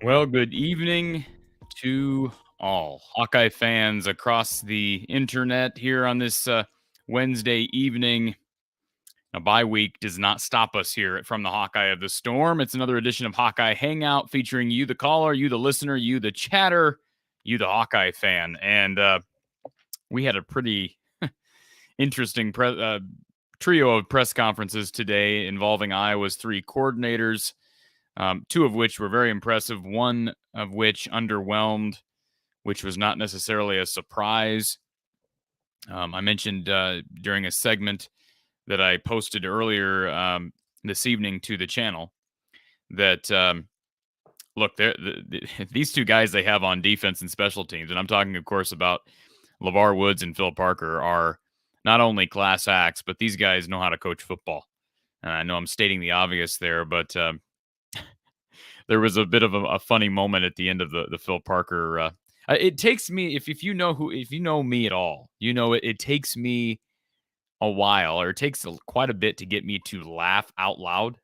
Well, good evening to all Hawkeye fans across the internet here on this Wednesday evening. A bye week does not stop us here from the Hawkeye of the Storm. It's another edition of Hawkeye Hangout featuring you, the caller, you, the listener, you, the chatter, you, the Hawkeye fan. And we had a pretty interesting trio of press conferences today involving Iowa's three coordinators. Two of which were very impressive, one of which underwhelmed, which was not necessarily a surprise. I mentioned during a segment that I posted earlier this evening to the channel that, look, these two guys they have on defense and special teams, and I'm talking, of course, about LeVar Woods and Phil Parker, are not only class acts, but these guys know how to coach football. And I know I'm stating the obvious there, but there was a bit of a funny moment at the end of the Phil Parker. It takes me if you know me at all, it takes me a while, or it takes quite a bit to get me to laugh out loud.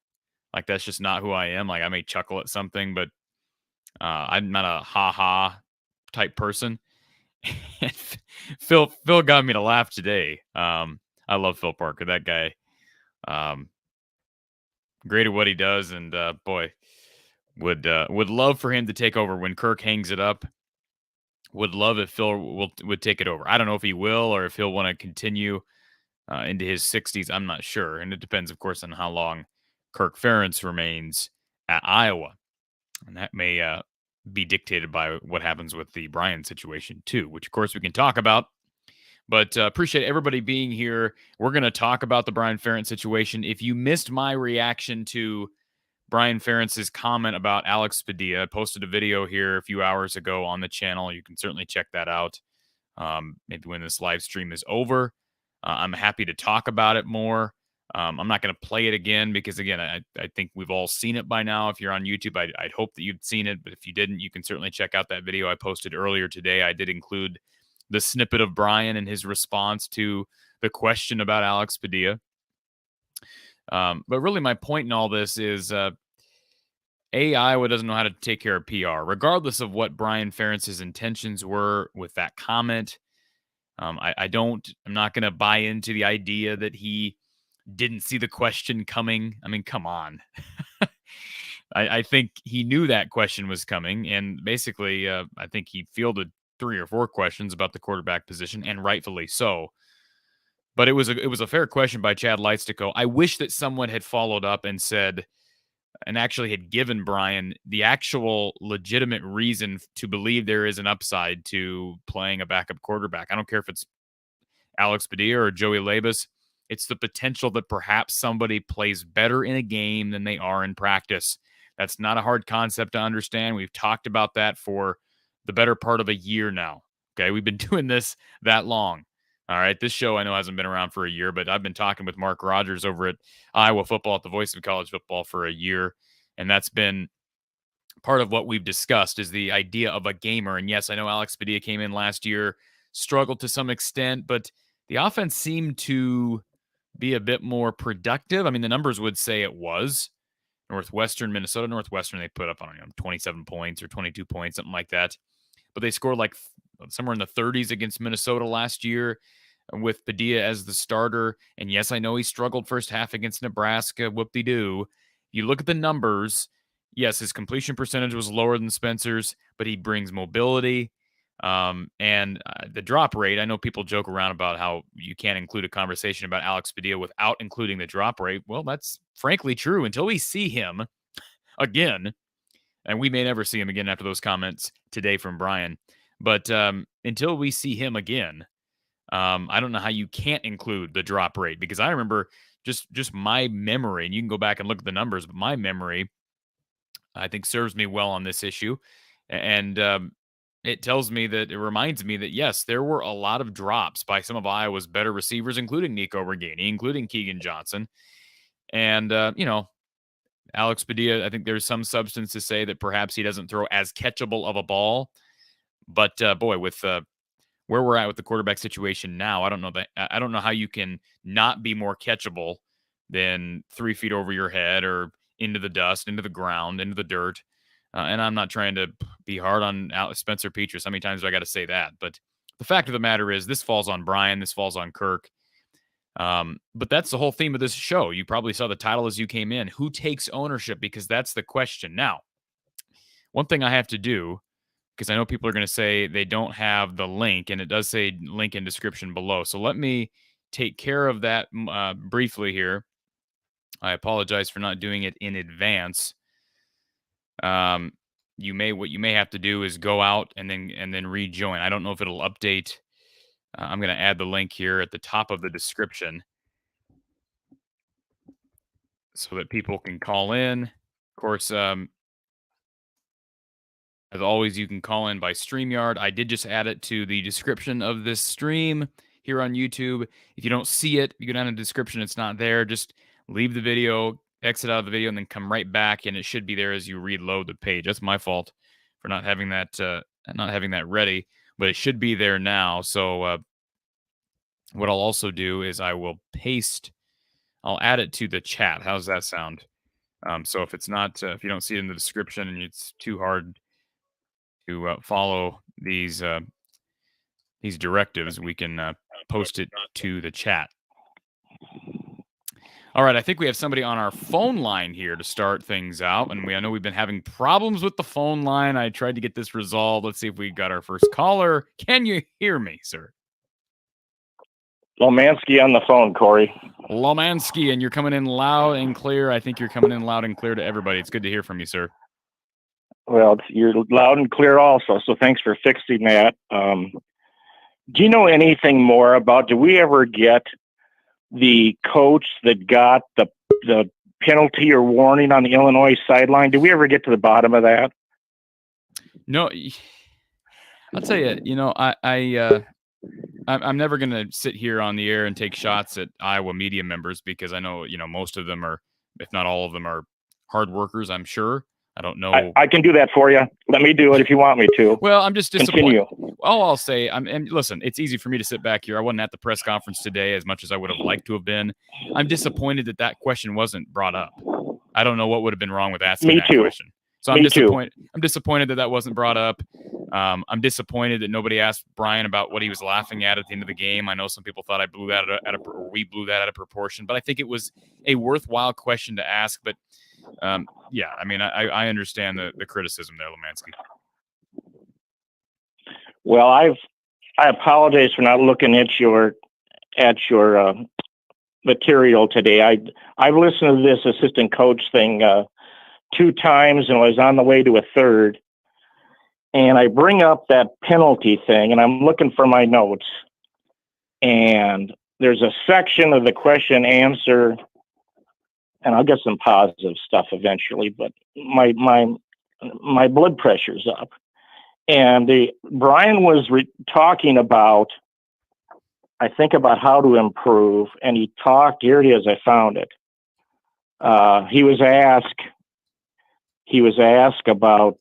Like that's just not who I am. Like I may chuckle at something, but I'm not a ha ha type person. And Phil got me to laugh today. I love Phil Parker. That guy, um, great at what he does, and boy, would love for him to take over when Kirk hangs it up. Would love if Phil would take it over. I don't know if he will or if he'll want to continue into his 60s. I'm not sure, and it depends, of course, on how long Kirk Ferentz remains at Iowa, and that may be dictated by what happens with the Brian situation too, which of course we can talk about. But appreciate everybody being here. We're going to talk about the Brian Ferentz situation. If you missed my reaction to Brian Ferentz's comment about Alex Padilla, I posted a video here a few hours ago on the channel. You can certainly check that out. Maybe when this live stream is over. I'm happy to talk about it more. I'm not going to play it again because, again, I think we've all seen it by now. If you're on YouTube, I'd hope that you'd seen it. But if you didn't, you can certainly check out that video I posted earlier today. I did include the snippet of Brian and his response to the question about Alex Padilla. But really, my point in all this is Iowa doesn't know how to take care of PR, regardless of what Brian Ferentz's intentions were with that comment. I'm not going to buy into the idea that he didn't see the question coming. I mean, come on. I think he knew that question was coming. And basically, I think he fielded 3 or 4 questions about the quarterback position, and rightfully so. But it was a fair question by Chad Leitstico. I wish that someone had followed up and said, and actually had given Brian the actual legitimate reason to believe there is an upside to playing a backup quarterback. I don't care if it's Alex Padilla or Joey Labus. It's the potential that perhaps somebody plays better in a game than they are in practice. That's not a hard concept to understand. We've talked about that for the better part of a year now. Okay, we've been doing this that long. All right, this show I know hasn't been around for a year, but I've been talking with Mark Rogers over at Iowa Football at the Voice of College Football for a year, and that's been part of what we've discussed is the idea of a gamer. And yes, I know Alex Padilla came in last year, struggled to some extent, but the offense seemed to be a bit more productive. I mean, the numbers would say it was. Northwestern, they put up, I don't know, 27 points or 22 points, something like that. But they scored like somewhere in the 30s against Minnesota last year with Padilla as the starter. And yes, I know he struggled first half against Nebraska. Whoop-de-doo. You look at the numbers. Yes, his completion percentage was lower than Spencer's, but he brings mobility. And the drop rate, I know people joke around about how you can't include a conversation about Alex Padilla without including the drop rate. Well, that's frankly true until we see him again. And we may never see him again after those comments today from Brian. But until we see him again, I don't know how you can't include the drop rate, because I remember just my memory, and you can go back and look at the numbers, but my memory, I think, serves me well on this issue. And it reminds me that, yes, there were a lot of drops by some of Iowa's better receivers, including Nico Reganey, including Keegan Johnson. And, Alex Padilla, I think there's some substance to say that perhaps he doesn't throw as catchable of a ball. But, boy, with where we're at with the quarterback situation now, I don't know how you can not be more catchable than 3 feet over your head or into the dust, into the ground, into the dirt. And I'm not trying to be hard on Spencer Petras. How many times do I got to say that? But the fact of the matter is, this falls on Brian. This falls on Kirk. But that's the whole theme of this show. You probably saw the title as you came in. Who takes ownership? Because that's the question. Now, one thing I have to do, because I know people are going to say they don't have the link, and it does say link in description below. So let me take care of that briefly here. I apologize for not doing it in advance. What you may have to do is go out and then rejoin. I don't know if it'll update. I'm going to add the link here at the top of the description so that people can call in. Of course, as always, you can call in by StreamYard. I did just add it to the description of this stream here on YouTube. If you don't see it, you go down in the description. It's not there. Just leave the video, exit out of the video, and then come right back, and it should be there as you reload the page. That's my fault for not having that ready, but it should be there now. So what I'll also do is I'll add it to the chat. How's that sound? So if it's not, if you don't see it in the description and it's too hard to follow these directives, we can post it to the chat. All right, I think we have somebody on our phone line here to start things out, and I know we've been having problems with the phone line. I tried to get this resolved. Let's see if we got our first caller. Can you hear me, sir? Lomansky on the phone, Corey. Lomansky, and you're coming in loud and clear. I think you're coming in loud and clear to everybody. It's good to hear from you, sir. Well, you're loud and clear also, so thanks for fixing that. Do you know anything more about, do we ever get the coach that got the penalty or warning on the Illinois sideline? Did we ever get to the bottom of that? No, I'll tell you, I'm never going to sit here on the air and take shots at Iowa media members, because I know, most of them are, if not all of them, are hard workers, I'm sure. I don't know. I can do that for you. Let me do it if you want me to. Well, I'm just disappointed. Continue. All I'll say, and listen, it's easy for me to sit back here. I wasn't at the press conference today as much as I would have liked to have been. I'm disappointed that question wasn't brought up. I don't know what would have been wrong with asking that question. So I'm disappointed. I'm disappointed that wasn't brought up. I'm disappointed that nobody asked Brian about what he was laughing at the end of the game. I know some people thought we blew that out of proportion, but I think it was a worthwhile question to ask. But yeah, I mean, I understand the criticism there, Lomansky. Well, I apologize for not looking at your material today. I've listened to this assistant coach thing 2 times and was on the way to a third. And I bring up that penalty thing, and I'm looking for my notes. And there's a section of the question answer, and I'll get some positive stuff eventually, but my blood pressure's up. And Brian was talking about, I think, about how to improve, and he talked, here it is, I found it. He was asked about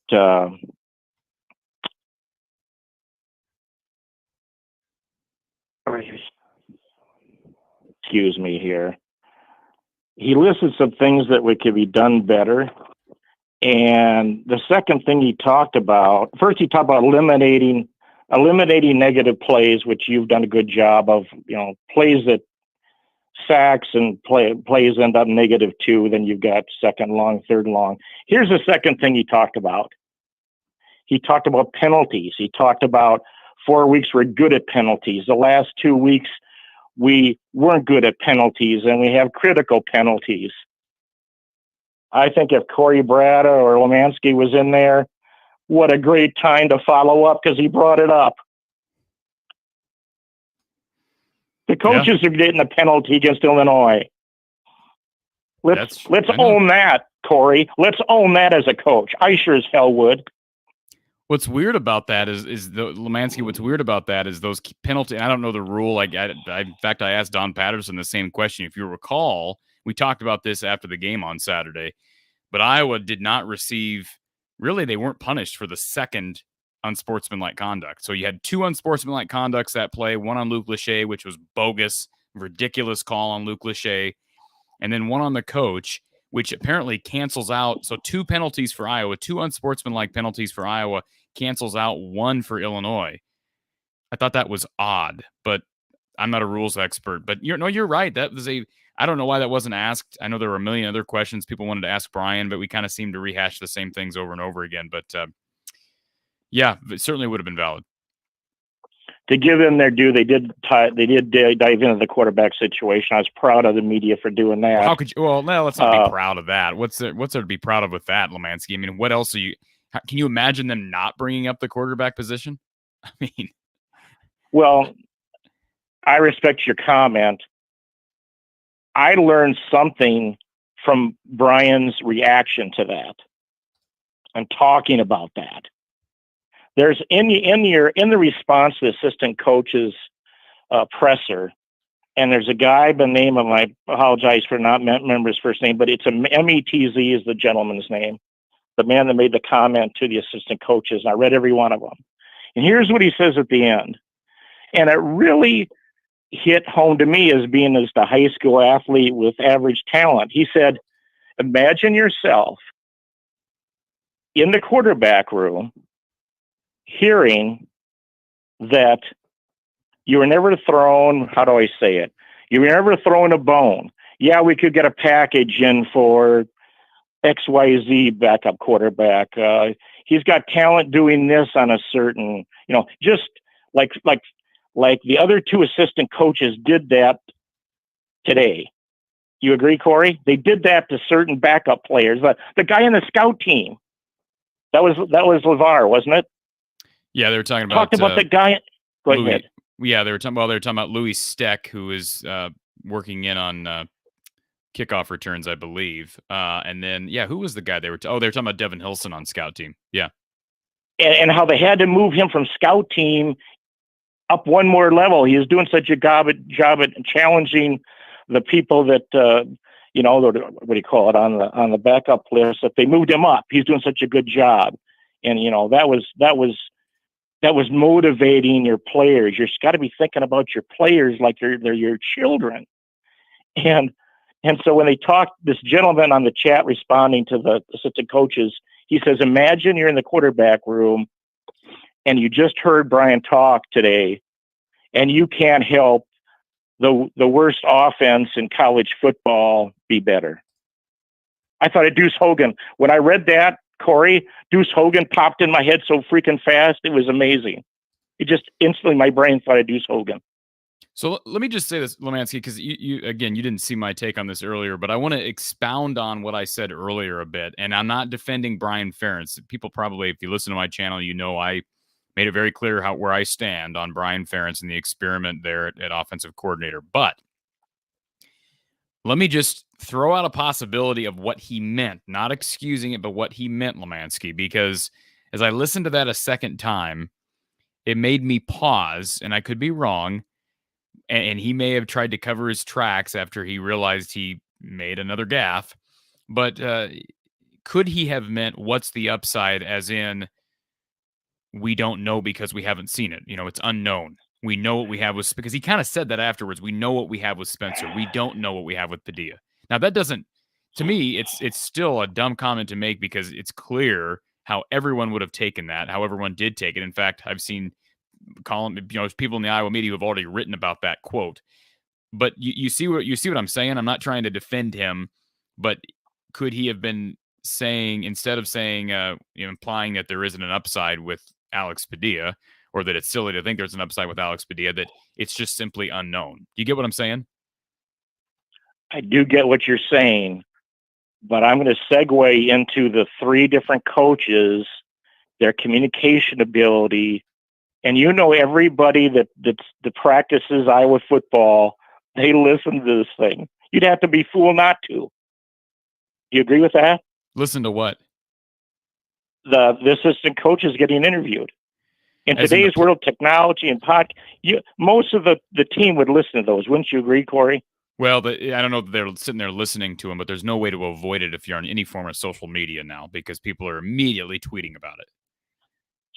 excuse me here. He listed some things that could be done better. And the second thing he talked about, first he talked about eliminating negative plays, which you've done a good job of, plays that sacks and plays end up -2, then you've got second long, third long. Here's the second thing he talked about. He talked about penalties. He talked about 4 weeks we're good at penalties. The last 2 weeks we weren't good at penalties, and we have critical penalties. I think if Corey Brada or Lomansky was in there, what a great time to follow up, because he brought it up. The coaches are getting a penalty against Illinois. Let's own that, Corey. Let's own that as a coach. I sure as hell would. What's weird about that is Lomansky. What's weird about that is those penalties. I don't know the rule. In fact, I asked Don Patterson the same question. If you recall, we talked about this after the game on Saturday, but Iowa did not receive. Really, they weren't punished for the second unsportsmanlike conduct. So you had 2 unsportsmanlike conducts that play. One on Luke Lachey, which was bogus, ridiculous call on Luke Lachey, and then one on the coach, which apparently cancels out. So 2 penalties for Iowa, 2 unsportsmanlike penalties for Iowa, cancels out 1 for Illinois. I thought that was odd, but I'm not a rules expert. But you're right. That was I don't know why that wasn't asked. I know there were a million other questions people wanted to ask Brian, but we kind of seemed to rehash the same things over and over again. But yeah, it certainly would have been valid. To give them their due, they did dive into the quarterback situation. I was proud of the media for doing that. Well, how could you? Well, no, let's not be proud of that. What's there to be proud of with that, Lemansky? I mean, what else can you imagine them not bringing up the quarterback position? I mean, well, I respect your comment. I learned something from Brian's reaction to that and talking about that. There's in the response to the assistant coach's presser, and there's a guy by the name of, I apologize for not remember his first name, but it's METZ is the gentleman's name, the man that made the comment to the assistant coaches. And I read every one of them. And here's what he says at the end. And it really hit home to me as being as the high school athlete with average talent. He said, imagine yourself in the quarterback room hearing that you were never thrown, how do I say it? You were never thrown a bone. Yeah, we could get a package in for XYZ backup quarterback. He's got talent doing this on a certain, just like the other 2 assistant coaches did that today. You agree, Corey? They did that to certain backup players. The guy in the scout team, that was LeVar, wasn't it? Yeah, they were talking about the guy. Go ahead. Yeah, they were talking about Louis Steck, who is working in on kickoff returns, I believe. And then, who was the guy they were? They were talking about Devin Hilson on scout team. Yeah, and how they had to move him from scout team up one more level. He was doing such a job at challenging the people that what do you call it on the backup list. That they moved him up, he's doing such a good job, and that was motivating your players. You've got to be thinking about your players like they're your children, and so when they talked, this gentleman on the chat responding to the assistant coaches, he says, imagine you're in the quarterback room and you just heard Brian talk today, and you can't help the worst offense in college football be better. I thought of Deuce Hogan. When I read that, Corey, Deuce Hogan popped in my head so freaking fast. It was amazing. It just instantly, my brain thought of Deuce Hogan. So let me just say this, Lemansky, because you didn't see my take on this earlier, but I want to expound on what I said earlier a bit. And I'm not defending Brian Ferentz. People probably, if you listen to my channel, I made it very clear where I stand on Brian Ferentz and the experiment there at offensive coordinator. But let me just throw out a possibility of what he meant, not excusing it, but what he meant, Lemansky, because as I listened to that a second time, it made me pause, and I could be wrong. And he may have tried to cover his tracks after he realized he made another gaffe. But could he have meant what's the upside, as in we don't know because we haven't seen it? It's unknown. We know what we have with, because he kind of said that afterwards. We know what we have with Spencer. We don't know what we have with Padilla. Now, that doesn't, to me, it's still a dumb comment to make, because it's clear how everyone would have taken that, how everyone did take it. In fact, I've seen people in the Iowa media who have already written about that quote. But you see what I'm saying? I'm not trying to defend him, but could he have been saying, instead of saying, implying that there isn't an upside with Alex Padilla, or that it's silly to think there's an upside with Alex Padilla, that it's just simply unknown? You get what I'm saying? I do get what you're saying, but I'm going to segue into the 3 different coaches, their communication ability. And everybody that practices Iowa football, they listen to this thing. You'd have to be fool not to. You agree with that? Listen to what? The assistant coach is getting interviewed. In today's world, technology and most of the team would listen to those. Wouldn't you agree, Corey? Well, I don't know that they're sitting there listening to him, but there's no way to avoid it if you're on any form of social media now, because people are immediately tweeting about it.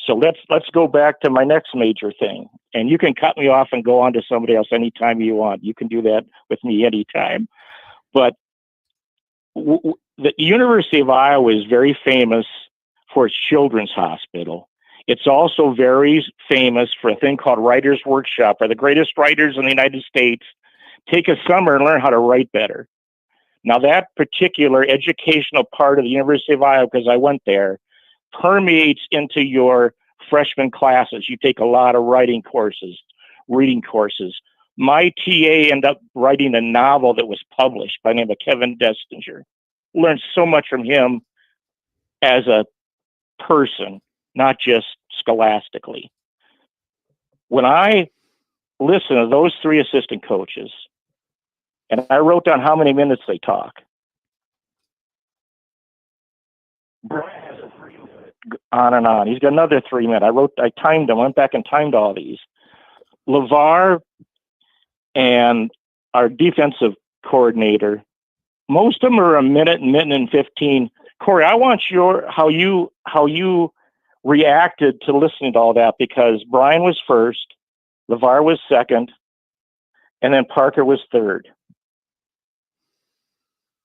So let's go back to my next major thing, and you can cut me off and go on to somebody else anytime you want. You can do that with me anytime. But the University of Iowa is very famous for its children's hospital. It's also very famous for a thing called Writers' Workshop, where the greatest writers in the United States take a summer and learn how to write better. Now, that particular educational part of the University of Iowa, because I went there, permeates into your freshman classes. You take a lot of writing courses, reading courses. My TA ended up writing a novel that was published by the name of Kevin Destinger. Learned so much from him as a person, not just scholastically. When I listened to those three assistant coaches, and I wrote down how many minutes they talk, Brian has a 3-minute on and on. He's got another 3 minute. I timed them, went back and timed all these. LeVar and our defensive coordinator, most of them are a minute and 15. Corey, I want how you reacted to listening to all that, because Brian was first, LeVar was second, and then Parker was third.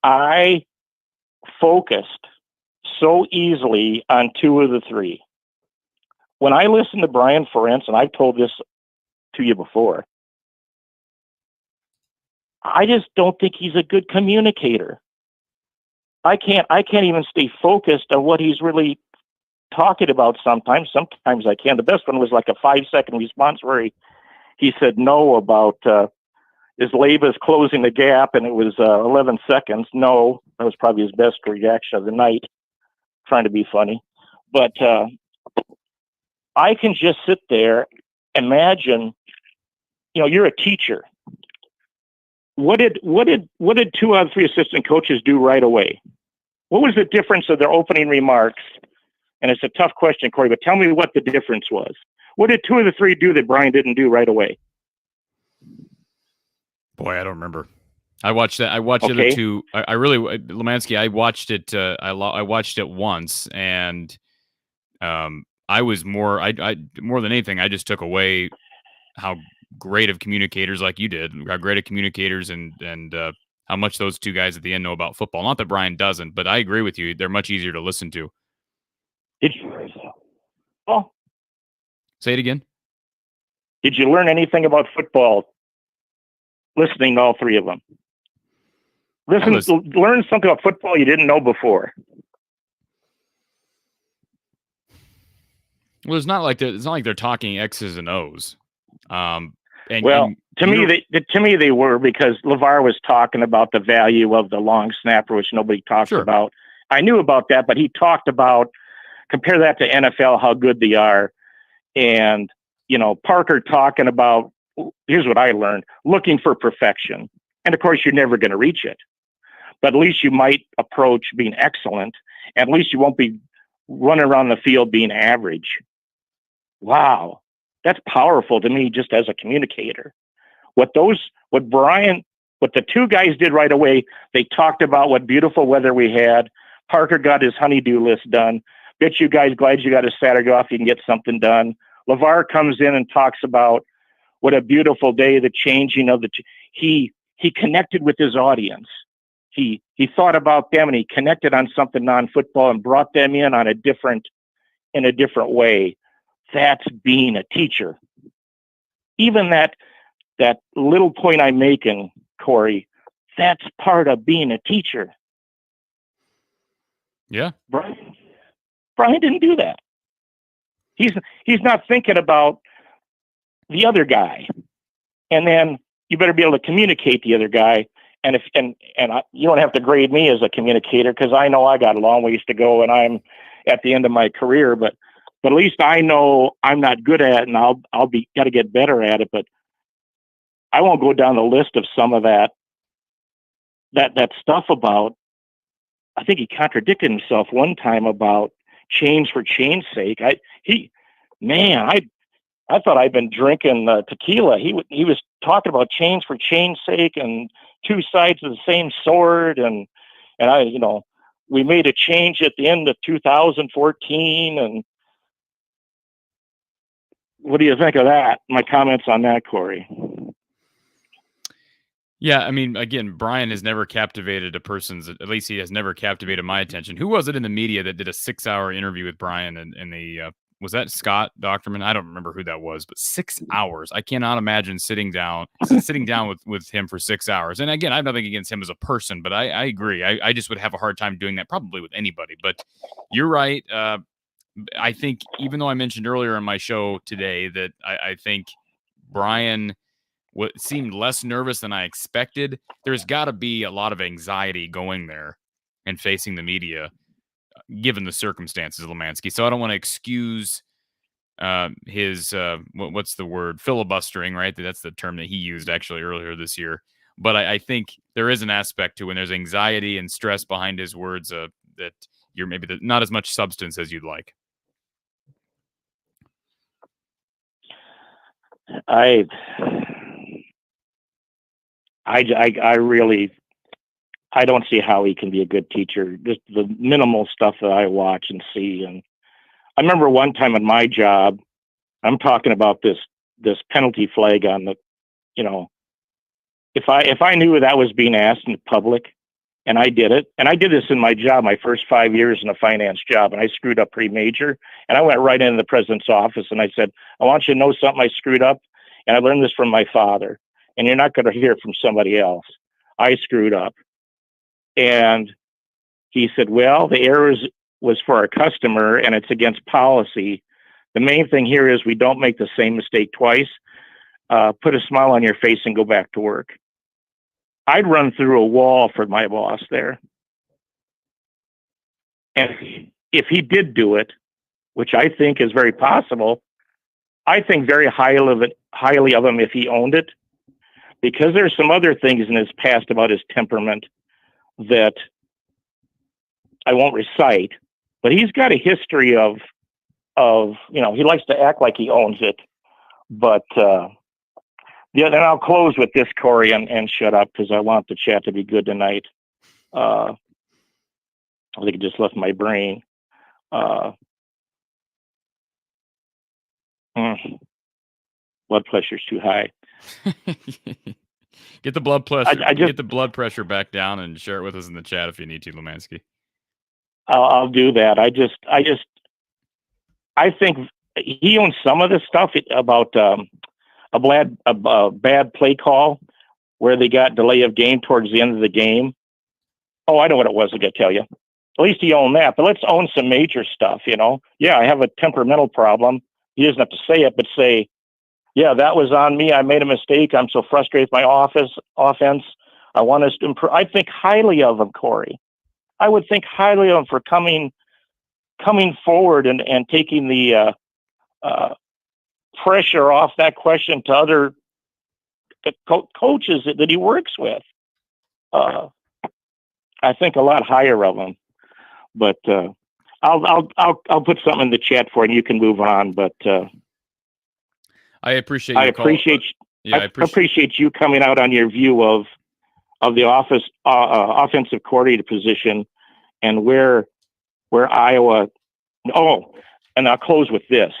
I focused so easily on two of the three. When I listened to Brian Ferentz, and I've told this to you before, I just don't think he's a good communicator. I can't even stay focused on what he's really talking about sometimes. Sometimes I can. The best one was like a 5-second response where he said no about is Labas closing the gap, and it was 11 seconds. No, that was probably his best reaction of the night, trying to be funny. But I can just sit there, imagine, you're a teacher. What did two out of three assistant coaches do right away? What was the difference of their opening remarks? And it's a tough question, Corey, but tell me what the difference was. What did two of the three do that Brian didn't do right away? Boy, I don't remember. I watched that. I watched okay. it too. I really, Lemansky, I watched it. I watched it once, and I was more than anything, I just took away how great of communicators, like you did, how great of communicators and how much those two guys at the end know about football. Not that Brian doesn't, but I agree with you. They're much easier to listen to. Did you learn so? Oh, say it again. Did you learn anything about football listening to all three of them? Learn something about football you didn't know before. Well, it's not like they're talking X's and O's. To me they were, because LeVar was talking about the value of the long snapper, which nobody talked about. I knew about that, but he talked about, compare that to NFL, how good they are. And, Parker talking about, here's what I learned, looking for perfection. And of course, you're never going to reach it, but at least you might approach being excellent. At least you won't be running around the field being average. Wow. That's powerful to me, just as a communicator. What the two guys did right away, they talked about what beautiful weather we had. Parker got his honey-do list done. Bet you guys glad you got a Saturday off, you can get something done. LeVar comes in and talks about what a beautiful day, the changing of he connected with his audience. He thought about them, and he connected on something non-football and brought them in on in a different way. That's being a teacher. Even that little point I'm making, Corey, that's part of being a teacher. Yeah. Brian didn't do that. He's not thinking about the other guy. And then you better be able to communicate the other guy. And you don't have to grade me as a communicator, because I know I got a long ways to go and I'm at the end of my career, but at least I know I'm not good at it, and I'll got to get better at it. But I won't go down the list of some of that stuff about, I think he contradicted himself one time about change for change's sake. I thought I'd been drinking tequila. He was talking about change for change's sake and two sides of the same sword. And we made a change at the end of 2014. And what do you think of that? My comments on that, Corey? Yeah, I mean, again, Brian has never captivated a person's. At least he has never captivated my attention. Who was it in the media that did a 6-hour interview with Brian? And the was that Scott Doctorman? I don't remember who that was, but 6 hours. I cannot imagine sitting down with him for 6 hours. And again, I have nothing against him as a person, but I agree. I just would have a hard time doing that probably with anybody. But you're right. I think even though I mentioned earlier in my show today that I think Brian what seemed less nervous than I expected. There's got to be a lot of anxiety going there and facing the media, given the circumstances of Lemansky. So I don't want to excuse his what's the word, filibustering, right? That's the term that he used actually earlier this year. But I think there is an aspect to when there's anxiety and stress behind his words that you're maybe not as much substance as you'd like. I really, I don't see how he can be a good teacher. Just the minimal stuff that I watch and see. And I remember one time at my job, I'm talking about this penalty flag on the, you know, if I knew that was being asked in public, and I did it, and I did this in my job, my first 5 years in a finance job, and I screwed up pretty major, and I went right into the president's office and I said, I want you to know something I screwed up, and I learned this from my father, and you're not going to hear it from somebody else. I screwed up. And he said, well, the error was for our customer and it's against policy. The main thing here is we don't make the same mistake twice. Put a smile on your face and go back to work. I'd run through a wall for my boss there. And if he did do it, which I think is very possible, I think very highly of him if he owned it, because there's some other things in his past about his temperament that I won't recite, but he's got a history of, he likes to act like he owns it. But, then I'll close with this, Corey, and shut up because I want the chat to be good tonight. I think it just left my brain. Blood pressure's too high. Get the blood pressure. Get the blood pressure back down and share it with us in the chat if you need to, Lemansky. I'll do that. I think he owns some of this stuff about a bad play call where they got delay of game towards the end of the game. Oh, I know what it was. I got to tell you. At least he owned that. But let's own some major stuff. Yeah, I have a temperamental problem. He doesn't have to say it, but say, yeah, that was on me. I made a mistake. I'm so frustrated with my offense. I want us to improve. I think highly of him, Corey. I would think highly of him for coming forward and taking the pressure off that question to other coaches that he works with. I think a lot higher of him. But I'll put something in the chat for you and you can move on. But I appreciate you coming out on your view of the offensive coordinator position and where Iowa. Oh, and I'll close with this.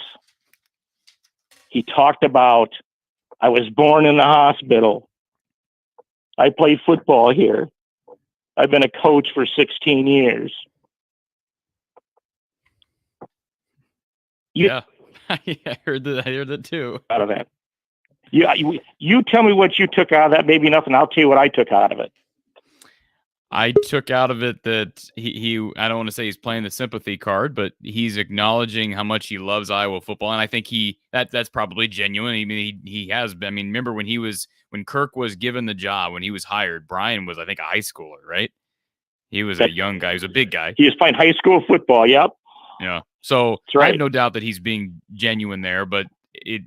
He talked about, I was born in the hospital. I played football here. I've been a coach for 16 years. Yeah, I heard that too. Out of that. You tell me what you took out of that. Maybe nothing. I'll tell you what I took out of it. I took out of it that he I don't want to say he's playing the sympathy card, but he's acknowledging how much he loves Iowa football. And I think that's probably genuine. I mean, he has been. I mean, remember when Kirk was given the job, when he was hired, Brian was, I think, a high schooler, right? He was a young guy. He was a big guy. He was playing high school football. Yep. Yeah. So right. I have no doubt that he's being genuine there, but it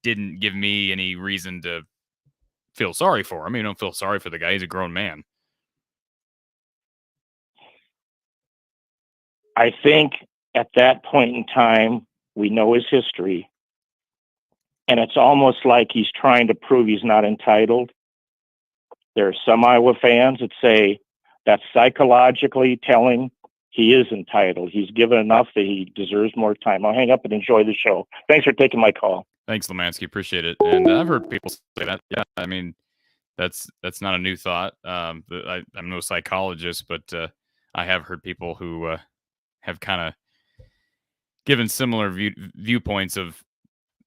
didn't give me any reason to feel sorry for him. I don't feel sorry for the guy. He's a grown man. I think at that point in time, we know his history. And it's almost like he's trying to prove he's not entitled. There are some Iowa fans that say that's psychologically telling he is entitled. He's given enough that he deserves more time. I'll hang up and enjoy the show. Thanks for taking my call. Thanks, Lemansky. Appreciate it. And I've heard people say that. Yeah, I mean, That's not a new thought. I'm no psychologist, but I have heard people who have kind of given similar viewpoints of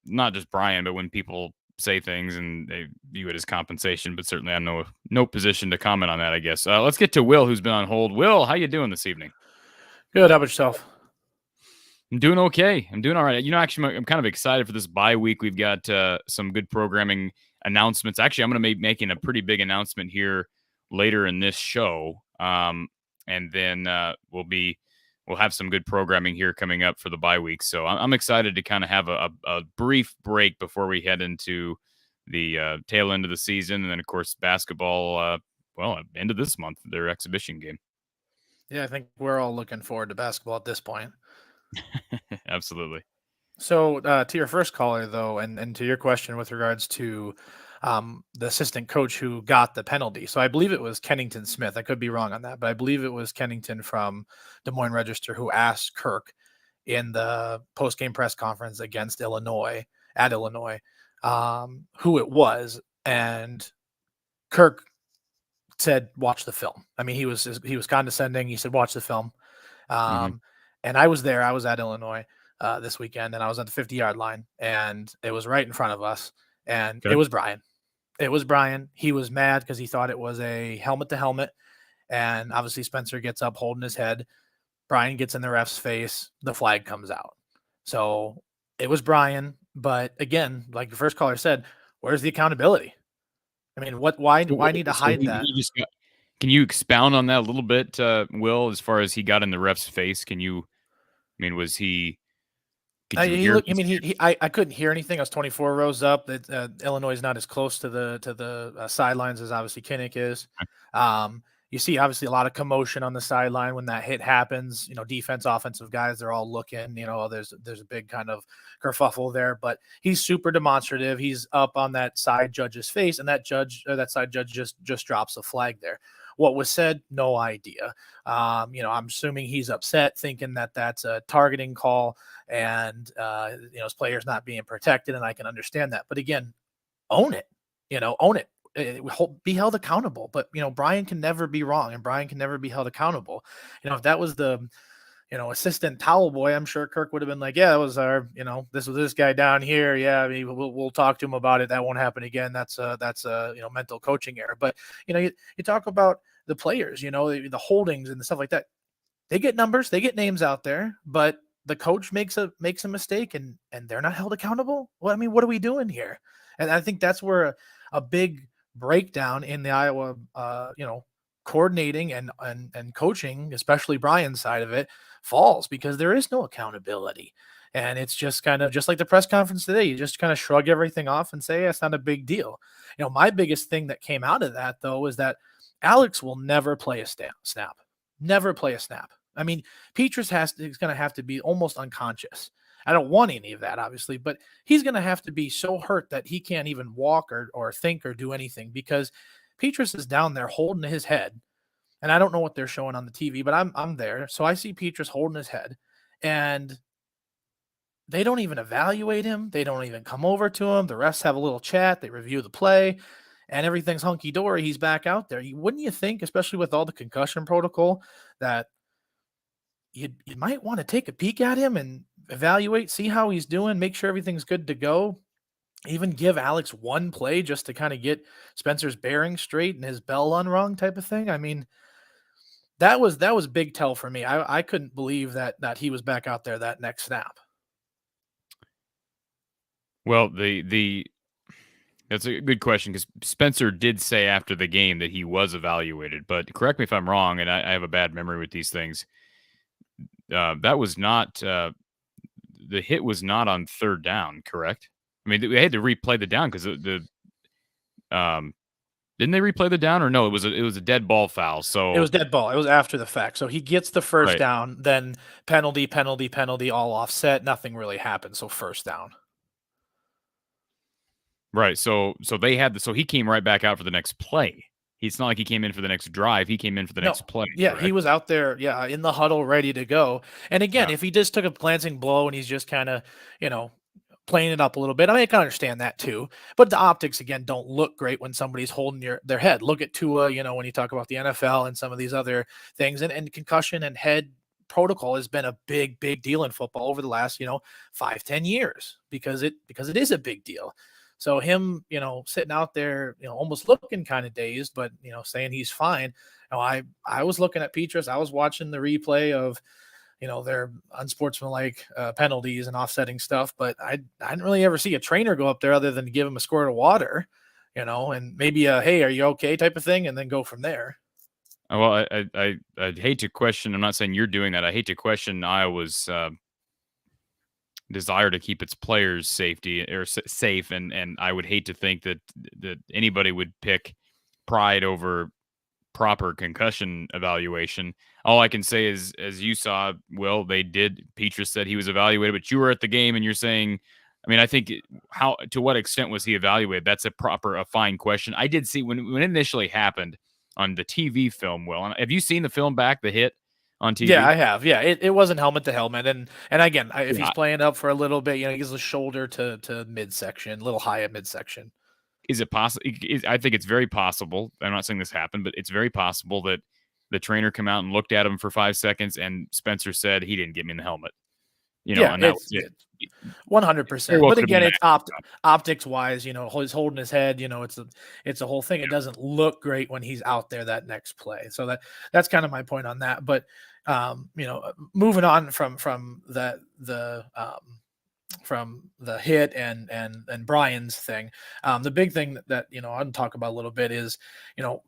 not just Brian, but when people say things and they view it as compensation. But certainly, I'm no position to comment on that. I guess. Let's get to Will, who's been on hold. Will, how you doing this evening? Good. How about yourself? I'm doing okay. I'm doing all right. Actually, I'm kind of excited for this bye week. We've got some good programming announcements. Actually, I'm going to be making a pretty big announcement here later in this show, and then we'll have some good programming here coming up for the bye week. So I'm excited to kind of have a brief break before we head into the tail end of the season, and then of course basketball. End of this month, their exhibition game. Yeah, I think we're all looking forward to basketball at this point. Absolutely. So to your first caller, though, and to your question with regards to the assistant coach who got the penalty. So I believe it was Kennington Smith. I could be wrong on that, but I believe it was Kennington from Des Moines Register who asked Kirk in the post-game press conference against Illinois, who it was. And Kirk said, watch the film. I mean, he was condescending. He said, watch the film. And I was there. I was at Illinois this weekend, and I was at the 50-yard line, and it was right in front of us. And It was Brian. He was mad because he thought it was a helmet to helmet. And obviously Spencer gets up holding his head. Brian gets in the ref's face. The flag comes out. So it was Brian. But again, like the first caller said, where's the accountability? I mean, why need to hide that? Can you expound on that a little bit, Will, as far as he got in the ref's face? Was he? I couldn't hear anything. I was 24 rows up. That Illinois is not as close to the sidelines as obviously Kinnick is. You see obviously a lot of commotion on the sideline when that hit happens. Defense, offensive guys, they're all looking. There's a big kind of kerfuffle there. But he's super demonstrative. He's up on that side judge's face, and that side judge just drops a flag there. What was said, no idea. I'm assuming he's upset, thinking that that's a targeting call, and his player's not being protected, and I can understand that. But again, own it. Own it. Be held accountable. But Brian can never be wrong, and Brian can never be held accountable. If that was the assistant towel boy, I'm sure Kirk would have been like, yeah, that was our, this was this guy down here. Yeah, I mean, we'll talk to him about it. That won't happen again. That's a mental coaching error. But you talk about the players, the holdings and the stuff like that. They get numbers, they get names out there, but the coach makes a mistake and they're not held accountable. Well, I mean, what are we doing here? And I think that's where a big breakdown in the Iowa, coordinating and coaching, especially Brian's side of it, falls, because there is no accountability. And it's just kind of just like the press conference today. You just kind of shrug everything off and say, it's not a big deal. My biggest thing that came out of that, though, is that Alex will never play a snap. Never play a snap. I mean, Petrus is going to have to be almost unconscious. I don't want any of that, obviously, but he's going to have to be so hurt that he can't even walk or think or do anything, because Petrus is down there holding his head. And I don't know what they're showing on the TV, but I'm there. So I see Petrus holding his head, and they don't even evaluate him. They don't even come over to him. The refs have a little chat. They review the play, and everything's hunky-dory. He's back out there. Wouldn't you think, especially with all the concussion protocol, that you might want to take a peek at him and evaluate, see how he's doing, make sure everything's good to go, even give Alex one play just to kind of get Spencer's bearings straight and his bell unrung type of thing? I mean, that was big tell for me. I couldn't believe that he was back out there that next snap. Well, that's a good question, because Spencer did say after the game that he was evaluated, but correct me if I'm wrong, and I have a bad memory with these things. That was not the hit was not on third down, correct? I mean, they had to replay the down because didn't they replay the down, or no? It was a dead ball foul. So it was dead ball. It was after the fact. So he gets the first down, then penalty, all offset. Nothing really happened. So first down. Right. So he came right back out for the next play. It's not like he came in for the next drive. He came in for the next play. Yeah, correct? He was out there, in the huddle, ready to go. And again, if he just took a glancing blow and he's just kind of, playing it up a little bit. I mean, I can understand that too, but the optics again don't look great when somebody's holding their head. Look at Tua, when you talk about the NFL and some of these other things, and concussion and head protocol has been a big deal in football over the last 5-10 years because it is a big deal. So him sitting out there almost looking kind of dazed, but saying he's fine. I was looking at Petrus. I was watching the replay of their unsportsmanlike penalties and offsetting stuff, but I didn't really ever see a trainer go up there other than to give him a squirt of water, and maybe a hey, are you okay type of thing, and then go from there. Well, I hate to question. I'm not saying you're doing that. I hate to question Iowa's desire to keep its players' safety or safe, and I would hate to think that anybody would pick pride over proper concussion evaluation. All I can say is, as you saw, Will, they did. Petrus said he was evaluated, but you were at the game, and you're saying, I mean, I think to what extent was he evaluated? That's a fine question. I did see when it initially happened on the TV film. Will, have you seen the film back, the hit on TV? Yeah, I have. Yeah, it wasn't helmet to helmet, and again, if he's playing up for a little bit, he gives the shoulder to midsection, a little high at midsection. Is it possible? I think it's very possible. I'm not saying this happened, but it's very possible that the trainer come out and looked at him for 5 seconds, and Spencer said he didn't get me in the helmet. And that was it. 100%. But again, it's optics wise. He's holding his head. It's a whole thing. It doesn't look great when he's out there that next play. So that's kind of my point on that. But moving on from the hit and Brian's thing. The big thing that I'd talk about a little bit is,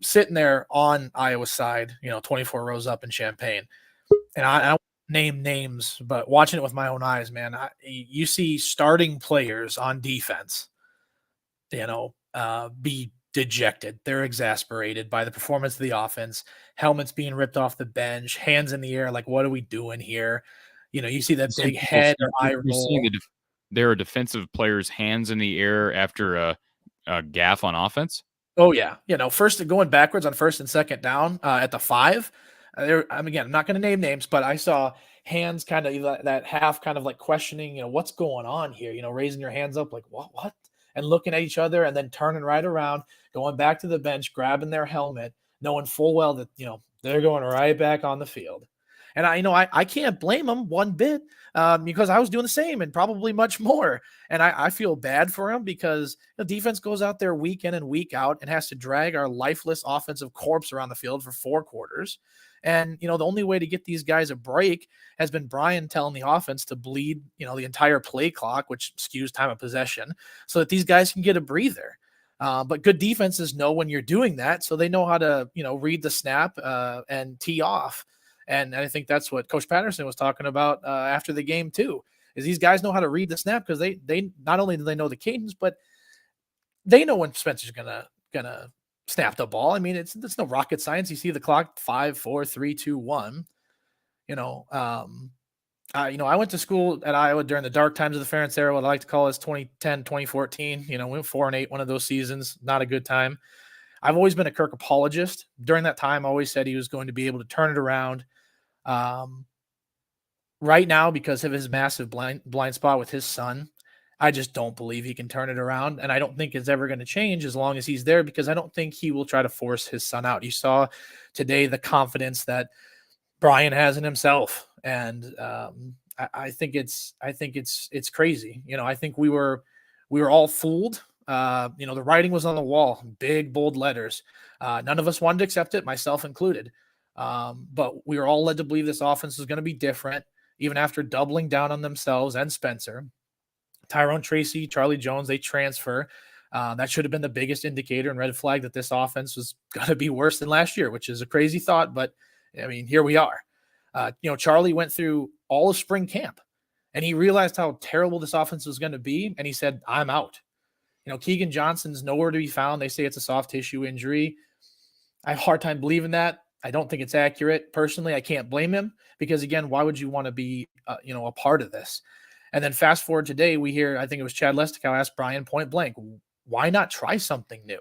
sitting there on Iowa's side, 24 rows up in Champaign. And I don't name names, but watching it with my own eyes, man, you see starting players on defense, be dejected. They're exasperated by the performance of the offense, helmets being ripped off the bench, hands in the air. Like, what are we doing here? You see that big head eye roll. There are defensive players' hands in the air after a gaff on offense. Oh yeah, first going backwards on first and second down at the 5. I'm not going to name names, but I saw hands kind of that half kind of like questioning, what's going on here, raising your hands up like what, and looking at each other and then turning right around, going back to the bench, grabbing their helmet, knowing full well that, they're going right back on the field. And I can't blame them one bit because I was doing the same and probably much more. And I feel bad for them because the defense goes out there week in and week out and has to drag our lifeless offensive corpse around the field for 4 quarters. And, the only way to get these guys a break has been Brian telling the offense to bleed, the entire play clock, which skews time of possession, so that these guys can get a breather. But good defenses know when you're doing that, so they know how to, read the snap and tee off. And I think that's what Coach Patterson was talking about after the game too, is these guys know how to read the snap because they not only do they know the cadence, but they know when Spencer's gonna snap the ball. I mean, it's no rocket science. You see the clock 5, 4, 3, 2, 1. I went to school at Iowa during the dark times of the Ferentz era, what I like to call is 2010, 2014. We went 4-8 one of those seasons. Not a good time. I've always been a Kirk apologist. During that time, I always said he was going to be able to turn it around. Right now, because of his massive blind spot with his son, I just don't believe he can turn it around. And I don't think it's ever going to change as long as he's there, because I don't think he will try to force his son out. You saw today the confidence that Brian has in himself. And I think it's crazy. I think we were all fooled. The writing was on the wall, big, bold letters. None of us wanted to accept it, myself included. But we were all led to believe this offense was going to be different, even after doubling down on themselves and Spencer. Tyrone Tracy, Charlie Jones, they transfer. That should have been the biggest indicator and red flag that this offense was going to be worse than last year, which is a crazy thought. But, I mean, here we are. Charlie went through all of spring camp, and he realized how terrible this offense was going to be, and he said, I'm out. Keegan Johnson's nowhere to be found. They say it's a soft tissue injury. I have a hard time believing that. I don't think it's accurate. Personally, I can't blame him because, again, why would you want to be, a part of this? And then fast forward today, we hear, I think it was Chad Lestokow asked Brian point blank, why not try something new?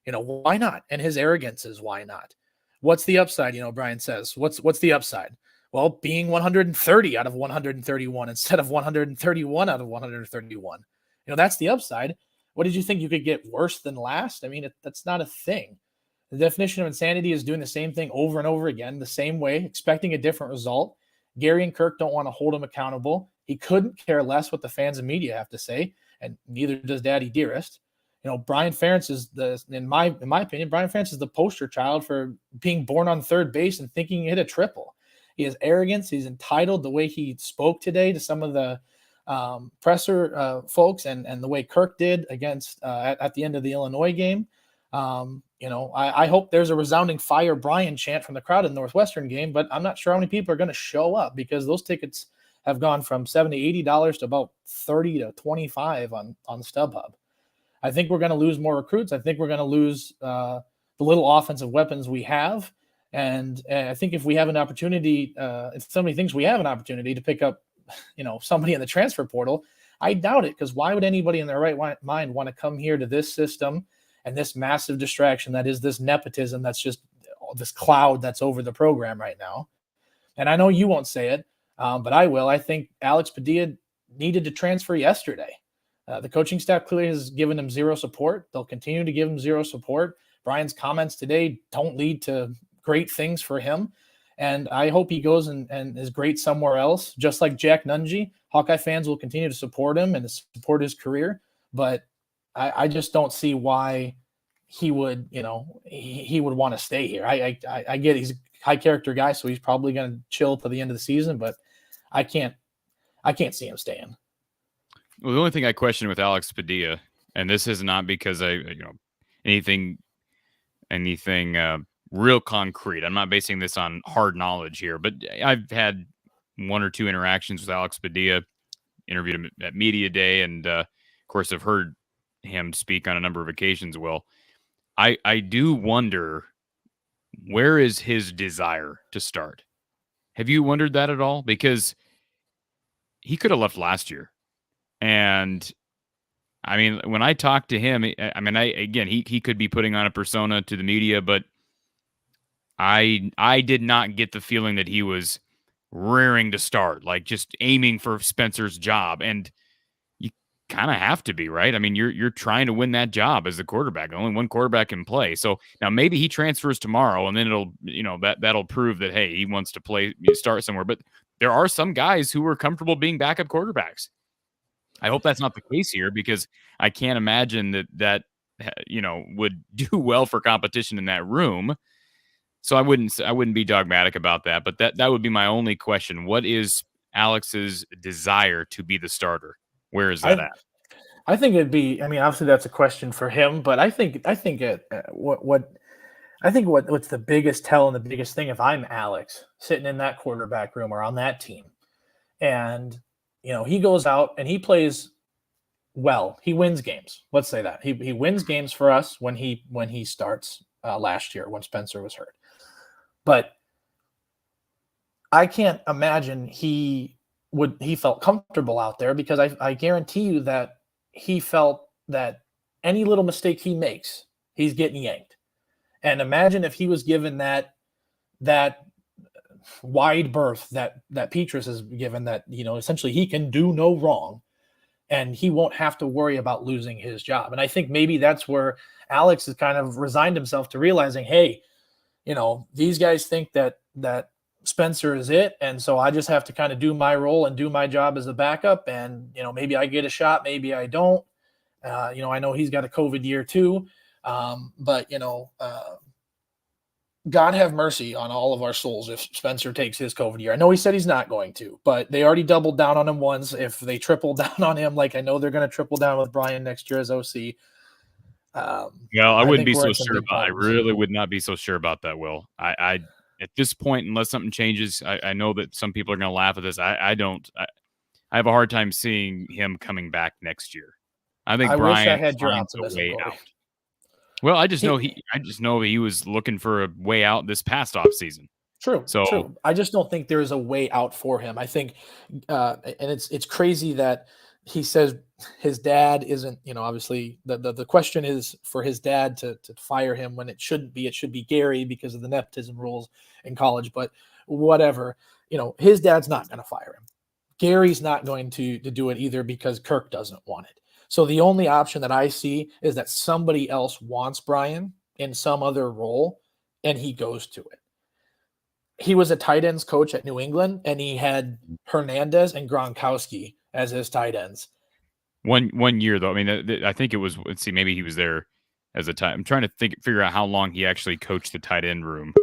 Why not? And his arrogance is why not? What's the upside? Brian says, what's the upside? Well, being 130 out of 131 instead of 131 out of 131. That's the upside. What did you think? You could get worse than last? I mean, that's not a thing. The definition of insanity is doing the same thing over and over again, the same way, expecting a different result. Gary and Kirk don't want to hold him accountable. He couldn't care less what the fans and media have to say, and neither does Daddy Dearest. Brian Ferentz is in my opinion, Brian Ferentz is the poster child for being born on third base and thinking he hit a triple. He has arrogance. He's entitled. The way he spoke today to some of the presser folks and the way Kirk did against at the end of the Illinois game. I hope there's a resounding fire Brian chant from the crowd in the Northwestern game, but I'm not sure how many people are going to show up because those tickets have gone from $70 to $80 to about $30 to $25 on StubHub. I think we're going to lose more recruits. I think we're going to lose the little offensive weapons we have. And I think if we have an opportunity, if somebody thinks we have an opportunity to pick up, somebody in the transfer portal, I doubt it, because why would anybody in their right mind want to come here to this system and this massive distraction that is this nepotism that's just this cloud that's over the program right now? And I know you won't say it, but I will. I think Alex Padilla needed to transfer yesterday. The coaching staff clearly has given him zero support. They'll continue to give him zero support. Brian's comments today don't lead to great things for him. And I hope he goes and is great somewhere else. Just like Jack Nungy, Hawkeye fans will continue to support him and to support his career. But I just don't see why he would, he would want to stay here. I get he's a high character guy, so he's probably going to chill to the end of the season, but I can't see him staying. Well, the only thing I question with Alex Padilla, and this is not because anything real concrete. I'm not basing this on hard knowledge here, but I've had one or two interactions with Alex Padilla, interviewed him at Media Day, and of course I've heard him speak on a number of occasions. Well, I do wonder, where is his desire to start? Have you wondered that at all? Because he could have left last year. And I mean, when I talked to him, he could be putting on a persona to the media, but I did not get the feeling that he was rearing to start, like just aiming for Spencer's job. And you kind of have to be, right? I mean, you're trying to win that job as the quarterback. Only one quarterback can play. So now maybe he transfers tomorrow, and then it'll, that'll prove that, hey, he wants to start somewhere. But there are some guys who are comfortable being backup quarterbacks. I hope that's not the case here, because I can't imagine that would do well for competition in that room. So I wouldn't be dogmatic about that, but that would be my only question. What is Alex's desire to be the starter? Where is that at? I think it'd be, obviously that's a question for him, but I think what's the biggest tell and the biggest thing, if I'm Alex sitting in that quarterback room or on that team, and he goes out and he plays well. He wins games. Let's say that he wins games for us when he starts last year when Spencer was hurt. But I can't imagine he felt comfortable out there, because I guarantee you that he felt that any little mistake he makes, he's getting yanked. And imagine if he was given that wide berth that Petrus is given, that essentially he can do no wrong and he won't have to worry about losing his job. And I think maybe that's where Alex has kind of resigned himself to realizing, hey, these guys think that Spencer is it, and so I just have to kind of do my role and do my job as a backup, and maybe I get a shot, maybe I don't. I know he's got a COVID year too, but God have mercy on all of our souls if Spencer takes his COVID year. I know he said he's not going to, but they already doubled down on him once. If they triple down on him, like I know they're going to triple down with Brian next year as OC. I wouldn't be so sure about. I really would not be so sure about that, Will. I at this point, unless something changes, I know that some people are going to laugh at this. I don't. I have a hard time seeing him coming back next year. I think Brian finds a way out. Well, I just know he was looking for a way out this past offseason. True. I just don't think there is a way out for him. I think, and it's crazy that he says his dad isn't, obviously the question is for his dad to fire him when it shouldn't be. It should be Gary because of the nepotism rules in college. But whatever, his dad's not going to fire him. Gary's not going to do it either because Kirk doesn't want it. So the only option that I see is that somebody else wants Brian in some other role and he goes to it. He was a tight ends coach at New England and he had Hernandez and Gronkowski as his tight ends. One year though. I mean, I think it was. Let's see, maybe he was there as a tight. I'm trying to figure out how long he actually coached the tight end room.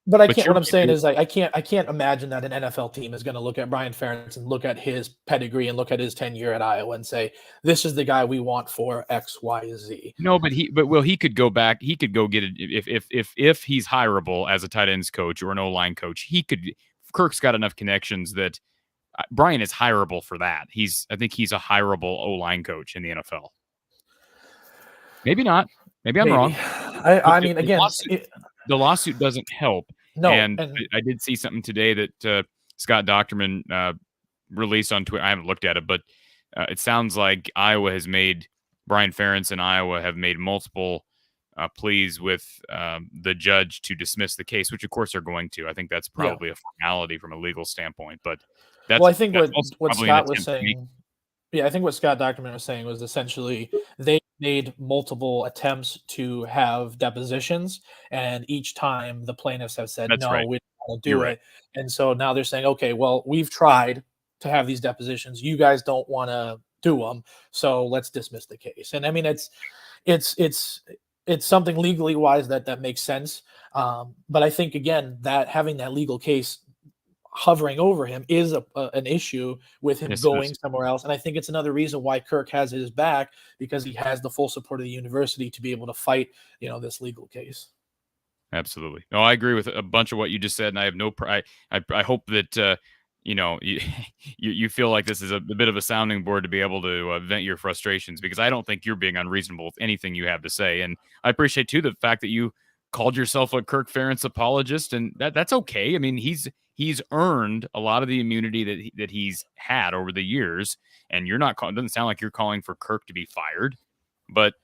But I can't. What I'm saying is, I can't imagine that an NFL team is going to look at Brian Ferentz and look at his pedigree and look at his tenure at Iowa and say, "This is the guy we want for X, Y, Z." No, but he could go back. He could go get it if he's hireable as a tight ends coach or an O-line coach. He could. Kirk's got enough connections that Brian is hireable for that. I think he's a hireable O-line coach in the NFL. Maybe not. Maybe I'm wrong. I mean, again, the lawsuit doesn't help. No, and I did see something today that Scott Docterman released on Twitter. I haven't looked at it, but it sounds like Brian Ferentz and Iowa have made multiple pleas with the judge to dismiss the case, which of course they're going to. I think that's probably a formality from a legal standpoint, but I think what Scott was saying. Yeah, I think what Scott Docterman was saying was essentially they made multiple attempts to have depositions, and each time the plaintiffs have said, "No, we don't want to do it." And so now they're saying, "Okay, well, we've tried to have these depositions. You guys don't want to do them, so let's dismiss the case." And I mean, it's something legally wise that makes sense. But I think again that having that legal case hovering over him is an issue with him going somewhere else. And I think it's another reason why Kirk has his back, because he has the full support of the university to be able to fight, this legal case. Absolutely. No, I agree with a bunch of what you just said. And I have no pride. I hope that, you feel like this is a bit of a sounding board to be able to vent your frustrations, because I don't think you're being unreasonable with anything you have to say. And I appreciate too, the fact that you called yourself a Kirk Ferentz apologist, and that's okay. I mean, he's earned a lot of the immunity that he's had over the years, and you're not calling. It doesn't sound like you're calling for Kirk to be fired, but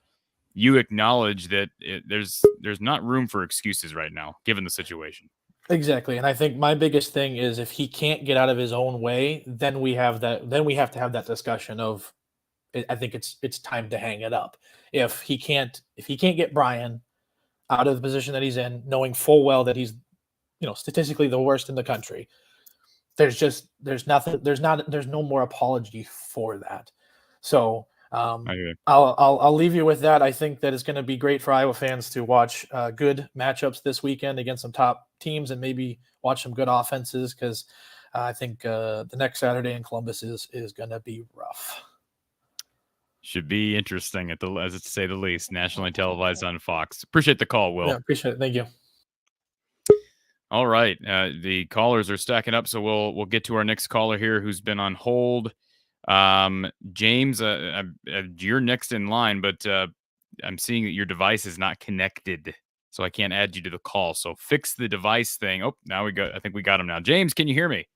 you acknowledge that there's not room for excuses right now, given the situation. Exactly, and I think my biggest thing is if he can't get out of his own way, then we have to have that discussion of. I think it's time to hang it up. If he can't get Brian out of the position that he's in, knowing full well that he's, statistically the worst in the country, there's no more apology for that. So I'll leave you with that. I think that it's going to be great for Iowa fans to watch good matchups this weekend against some top teams and maybe watch some good offenses, because I think the next Saturday in Columbus is going to be rough. Should be interesting as to say the least. Nationally televised on Fox. Appreciate the call, Will. Yeah, appreciate it. Thank you. All right, the callers are stacking up, so we'll get to our next caller here, who's been on hold. James, you're next in line, but I'm seeing that your device is not connected, so I can't add you to the call. So fix the device thing. Oh, I think we got him now. James, can you hear me?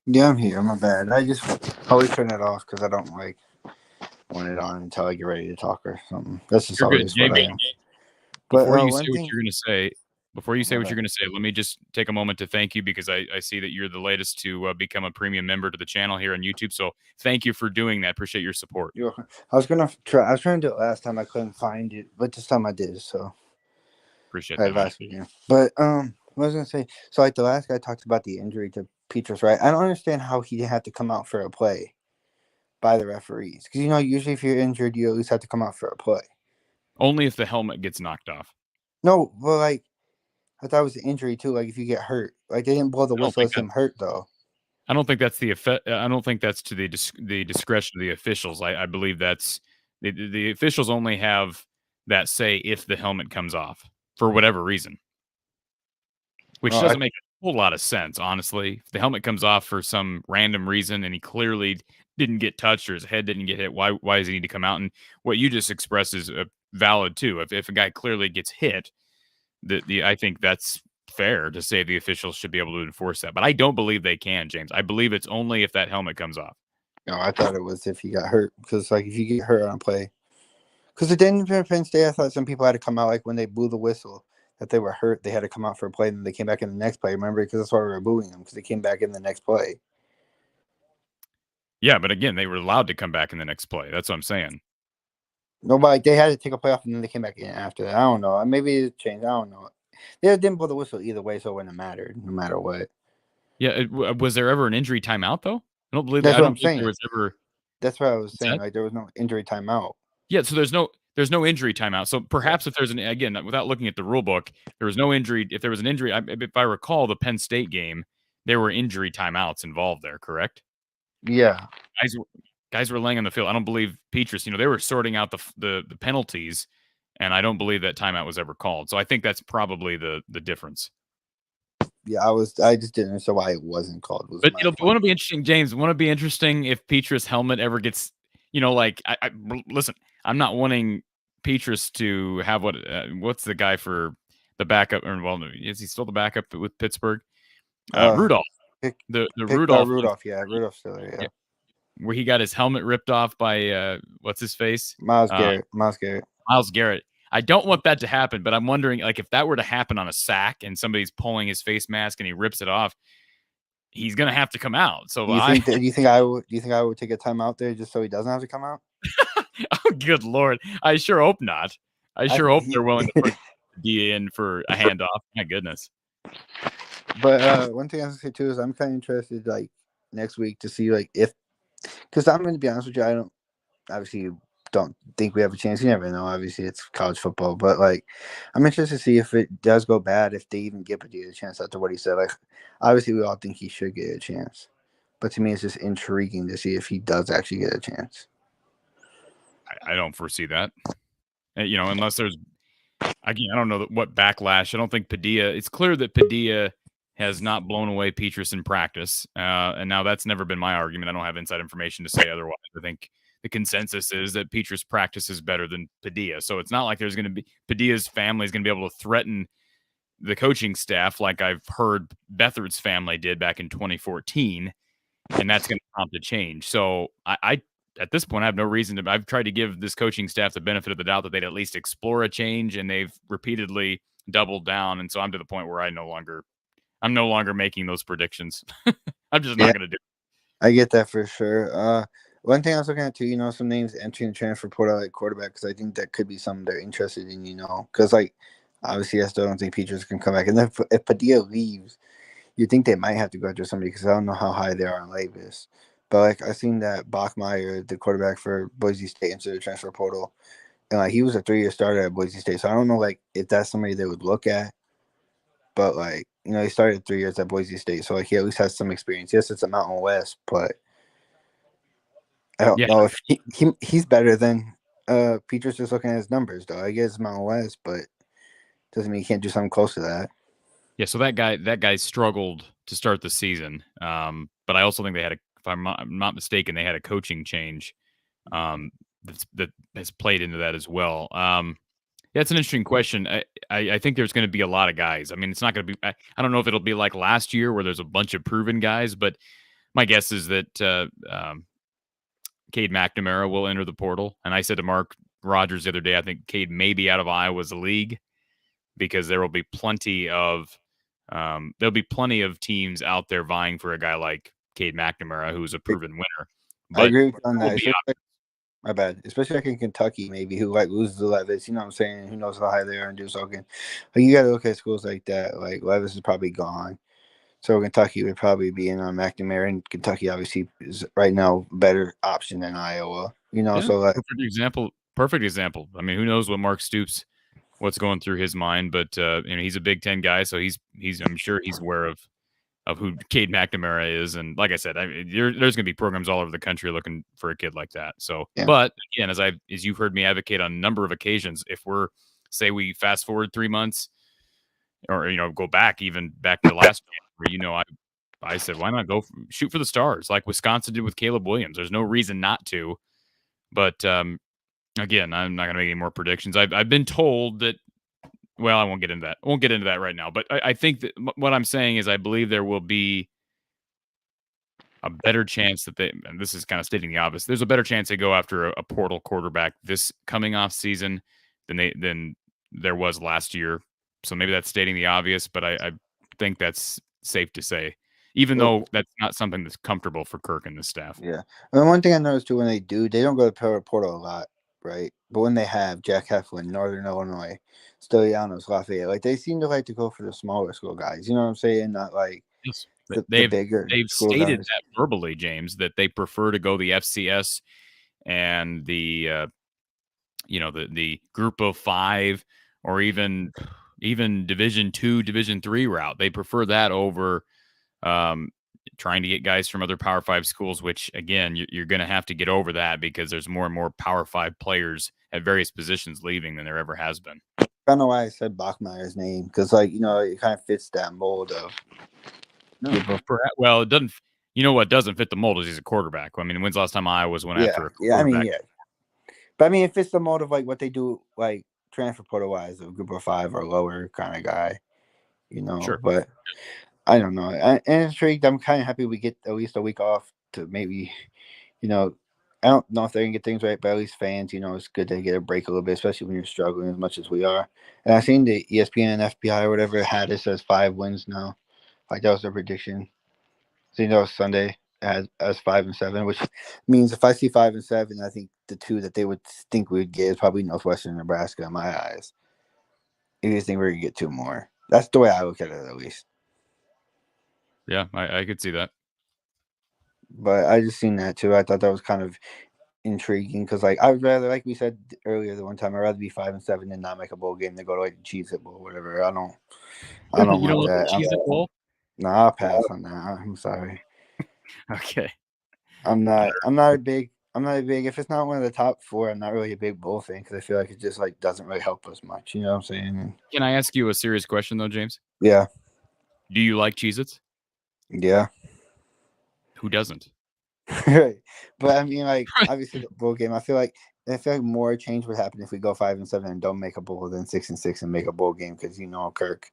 Yeah, I'm here. My bad. I just always turn it off because I don't want it on until I get ready to talk or something. That's just always what I am. But before you say what you're going to say, let me just take a moment to thank you, because I see that you're the latest to become a premium member to the channel here on YouTube. So thank you for doing that. Appreciate your support. I was trying to do it last time. I couldn't find it, but this time I did. So appreciate that. But what was I going to say? So the last guy talked about the injury to Petrus, right? I don't understand how he didn't have to come out for a play by the referees, because usually if you're injured, you at least have to come out for a play. Only if the helmet gets knocked off. No, well, I thought it was an injury too. If you get hurt, they didn't blow the whistle as him hurt though. I don't think that's the effect. I don't think that's to the discretion of the officials. I believe that's the officials only have that say if the helmet comes off for whatever reason, which doesn't make a whole lot of sense, honestly. If the helmet comes off for some random reason and he clearly didn't get touched or his head didn't get hit, why does he need to come out? And what you just expressed is valid too. If a guy clearly gets hit, I think that's fair to say the officials should be able to enforce that. But I don't believe they can, James. I believe it's only if that helmet comes off. No, I thought it was if he got hurt because like if you get hurt on a play, because it didn't for Penn State. I thought some people had to come out like when they blew the whistle that they were hurt. They had to come out for a play, and then they came back in the next play. Remember, because that's why we were booing them because they came back in the next play. Yeah, but again, they were allowed to come back in the next play. That's what I'm saying. Nobody, they had to take a play off, and then they came back in after that. I don't know. Maybe it changed. I don't know. They didn't blow the whistle either way, so it wouldn't have mattered no matter what. Yeah, was there ever an injury timeout though? I don't believe That's I what don't I'm think saying. there was ever. That's what I was saying. That? Like there was no injury timeout. Yeah, so there's no injury timeout. So perhaps if there's again, without looking at the rule book, there was no injury. If there was an injury, if I recall the Penn State game, there were injury timeouts involved there, correct? Yeah. Guys were laying on the field. I don't believe Petrus, they were sorting out the penalties, and I don't believe that timeout was ever called. So I think that's probably the difference. Yeah, I just didn't understand why it wasn't called. But want to be interesting, James. Want to be interesting if Petrus' helmet ever gets, like listen. I'm not wanting Petrus to have what's the guy for the backup? Or well, is he still the backup with Pittsburgh? Rudolph. The Rudolph. Rudolph, yeah, Rudolph's still there, yeah. Where he got his helmet ripped off by what's his face? Miles Garrett. Miles Garrett. I don't want that to happen, but I'm wondering, like, if that were to happen on a sack and somebody's pulling his face mask and he rips it off, he's gonna have to come out. So do you think I would take a timeout there just so he doesn't have to come out? Oh, good Lord. I sure hope not. I sure hope they're willing to put D in for a handoff. My goodness. But one thing I was gonna say too is I'm kind of interested, like next week, to see like if, because I'm going to be honest with you, obviously don't think we have a chance. You never know. Obviously, it's college football, but like I'm interested to see if it does go bad, if they even give Padilla a chance after what he said. Like obviously, we all think he should get a chance, but to me, it's just intriguing to see if he does actually get a chance. I don't foresee that. Unless there's, again, I don't know what backlash. I don't think Padilla. It's clear that Padilla has not blown away Petrus in practice, and now that's never been my argument. I don't have inside information to say otherwise. I think the consensus is that Petrus practices better than Padilla, so it's not like there's going to be Padilla's family is going to be able to threaten the coaching staff like I've heard Beathard's family did back in 2014, and that's going to prompt a change. So I at this point, I have no reason to. I've tried to give this coaching staff the benefit of the doubt that they'd at least explore a change, and they've repeatedly doubled down. And so I'm to the point where I'm no longer making those predictions. I'm just not going to do it. I get that for sure. One thing I was looking at too, some names entering the transfer portal like quarterback, because I think that could be something they're interested in, because like obviously I still don't think Petrus can come back. And then if Padilla leaves, you think they might have to go after somebody, because I don't know how high they are on Legacies. But like I seen that Bachmeier, the quarterback for Boise State, entered the transfer portal, and he was a 3-year starter at Boise State. So I don't know like if that's somebody they would look at. But like he started 3 years at Boise State, so like he at least has some experience. Yes, it's a Mountain West, but I don't know if he's better than Petrus. Just looking at his numbers, though. I guess Mountain West, but doesn't mean he can't do something close to that. Yeah, so that guy struggled to start the season, but I also think they had if I'm not mistaken, they had a coaching change that has played into that as well. Yeah, it's an interesting question. I think there's going to be a lot of guys. I mean, it's not going to be. I don't know if it'll be like last year where there's a bunch of proven guys, but my guess is that Cade McNamara will enter the portal. And I said to Mark Rogers the other day, I think Cade may be out of Iowa's league because there will be plenty of teams out there vying for a guy like Cade McNamara, who's a proven winner. But I agree with you on that. My bad. Especially like in Kentucky, maybe, who like loses to Levis. You know what I'm saying? Who knows how high they are and do something. Like you got to look at schools like that. Like Levis is probably gone. So Kentucky would probably be in on McNamara, and Kentucky obviously is right now a better option than Iowa. So like perfect example. I mean, who knows what Mark Stoops, what's going through his mind, but he's a Big Ten guy, so he's I'm sure he's aware of who Cade McNamara is. And like I said, there's going to be programs all over the country looking for a kid like that. So, But again, as you've heard me advocate on a number of occasions, if we fast forward 3 months or, go back to last year, where, I said, why not shoot for the stars like Wisconsin did with Caleb Williams? There's no reason not to. But again, I'm not going to make any more predictions. I've been told that. Well, I won't get into that. I won't get into that right now. But I think that what I'm saying is I believe there will be a better chance that they, and this is kind of stating the obvious, there's a better chance they go after a portal quarterback this coming off season than there was last year. So maybe that's stating the obvious, but I think that's safe to say, even though that's not something that's comfortable for Kirk and the staff. Yeah. And one thing I noticed too, when they do, they don't go to portal a lot, right? But when they have Jack Heflin, Northern Illinois, Stilianos, Lafayette, like they seem to like to go for the smaller school guys. You know what I'm saying? Not like Yes. the bigger. They've school stated guys. that verbally, James, that they prefer to go the FCS and the the group of 5 or even Division 2, Division 3 route. They prefer that over trying to get guys from other Power 5 schools, which again, you're going to have to get over that because there's more and more Power 5 players at various positions leaving than there ever has been. I don't know why I said Bachmeier's name because, like, it kind of fits that mold of. Well, it doesn't. You know what doesn't fit the mold is he's a quarterback. I mean, when's the last time Iowa's went after a quarterback? Yeah, I mean, yeah. But I mean, it fits the mold of like what they do, like transfer portal wise, a group of 5 or lower kind of guy, Sure. But I don't know. I'm intrigued. I'm kind of happy we get at least a week off to maybe, I don't know if they're gonna get things right, but at least fans, it's good to get a break a little bit, especially when you're struggling as much as we are. And I seen the ESPN and FBI or whatever had it says 5 wins now. Like that was their prediction. So Sunday as 5 and 7, which means if I see 5 and 7, I think the 2 that they would think we would get is probably Northwestern and Nebraska in my eyes. If you think we're gonna get 2 more, that's the way I look at it at least. Yeah, I could see that. But I just seen that too. I thought that was kind of intriguing because, like, I would rather, like we said earlier the one time, I'd rather be 5 and 7 than not make a bowl game than go to like the Cheez-It Bowl or whatever. I don't want that. Cheez-It Bowl? No, I'll pass on that. I'm sorry. Okay. I'm not a big. If it's not one of the top 4, I'm not really a big bowl fan because I feel like it just like doesn't really help us much. You know what I'm saying? Can I ask you a serious question though, James? Yeah. Do you like Cheez-Its? Yeah. Who doesn't? Right. But I mean, like, obviously the bowl game, I feel like more change would happen if we go 5 and 7 and don't make a bowl than 6 and 6 and make a bowl game because Kirk,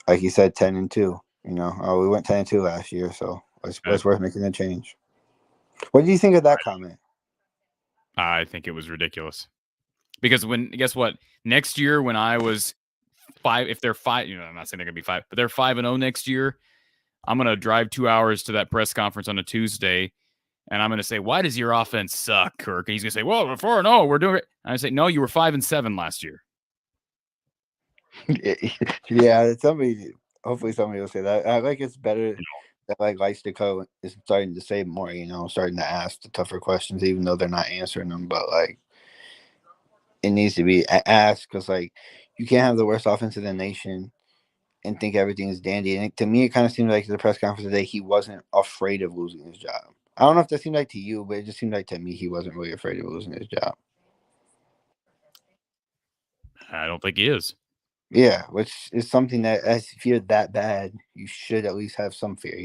like you said, 10 and 2. We went 10 and 2 last year, so it's worth making a change. What do you think of that comment? I think it was ridiculous because guess what? Next year when I was 5, if they're 5, I'm not saying they're gonna be 5, but they're 5-0 next year. I'm going to drive 2 hours to that press conference on a Tuesday, and I'm going to say, why does your offense suck, Kirk? And he's going to say, well, we're 4-0, we're doing it. And I say, no, you were 5 and 7 last year. Yeah, hopefully somebody will say that. I like it's better that like Leicester is starting to say more, starting to ask the tougher questions, even though they're not answering them. But like, it needs to be asked because like you can't have the worst offense in the nation and think everything is dandy. And to me, it kind of seemed like the press conference today, he wasn't afraid of losing his job. I don't know if that seemed like to you, but it just seemed like to me he wasn't really afraid of losing his job. I don't think he is. Yeah, which is something that if you're that bad, you should at least have some fear,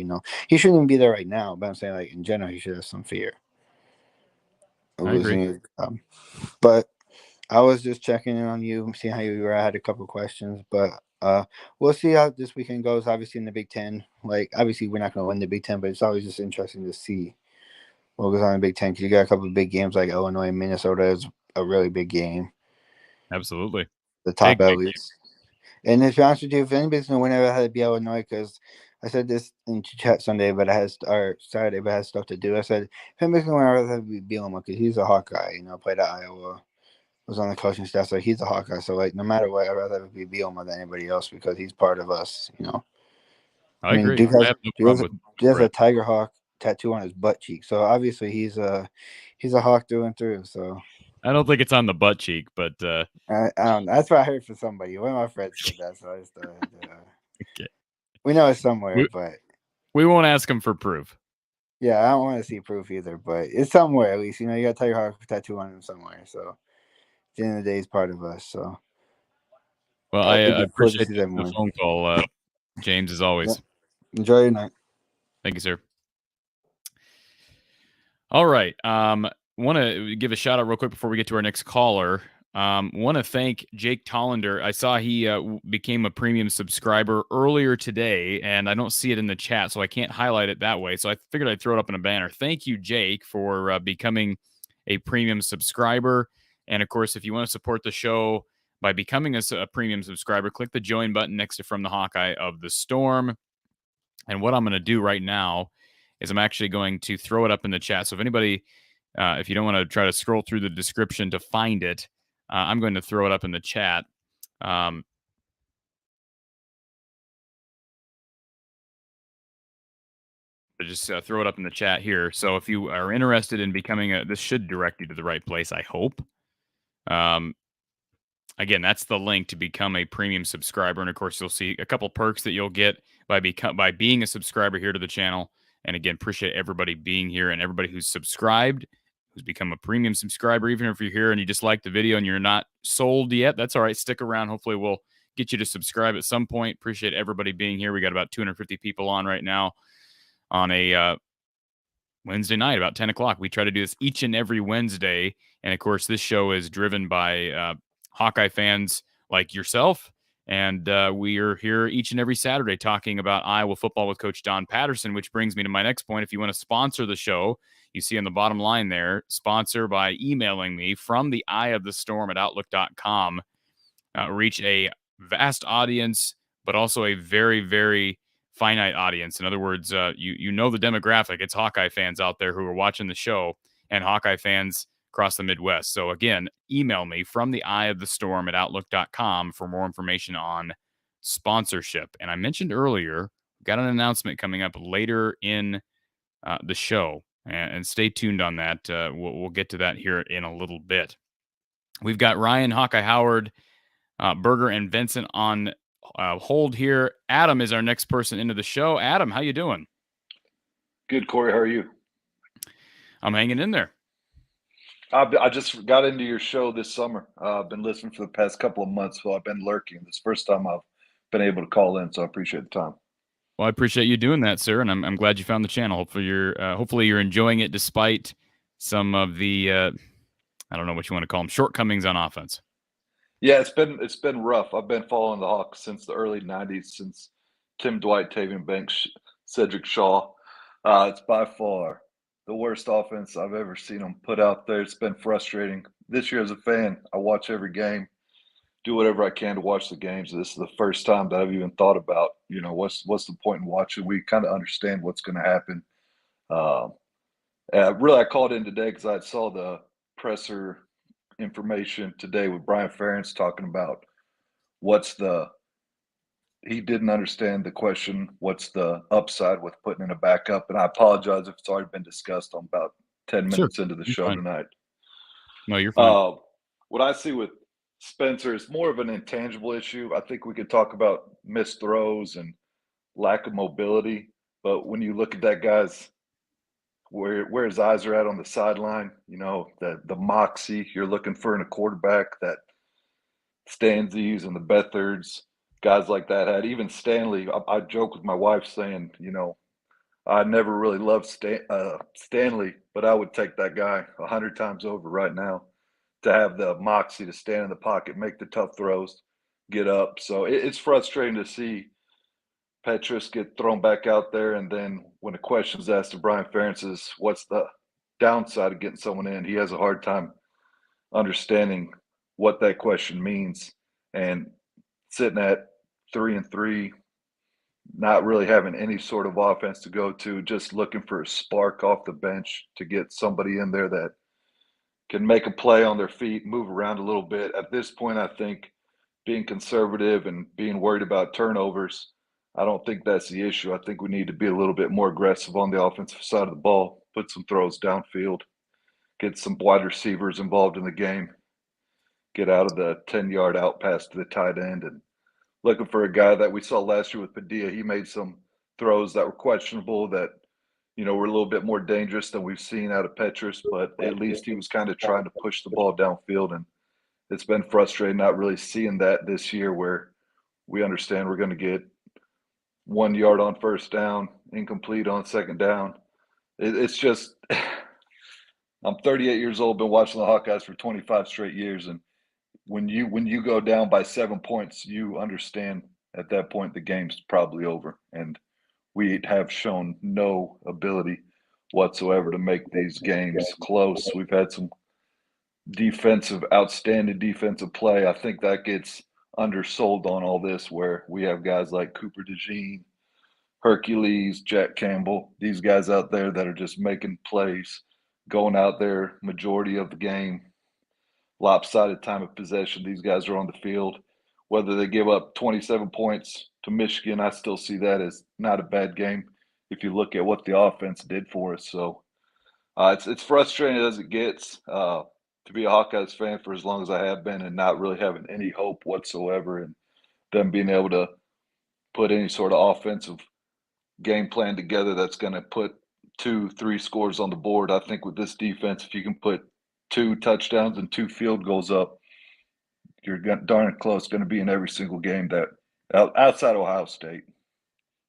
He shouldn't even be there right now, but I'm saying like in general, he should have some fear of losing his job. But I was just checking in on you, seeing how you were. I had a couple of questions, but we'll see how this weekend goes. Obviously, in the Big Ten, like obviously we're not going to win the Big Ten, but it's always just interesting to see what goes on in the Big Ten because you got a couple of big games like Illinois and Minnesota is a really big game. Absolutely, the top at least. And to be honest with you, if anybody's going to win, it had to be Illinois because I said this in chat Sunday, but Saturday, but I had stuff to do. I said if anybody's going to win, I'd rather be Bielema because he's a Hawkeye. Played at Iowa. Was on the coaching staff, so he's a Hawkeye. So, like, no matter what, I'd rather be Bielema than anybody else because he's part of us, I agree. Duke has a Tiger Hawk tattoo on his butt cheek, so obviously he's a Hawk through and through. So I don't think it's on the butt cheek, but I don't know. That's what I heard from somebody. One of my friends said that, so I just okay. We know it's somewhere, but we won't ask him for proof. Yeah, I don't want to see proof either, but it's somewhere at least. You got Tiger Hawk tattoo on him somewhere, so. At the end of the day, is part of us. So, well, I appreciate the phone call, James, as always. Yeah. Enjoy your night. Thank you, sir. All right. Want to give a shout out real quick before we get to our next caller. Want to thank Jake Tollender. I saw he became a premium subscriber earlier today, and I don't see it in the chat, so I can't highlight it that way. So I figured I'd throw it up in a banner. Thank you, Jake, for becoming a premium subscriber. And of course, if you want to support the show by becoming a premium subscriber, click the join button next to From the Hawkeye of the Storm. And what I'm going to do right now is I'm actually going to throw it up in the chat. So if anybody, if you don't want to try to scroll through the description to find it, I'm going to throw it up in the chat. Just throw it up in the chat here. So if you are interested in becoming this should direct you to the right place, I hope. Again, that's the link to become a premium subscriber. And of course, you'll see a couple perks that you'll get by being a subscriber here to the channel. And again, appreciate everybody being here and everybody who's subscribed, who's become a premium subscriber. Even if you're here and you just like the video and you're not sold yet, that's all right. Stick around. Hopefully we'll get you to subscribe at some point. Appreciate everybody being here. We got about 250 people on right now on a Wednesday night, about 10 o'clock. We try to do this each and every Wednesday. And of course, this show is driven by Hawkeye fans like yourself. And we are here each and every Saturday talking about Iowa football with Coach Don Patterson, which brings me to my next point. If you want to sponsor the show, you see on the bottom line there, sponsor by emailing me from the eye of the storm at outlook.com. Reach a vast audience, but also a very, very finite audience. In other words, you know the demographic. It's Hawkeye fans out there who are watching the show and Hawkeye fans across the Midwest. So again, email me from the eye of the storm at outlook.com for more information on sponsorship. And I mentioned earlier, we've got an announcement coming up later in the show, and stay tuned on that. We'll get to that here in a little bit. We've got Ryan, Hawkeye Howard, Berger, and Vincent on hold here. Adam is our next person into the show. Adam, how you doing? Good, Corey. How are you? I'm hanging in there. I just got into your show this summer. I've been listening for the past couple of months, so I've been lurking. This is the first time I've been able to call in, so I appreciate the time. Well, I appreciate you doing that, sir, and I'm glad you found the channel. Hopefully you're enjoying it despite some of the I don't know what you want to call them, shortcomings on offense. Yeah, it's been rough. I've been following the Hawks since the early '90s, since Tim Dwight, Tavian Banks, Cedric Shaw. It's by far the worst offense I've ever seen them put out there. It's been frustrating. This year as a fan, I watch every game, do whatever I can to watch the games. This is the first time that I've even thought about, what's the point in watching? We kind of understand what's going to happen. Really, I called in today because I saw the presser information today with Brian Ferentz talking about he didn't understand the question, what's the upside with putting in a backup? And I apologize if it's already been discussed. I'm about 10 minutes into the show tonight. No, you're fine. What I see with Spencer is more of an intangible issue. I think we could talk about missed throws and lack of mobility. But when you look at that guy's where his eyes are at on the sideline, the moxie you're looking for in a quarterback, that Stanzies and the Beathards, guys like that had. Even Stanley, I joke with my wife saying, I never really loved Stanley, but I would take that guy 100 times over right now to have the moxie to stand in the pocket, make the tough throws, get up. So it's frustrating to see Petrus get thrown back out there, and then when the question is asked to Brian Ferentz is, what's the downside of getting someone in? He has a hard time understanding what that question means, and sitting at 3-3, not really having any sort of offense to go to, just looking for a spark off the bench to get somebody in there that can make a play on their feet, move around a little bit. At this point, I think being conservative and being worried about turnovers, I don't think that's the issue. I think we need to be a little bit more aggressive on the offensive side of the ball, put some throws downfield, get some wide receivers involved in the game, get out of the 10-yard out pass to the tight end, and looking for a guy that we saw last year with Padilla. He made some throws that were questionable that, were a little bit more dangerous than we've seen out of Petrus, but at least he was kind of trying to push the ball downfield, and it's been frustrating not really seeing that this year, where we understand we're going to get 1 yard on first down, incomplete on second down. It's just I'm 38 years old, been watching the Hawkeyes for 25 straight years, and when you go down by 7 points, you understand at that point the game's probably over, and we have shown no ability whatsoever to make these games close. We've had some outstanding defensive play. I think that gets undersold on all this, where we have guys like Cooper DeJean, Hercules, Jack Campbell, these guys out there that are just making plays, going out there majority of the game, lopsided time of possession. These guys are on the field. Whether they give up 27 points to Michigan, I still see that as not a bad game if you look at what the offense did for us. So it's frustrating as it gets to be a Hawkeyes fan for as long as I have been and not really having any hope whatsoever, and them being able to put any sort of offensive game plan together that's going to put 2-3 scores on the board. I think with this defense, if you can put 2 touchdowns and 2 field goals up, you're darn close going to be in every single game that outside Ohio State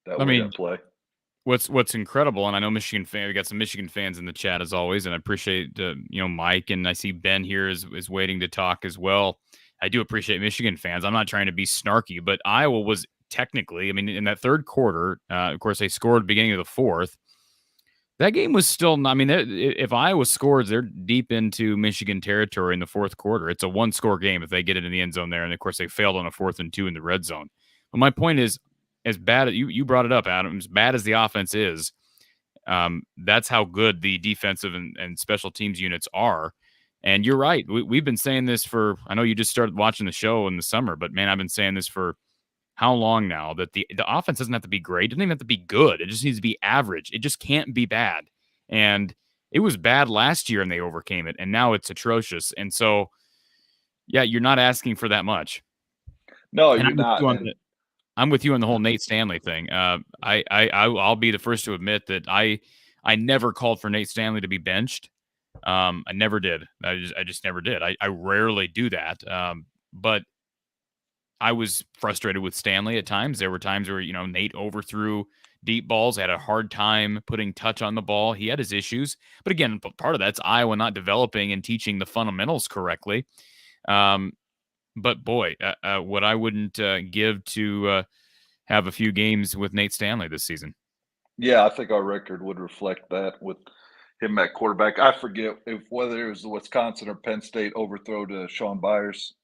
that we're going to play. What's incredible, and I know we got some Michigan fans in the chat as always, and I appreciate Mike, and I see Ben here is waiting to talk as well. I do appreciate Michigan fans. I'm not trying to be snarky, but Iowa was technically, I mean, in that third quarter, of course, they scored at the beginning of the fourth. That game was still not, I mean, if Iowa scores, they're deep into Michigan territory in the fourth quarter. It's a 1-score game if they get it in the end zone there. And of course, they failed on a 4th and 2 in the red zone. But my point is, as bad as you brought it up, Adam, as bad as the offense is, that's how good the defensive and special teams units are. And you're right. We've been saying this for, I know you just started watching the show in the summer, but man, I've been saying this for how long now, that the offense doesn't have to be great. It doesn't even have to be good. It just needs to be average. It just can't be bad. And it was bad last year and they overcame it. And now it's atrocious. And so, yeah, you're not asking for that much. No, and you're not. I'm with you on the whole Nate Stanley thing. I'll be the first to admit that I never called for Nate Stanley to be benched. I never did. I just never did. I rarely do that. But I was frustrated with Stanley at times. There were times where, Nate overthrew deep balls, had a hard time putting touch on the ball. He had his issues. But again, part of that's Iowa not developing and teaching the fundamentals correctly. But boy, what I wouldn't give to have a few games with Nate Stanley this season. Yeah, I think our record would reflect that with him at quarterback. I forget whether it was the Wisconsin or Penn State overthrow to Sean Byers,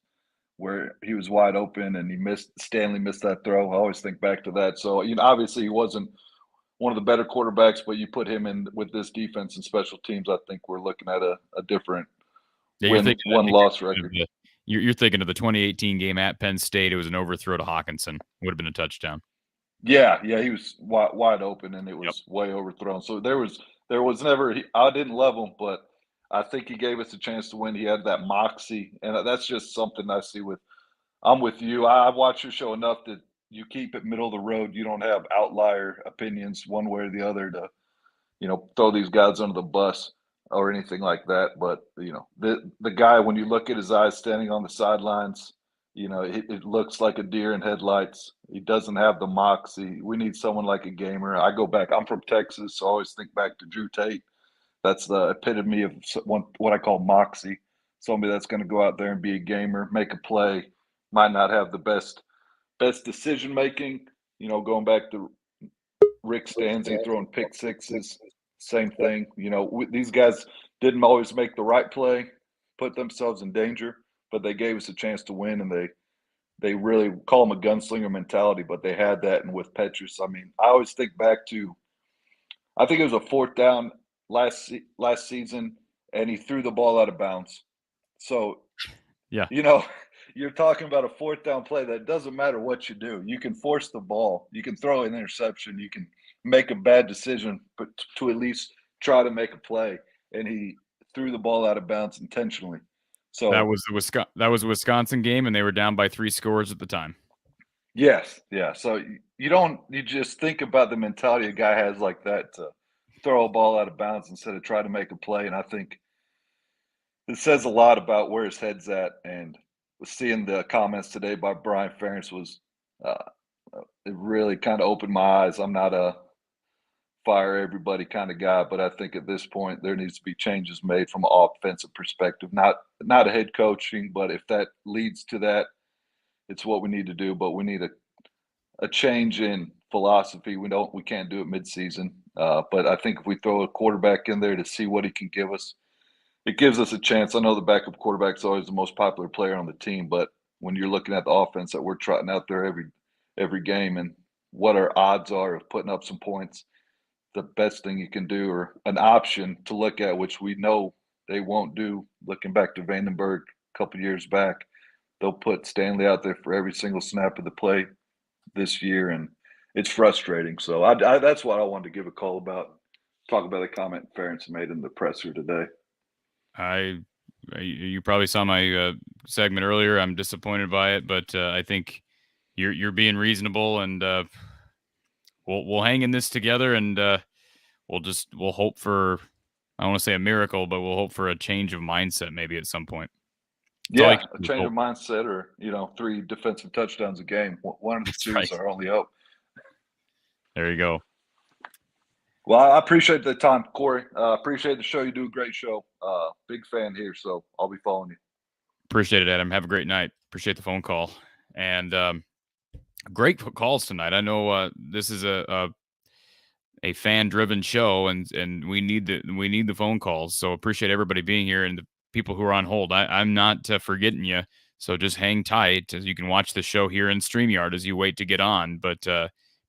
where he was wide open and Stanley missed that throw. I always think back to that. So, obviously he wasn't one of the better quarterbacks, but you put him in with this defense and special teams, I think we're looking at a different win-loss record. You're thinking of the 2018 game at Penn State. It was an overthrow to Hawkinson. Would have been a touchdown. Yeah, he was wide open and it was way overthrown. So there was never – I didn't love him, but I think he gave us a chance to win. He had that moxie, and that's just something I see with – I'm with you. I watch your show enough that you keep it middle of the road. You don't have outlier opinions one way or the other to, throw these guys under the bus or anything like that. But, the guy, when you look at his eyes standing on the sidelines, it looks like a deer in headlights. He doesn't have the moxie. We need someone like a gamer. I go back. I'm from Texas, so I always think back to Drew Tate. That's the epitome of what I call moxie. Somebody that's going to go out there and be a gamer, make a play, might not have the best decision making. Going back to Rick Stanzi throwing pick sixes, same thing. These guys didn't always make the right play, put themselves in danger, but they gave us a chance to win, and they really call them a gunslinger mentality, but they had that. And with Petrus, I mean, I always think back to, I think it was a 4th down last season, and he threw the ball out of bounds. So, yeah, you're talking about a 4th down play that doesn't matter what you do. You can force the ball, you can throw an interception, you can make a bad decision, but to at least try to make a play. And he threw the ball out of bounds intentionally. So that was the Wisconsin game, and they were down by 3 scores at the time. Yes, yeah. So you just think about the mentality a guy has like that to throw a ball out of bounds instead of try to make a play. And I think it says a lot about where his head's at. And seeing the comments today by Brian Ferentz was it really kind of opened my eyes. I'm not a fire everybody kind of guy, but I think at this point there needs to be changes made from an offensive perspective. Not a head coaching, but if that leads to that, it's what we need to do. But we need a change in philosophy. We can't do it midseason. But I think if we throw a quarterback in there to see what he can give us, it gives us a chance. I know the backup quarterback is always the most popular player on the team, but when you're looking at the offense that we're trotting out there every game and what our odds are of putting up some points, the best thing you can do, or an option to look at, which we know they won't do. Looking back to Vandenberg a couple years back, they'll put Stanley out there for every single snap of the play this year, and it's frustrating. So I that's what I wanted to give a call about. Talk about the comment Ferentz made in the presser today. You probably saw my segment earlier. I'm disappointed by it, but I think you're being reasonable, and we'll hang in this together, and we'll hope for, I don't want to say a miracle, but we'll hope for a change of mindset maybe at some point. Yeah, a change of mindset, or 3 defensive touchdowns a game. One of the two is our only hope. There you go. Well, I appreciate the time, Corey. Appreciate the show. You do a great show. Big fan here, so I'll be following you. Appreciate it, Adam. Have a great night. Appreciate the phone call. And great calls tonight. I know this is a fan-driven show, and we need the phone calls. So appreciate everybody being here and the people who are on hold. I'm not forgetting you, so just hang tight as you can watch the show here in StreamYard as you wait to get on. But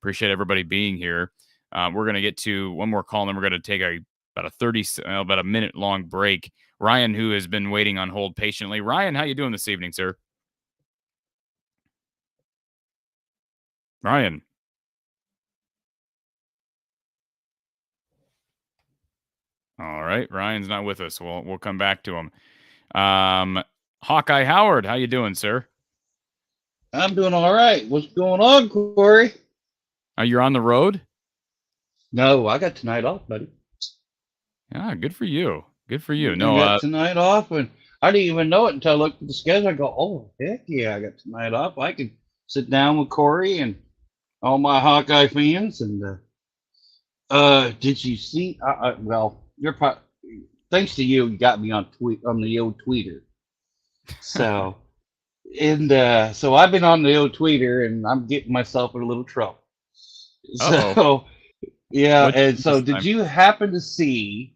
appreciate everybody being here. We're going to get to one more call, and then we're going to take about a minute long break. Ryan, who has been waiting on hold patiently. Ryan, how you doing this evening, sir? Ryan. All right, Ryan's not with us. We'll come back to him. Hawkeye Howard, how you doing, sir? I'm doing all right. What's going on, Corey? You're on the road? No, I got tonight off, buddy. Yeah, good for you. Good for you. I No, got tonight off, and I didn't even know it until I looked at the schedule. I go, oh, heck yeah, I got tonight off. I can sit down with Corey and all my Hawkeye fans. And did you see? Well, you're probably, thanks to you, you got me on the old tweeter. So, and so I've been on the old tweeter, and I'm getting myself in a little trouble. So, yeah, and so did you happen to see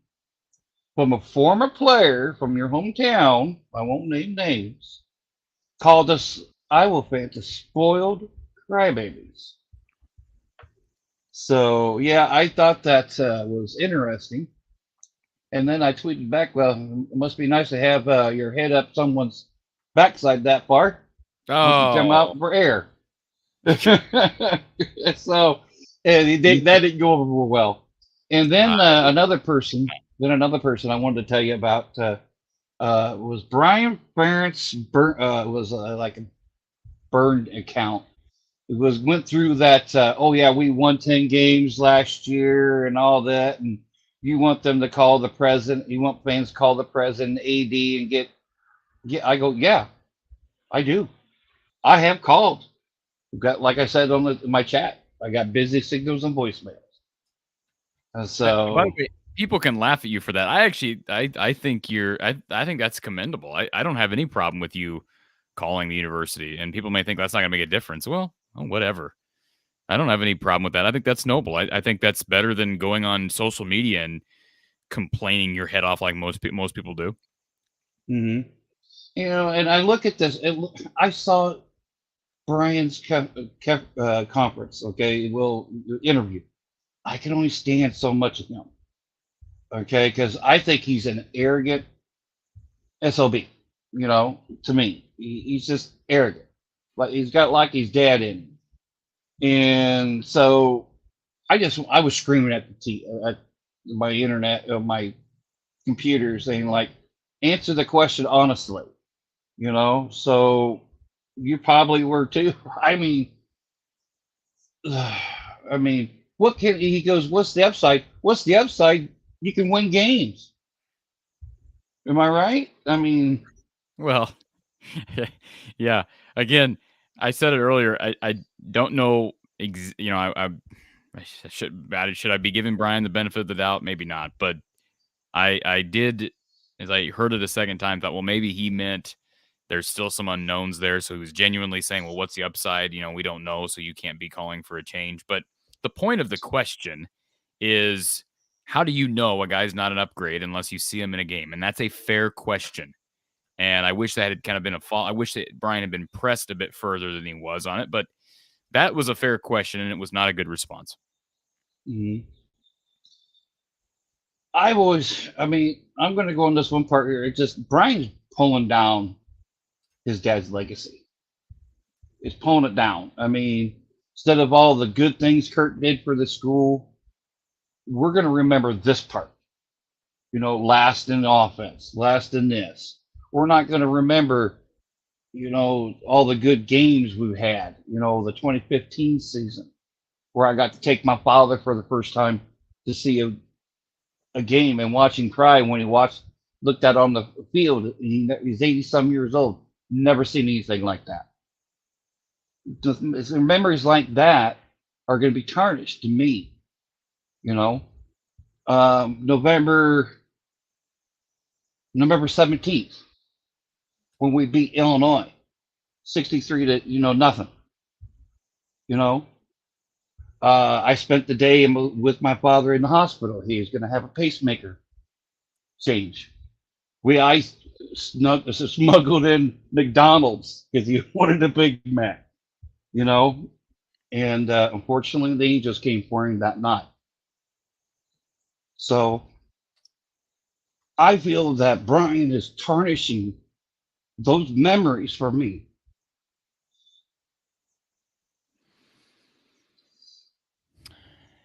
from a former player from your hometown, I won't name names, called us Iowa fans the spoiled crybabies? So, yeah, I thought that was interesting. And then I tweeted back, well, it must be nice to have your head up someone's backside that far. Oh, come out for air. So, and that didn't go over well. And then another person I wanted to tell you about was Brian Ferentz. Was like a burned account. It went through that. Oh yeah, we won 10 games last year and all that, and you want them to call the president. You want fans to call the president, AD, and get. I go, yeah, I do. I have called. Got, like I said on my chat, I got busy signals and voicemails. So, by the way, people can laugh at you for that. I think I think that's commendable. I don't have any problem with you calling the university, and people may think that's not going to make a difference. Well, whatever. I don't have any problem with that. I think that's noble. I think that's better than going on social media and complaining your head off like most people do. Mm-hmm. And I look at this. I saw Brian's conference. Okay, well, interview. I can only stand so much of him. Okay, because I think he's an arrogant SOB. To me, he's just arrogant. Like he's got like his dad in him. And so I was screaming at at my internet, my computer, saying like, answer the question honestly. So you probably were too. I mean, what can he goes? What's the upside? What's the upside? You can win games. Am I right? I mean, well, yeah. Again, I said it earlier. I don't know. I should I be giving Brian the benefit of the doubt? Maybe not, but I did, as I heard it a second time, thought, well, maybe he meant there's still some unknowns there. So he was genuinely saying, well, what's the upside? We don't know, so you can't be calling for a change. But the point of the question is, how do you know a guy's not an upgrade unless you see him in a game? And that's a fair question. And I wish that had kind of been I wish that Brian had been pressed a bit further than he was on it. But that was a fair question, and it was not a good response. Mm-hmm. I'm going to go on this one part here. It's just Brian's pulling down his dad's legacy. It's pulling it down. Instead of all the good things Kurt did for the school, we're going to remember this part. Last in offense, last in this. We're not going to remember, all the good games we've had. The 2015 season where I got to take my father for the first time to see a game and watch him cry when he looked out on the field. He's 80 some years old. Never seen anything like that. Memories like that are going to be tarnished to me. November 17th, when we beat Illinois 63 to nothing. I spent the day with my father in the hospital. He was going to have a pacemaker change. I smuggled in McDonald's because he wanted a Big Mac, and unfortunately the Angels came for him that night. So I feel that Brian is tarnishing those memories for me.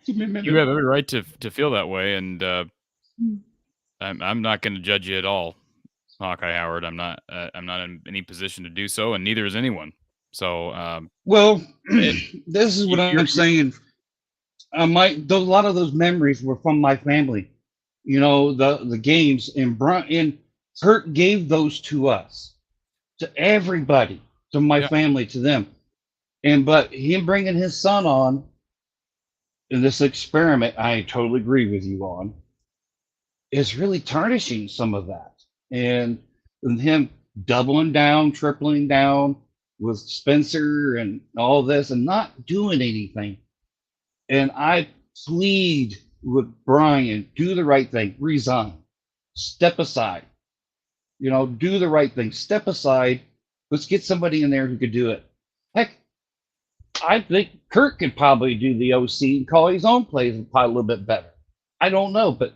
You have every right to feel that way, and I'm not going to judge you at all, Hawkeye Howard. I'm not in any position to do so, and neither is anyone. So, this is what I'm saying. A lot of those memories were from my family. The games, and Kurt gave those to us, to everybody, to my family, to them. But him bringing his son on in this experiment, I totally agree with you on, is really tarnishing some of that. And him doubling down, tripling down with Spencer and all this and not doing anything. And I plead with Brian, do the right thing, resign, step aside, do the right thing, step aside. Let's get somebody in there who could do it. Heck, I think Kurt could probably do the OC and call his own plays probably a little bit better. I don't know, but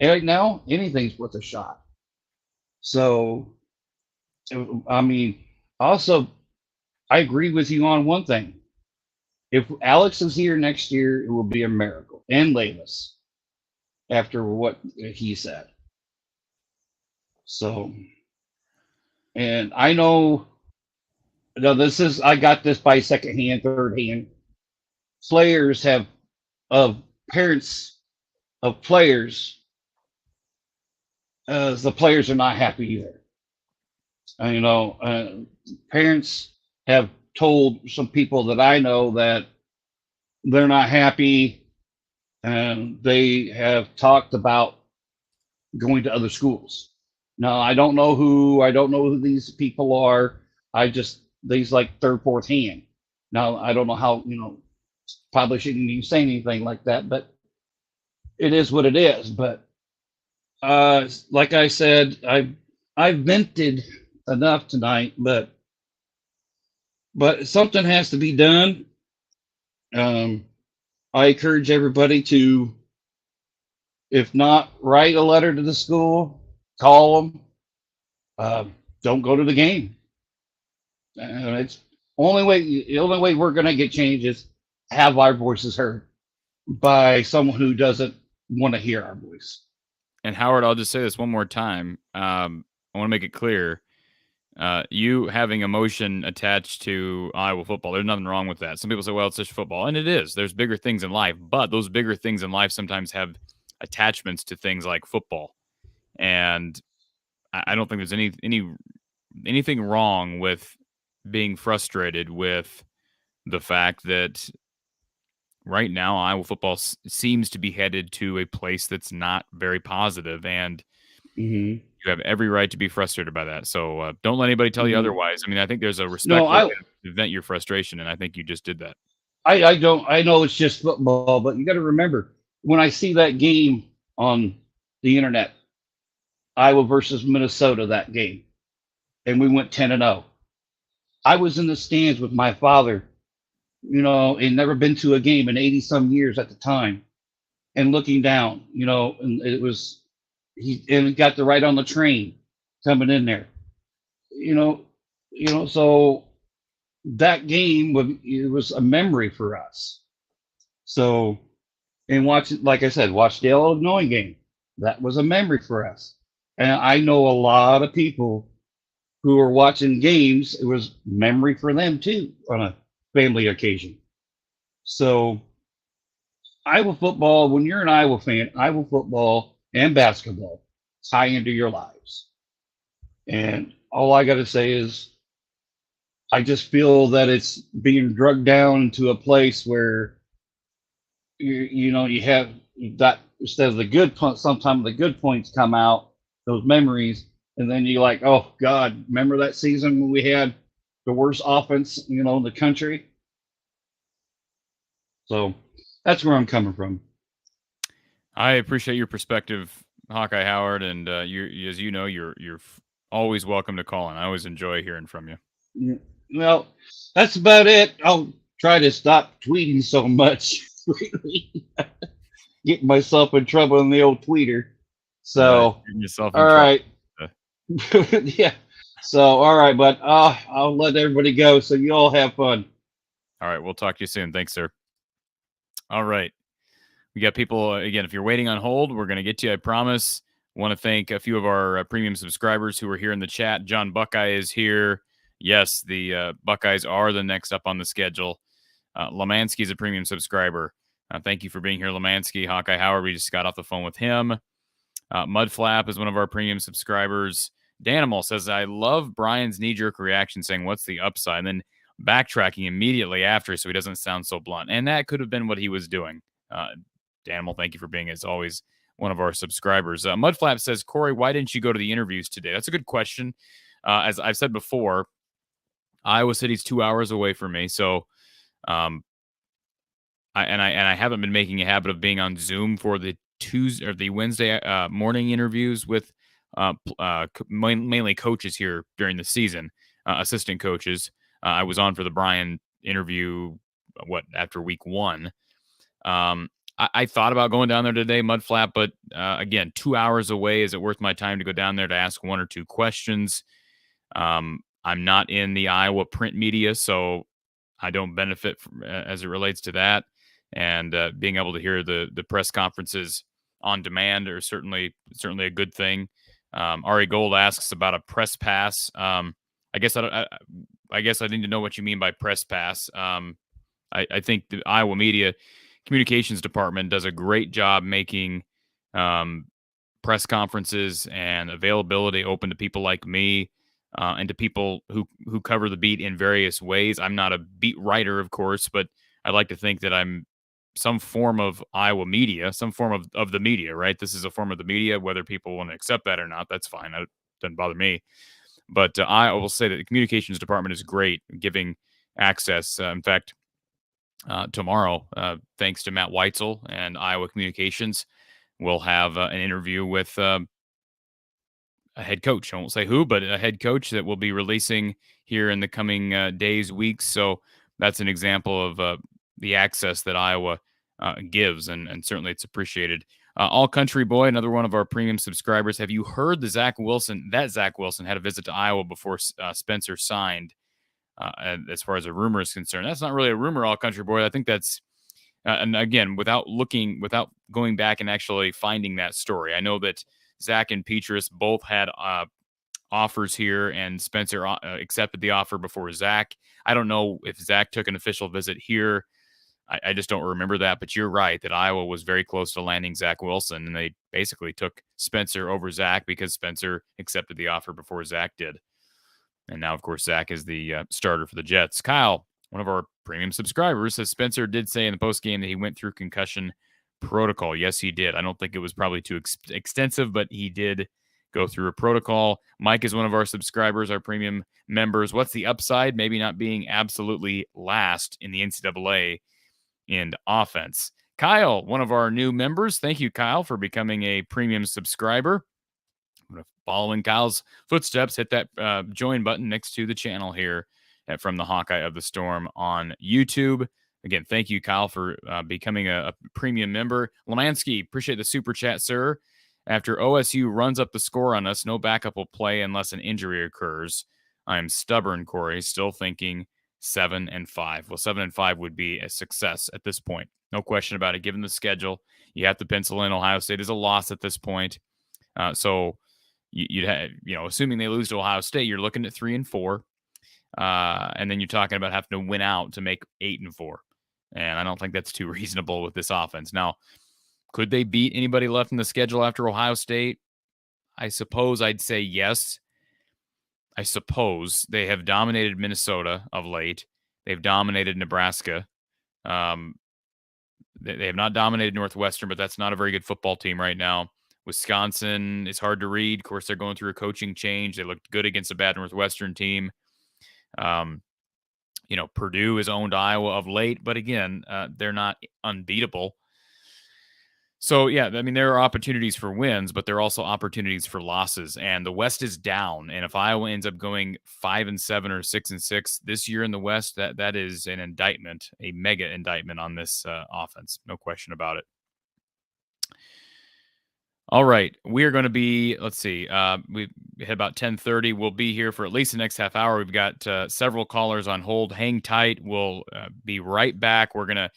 right now, anything's worth a shot. So, also, I agree with you on one thing. If Alex is here next year, it will be a miracle. And Lavis, after what he said. So, and I know, I got this by second hand, third hand. Parents of players, the players are not happy either. Parents have told some people that I know that they're not happy, and they have talked about going to other schools. Now, I don't know who these people are. These like third, fourth hand. Now, I don't know how, probably shouldn't even say anything like that, but it is what it is. But like I said, I vented enough tonight, but something has to be done. I encourage everybody to, if not write a letter to the school, call them. Don't go to the game. It's the only way we're going to get change is have our voices heard by someone who doesn't want to hear our voice. And Howard, I'll just say this one more time. I want to make it clear. You having emotion attached to Iowa football, there's nothing wrong with that. Some people say, well, it's just football. And it is. There's bigger things in life. But those bigger things in life sometimes have attachments to things like football. And I don't think there's anything wrong with being frustrated with the fact that right now Iowa football seems to be headed to a place that's not very positive, and Mm-hmm. you have every right to be frustrated by that. So don't let anybody tell you otherwise. I mean, I think there's a No, respectful way to vent your frustration, and I think you just did that. I don't. I know it's just football, but you got to remember when I see that game on the internet, Iowa versus Minnesota, that game, and we went 10-0. I was in the stands with my father, and never been to a game in 80 some years at the time, and looking down, and it was and got to ride on the train coming in there, so that game was a memory for us. So, and like I said, watch the Illinois game. That was a memory for us. And I know a lot of people who are watching games. It was memory for them too on a family occasion. So, Iowa football, when you're an Iowa fan, Iowa football and basketball tie into your lives. And all I got to say is, I just feel that it's being drugged down to a place where you have that instead of the good points, sometimes the good points come out, those memories, and then you're like, oh God, remember that season when we had the worst offense, in the country? So that's where I'm coming from. I appreciate your perspective, Hawkeye Howard, and you, as you know, you're always welcome to call in. I always enjoy hearing from you. Yeah. Well, that's about it. I'll try to stop tweeting so much. Getting myself in trouble in the old tweeter. So, all right. Yeah. So, all right, but I'll let everybody go. So you all have fun. All right. We'll talk to you soon. Thanks, sir. All right. We got people, again, if you're waiting on hold, we're going to get to you, I promise. Want to thank a few of our premium subscribers who are here in the chat. John Buckeye is here. Yes, the Buckeyes are the next up on the schedule. Lemansky is a premium subscriber. Thank you for being here, Lemansky. Hawkeye Howard, we just got off the phone with him. Mudflap is one of our premium subscribers. Danimal says, I love Brian's knee-jerk reaction saying, what's the upside? And then backtracking immediately after so he doesn't sound so blunt. And that could have been what he was doing. Danimal, thank you for being, as always, one of our subscribers. Mudflap says, Corey, why didn't you go to the interviews today? That's a good question. As I've said before, Iowa City's 2 hours away from me, so I haven't been making a habit of being on Zoom for the Tuesday or the Wednesday morning interviews with mainly coaches here during the season, assistant coaches. I was on for the Brian interview after week 1. I thought about going down there today, Mudflap, but again, 2 hours away. Is it worth my time to go down there to ask 1 or 2 questions? I'm not in the Iowa print media, so I don't benefit from, as it relates to that. And being able to hear the press conferences on demand are certainly a good thing. Ari Gold asks about a press pass. I guess I need to know what you mean by press pass. I think the Iowa media communications department does a great job making press conferences and availability open to people like me. And to people who cover the beat in various ways. I'm not a beat writer, of course, but I like to think that I'm some form of Iowa media, some form of the media, right? This is a form of the media. Whether people want to accept that or not, that's fine. That doesn't bother me. But I will say that the communications department is great, giving access. In fact, tomorrow, thanks to Matt Weitzel and Iowa Communications, we'll have an interview with a head coach. I won't say who, but a head coach that we'll be releasing here in the coming days, weeks. So that's an example of the access that Iowa gives, and certainly it's appreciated. All Country Boy, another one of our premium subscribers. Have you heard that Zach Wilson had a visit to Iowa before Spencer signed? As far as a rumor is concerned, that's not really a rumor, All Country Boy. I think that's, and again, without going back and actually finding that story, I know that Zach and Petrus both had offers here, and Spencer accepted the offer before Zach. I don't know if Zach took an official visit here. I just don't remember that, but you're right that Iowa was very close to landing Zach Wilson, and they basically took Spencer over Zach because Spencer accepted the offer before Zach did. And now, of course, Zach is the starter for the Jets. Kyle, one of our premium subscribers. As Spencer did say in the postgame that he went through concussion protocol. Yes, he did. I don't think it was probably too extensive, but he did go through a protocol. Mike is one of our subscribers, our premium members. What's the upside? Maybe not being absolutely last in the NCAA in offense. Kyle, one of our new members. Thank you, Kyle, for becoming a premium subscriber. I'm going to follow in Kyle's footsteps. Hit that join button next to the channel here from the Hawkeye of the Storm on YouTube. Again, thank you, Kyle, for becoming a premium member. Lemansky, appreciate the super chat, sir. After OSU runs up the score on us, no backup will play unless an injury occurs. I am stubborn, Corey, still thinking 7-5. Well, 7-5 would be a success at this point. No question about it. Given the schedule, you have to pencil in Ohio State as a loss at this point. So you'd have, assuming they lose to Ohio State, you're looking at 3-4. And then you're talking about having to win out to make 8-4. And I don't think that's too reasonable with this offense. Now, could they beat anybody left in the schedule after Ohio State? I suppose I'd say yes. I suppose they have dominated Minnesota of late. They've dominated Nebraska. They have not dominated Northwestern, but that's not a very good football team right now. Wisconsin is hard to read. Of course, they're going through a coaching change. They looked good against a bad Northwestern team. Purdue has owned Iowa of late, but again, they're not unbeatable. So, yeah, I mean, there are opportunities for wins, but there are also opportunities for losses. And the West is down. And if Iowa ends up going 5-7 or 6-6 this year in the West, that is an indictment, a mega indictment on this offense. No question about it. All right, we are going to be, let's see, we hit about 10:30. We'll be here for at least the next half hour. We've got several callers on hold. Hang tight. We'll be right back. We're going to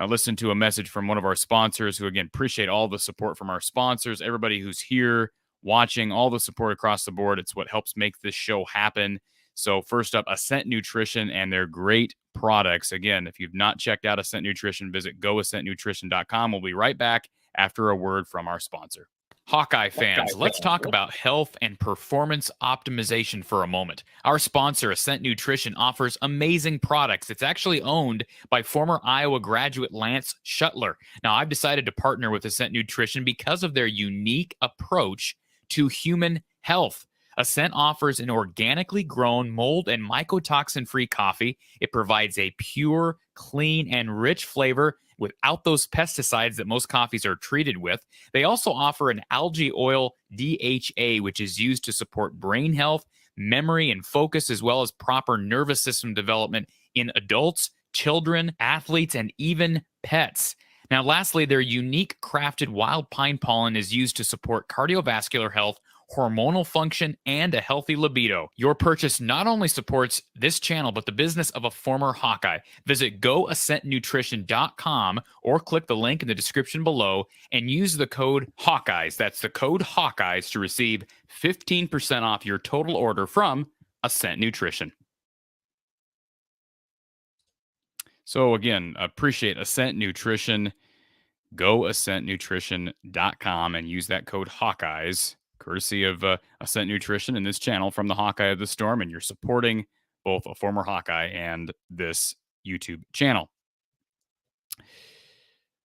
listen to a message from one of our sponsors who, again, appreciate all the support from our sponsors, everybody who's here watching, all the support across the board. It's what helps make this show happen. So first up, Ascent Nutrition and their great products. Again, if you've not checked out Ascent Nutrition, visit goascentnutrition.com. We'll be right back after a word from our sponsor. Hawkeye fans, let's talk about health and performance optimization for a moment. Our sponsor, Ascent Nutrition, offers amazing products. It's actually owned by former Iowa graduate Lance Shuttler. Now, I've decided to partner with Ascent Nutrition because of their unique approach to human health. Ascent offers an organically grown, mold and mycotoxin-free coffee. It provides a pure, clean, and rich flavor without those pesticides that most coffees are treated with. They also offer an algae oil DHA, which is used to support brain health, memory, and focus, as well as proper nervous system development in adults, children, athletes, and even pets. Now, lastly, their unique crafted wild pine pollen is used to support cardiovascular health, hormonal function, and a healthy libido. Your purchase not only supports this channel, but the business of a former Hawkeye. Visit goascentnutrition.com or click the link in the description below and use the code Hawkeyes. That's the code Hawkeyes to receive 15% off your total order from Ascent Nutrition. So again, appreciate Ascent Nutrition. Goascentnutrition.com and use that code Hawkeyes, courtesy of Ascent Nutrition and this channel from the Hawkeye of the Storm, and you're supporting both a former Hawkeye and this YouTube channel.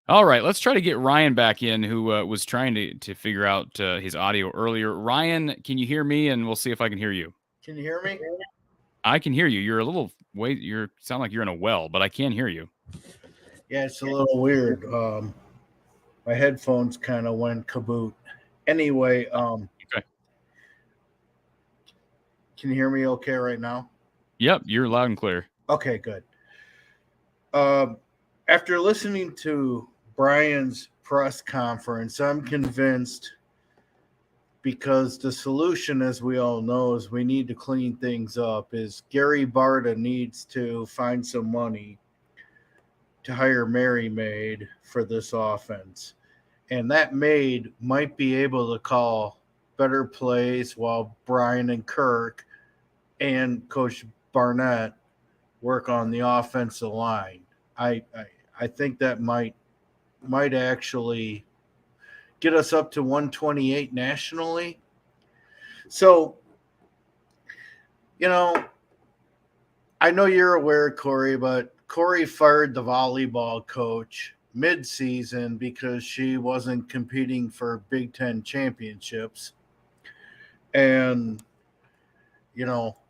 All right, let's try to get Ryan back in, who was trying to figure out his audio earlier. Ryan, can you hear me? And we'll see if I can hear you. Can you hear me? I can hear you. You're a little way. You sound like you're in a well, but I can hear you. Yeah, it's a little weird. My headphones kind of went kaboot. Anyway, okay. Can you hear me okay right now? Yep, you're loud and clear. Okay, good. After listening to Brian's press conference, I'm convinced, because the solution, as we all know, is we need to clean things up, is Gary Barta needs to find some money to hire Mary Maid for this offense. And that maid might be able to call better plays while Brian and Kirk and Coach Barnett work on the offensive line. I think that might actually get us up to 128 nationally. So, I know you're aware, Corey, but Corey fired the volleyball coach mid-season because she wasn't competing for Big Ten championships. And,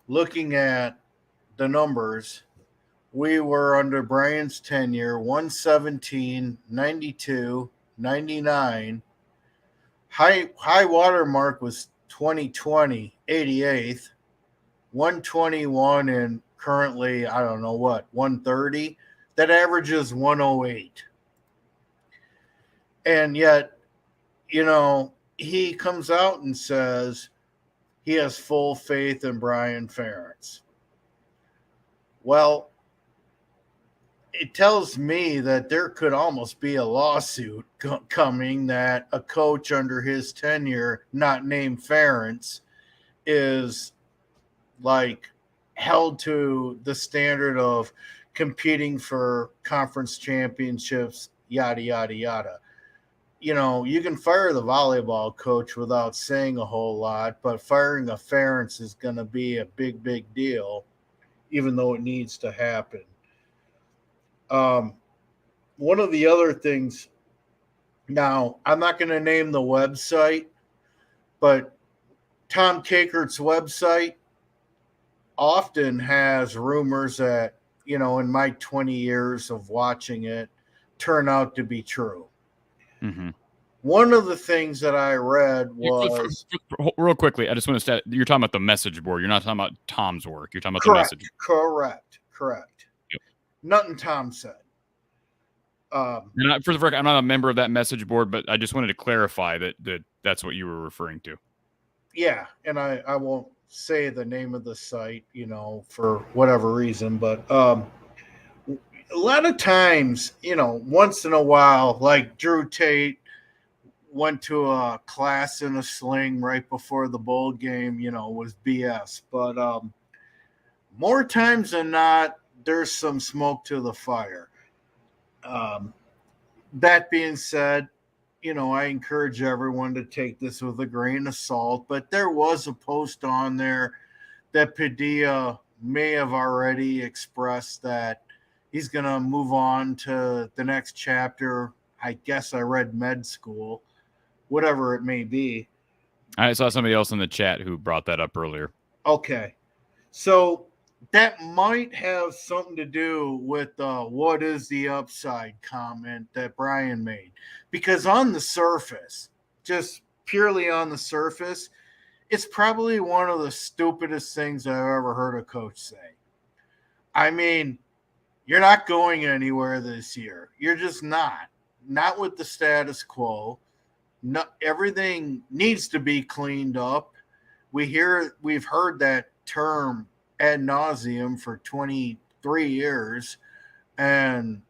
looking at the numbers, we were under Brian's tenure 117, 92, 99. High water mark was 2020, 88th, 121, and currently, I don't know what, 130. That averages 108. And yet, he comes out and says he has full faith in Brian Ferentz. Well, it tells me that there could almost be a lawsuit coming that a coach under his tenure, not named Ferentz, is like held to the standard of competing for conference championships, yada, yada, yada. You can fire the volleyball coach without saying a whole lot, but firing a Ferentz is going to be a big, big deal, even though it needs to happen. One of the other things, now I'm not going to name the website, but Tom Kakert's website often has rumors that, in my 20 years of watching it, turn out to be true. Mm-hmm. One of the things that I read was... Real quickly, I just want to say, you're talking about the message board. You're not talking about Tom's work. You're talking about Correct, the message board. Correct. Yep. Nothing Tom said. For the record, I'm not a member of that message board, but I just wanted to clarify that that's what you were referring to. Yeah, and I won't say the name of the site, for whatever reason, but a lot of times, once in a while, like Drew Tate went to a class in a sling right before the bowl game, was BS. But more times than not, there's some smoke to the fire. That being said, I encourage everyone to take this with a grain of salt, but there was a post on there that Padilla may have already expressed that he's going to move on to the next chapter. I guess I read med school, whatever it may be. I saw somebody else in the chat who brought that up earlier. Okay. So that might have something to do with what is the upside comment that Brian made. Because on the surface, just purely on the surface, it's probably one of the stupidest things I've ever heard a coach say. I mean, you're not going anywhere this year. You're just not. Not with the status quo. No, everything needs to be cleaned up. We've heard that term ad nauseum for 23 years, and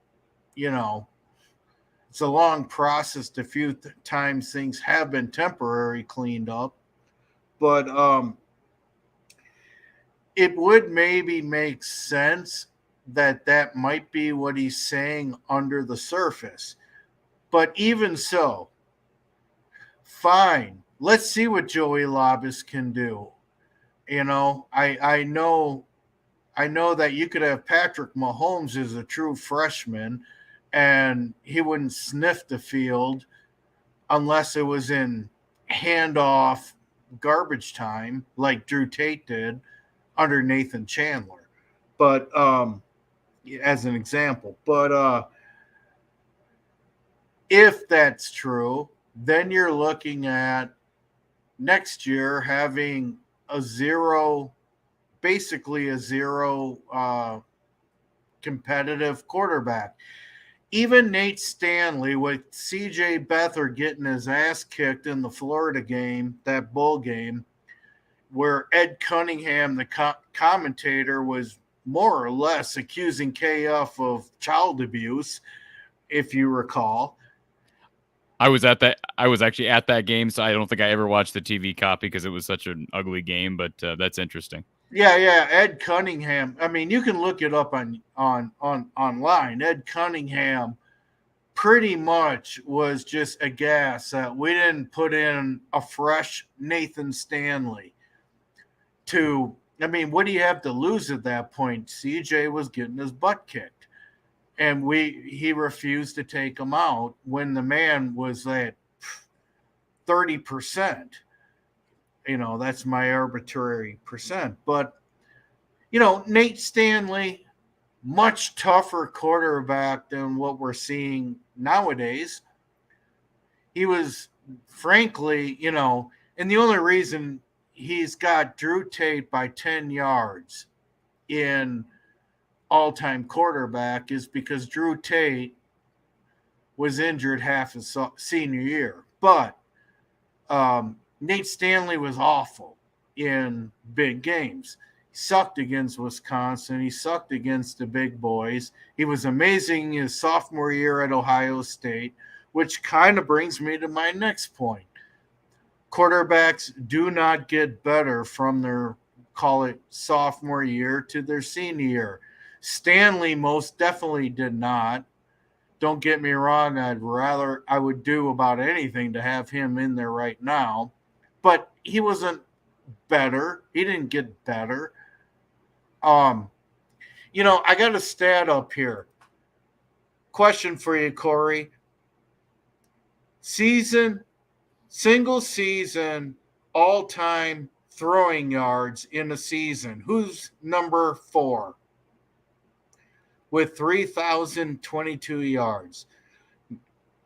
it's a long process. A few times things have been temporarily cleaned up, but it would maybe make sense that might be what he's saying under the surface. But even so, fine. Let's see what Joey Labas can do. I know that you could have Patrick Mahomes as a true freshman, and he wouldn't sniff the field unless it was in handoff garbage time like Drew Tate did under Nathan Chandler. But as an example. But if that's true, then you're looking at next year having basically a zero competitive quarterback. Even Nate Stanley with CJ Beathard getting his ass kicked in the Florida game, that bowl game, where Ed Cunningham, the commentator, was more or less accusing KF of child abuse, if you recall. I was actually at that game, so I don't think I ever watched the TV copy because it was such an ugly game, but that's interesting. Yeah, Ed Cunningham. I mean, you can look it up on online. Ed Cunningham pretty much was just aghast that we didn't put in a fresh Nathan Stanley. What do you have to lose at that point? CJ was getting his butt kicked. and he refused to take him out when the man was at 30%. That's my arbitrary percent. But, Nate Stanley, much tougher quarterback than what we're seeing nowadays. He was, frankly, and the only reason he's got Drew Tate by 10 yards in all-time quarterback is because Drew Tate was injured half his senior year. But Nate Stanley was awful in big games. He sucked against Wisconsin. He sucked against the big boys. He was amazing his sophomore year at Ohio State, which kind of brings me to my next point. Quarterbacks do not get better from their, call it, sophomore year to their senior year. Stanley most definitely did not. Don't get me wrong, I would do about anything to have him in there right now. But he wasn't better. He didn't get better. I got a stat up here. Question for you, Corey. Single season, all-time throwing yards in a season. Who's number 4? With 3,022 yards.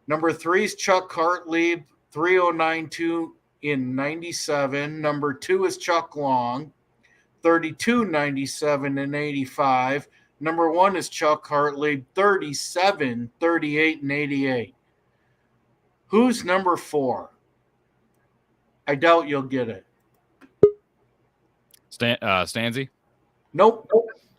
Number 3 is Chuck Hartley, 3,092 in 97. Number 2 is Chuck Long, 32.97 in 85. Number 1 is Chuck Hartley, 37.38 in 88. Who's number 4? I doubt you'll get it. Stanzi? Nope.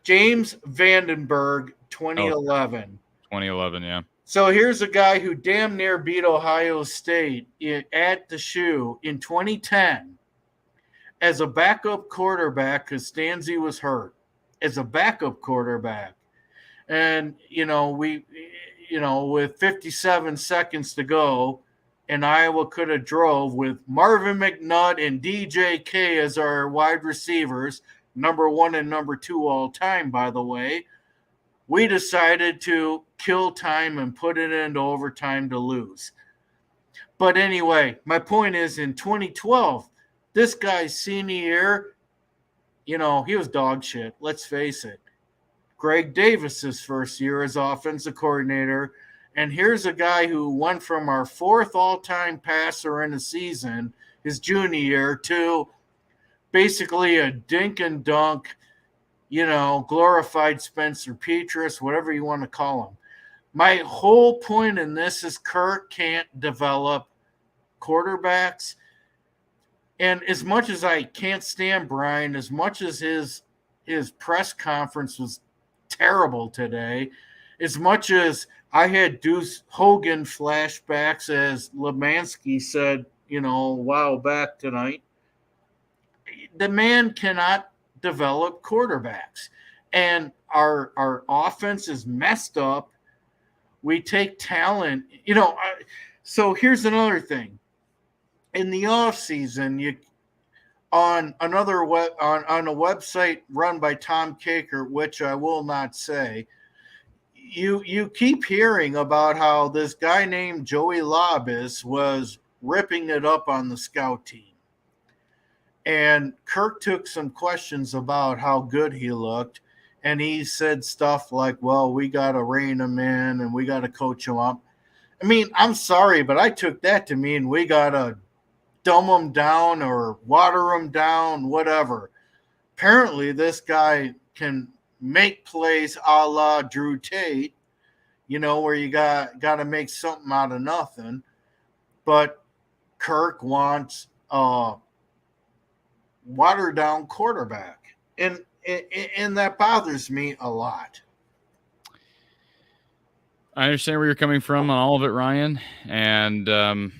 James Vandenberg, 2011. 2011, yeah. So here's a guy who damn near beat Ohio State at the shoe in 2010 as a backup quarterback because Stanzi was hurt as a backup quarterback. And, with 57 seconds to go, and Iowa could have drove with Marvin McNutt and DJK as our wide receivers, number 1 and number 2 all time, by the way. We decided to kill time and put it into overtime to lose. But anyway, my point is in 2012, this guy's senior year, he was dog shit. Let's face it. Greg Davis's first year as offensive coordinator. And here's a guy who went from our 4th all-time passer in a season, his junior year, to basically a dink and dunk, glorified Spencer Petras, whatever you want to call him. My whole point in this is Kirk can't develop quarterbacks. And as much as I can't stand Brian, as much as his press conference was terrible today, as much as I had Deuce Hogan flashbacks, as Lemansky said, a while back tonight, the man cannot develop quarterbacks. And our offense is messed up. We take talent. So here's another thing. In the offseason, on a website run by Tom Caker, which I will not say, you keep hearing about how this guy named Joey Labas was ripping it up on the scout team. And Kirk took some questions about how good he looked, and he said stuff like, well, we got to rein him in and we got to coach him up. I mean, I'm sorry, but I took that to mean we got to dumb him down or water him down, whatever. Apparently, this guy can make plays a la Drew Tate, where you got to make something out of nothing. But Kirk wants watered down quarterback, and that bothers me a lot. I understand where you're coming from on all of it, Ryan, and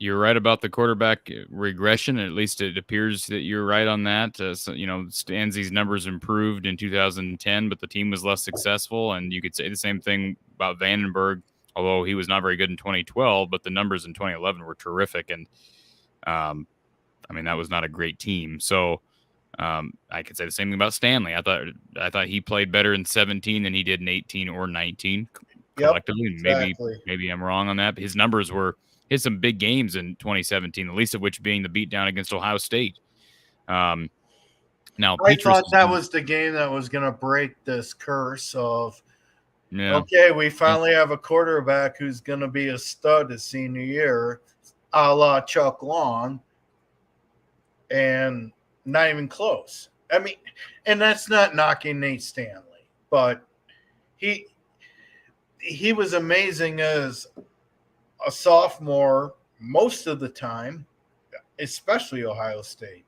you're right about the quarterback regression. At least it appears that you're right on that. Stanzi's numbers improved in 2010, but the team was less successful, and you could say the same thing about Vandenberg, although he was not very good in 2012, but the numbers in 2011 were terrific, and that was not a great team. So I could say the same thing about Stanley. I thought he played better in 17 than he did in 18 or 19 collectively. exactly. Maybe I'm wrong on that, but his numbers he had some big games in 2017, the least of which being the beatdown against Ohio State. Now, I Petrus thought that was the game that was going to break this curse of, okay, we finally have a quarterback who's going to be a stud his senior year, a la Chuck Long, and not even close. I mean, and that's not knocking Nate Stanley, but he was amazing as a sophomore most of the time, especially Ohio State.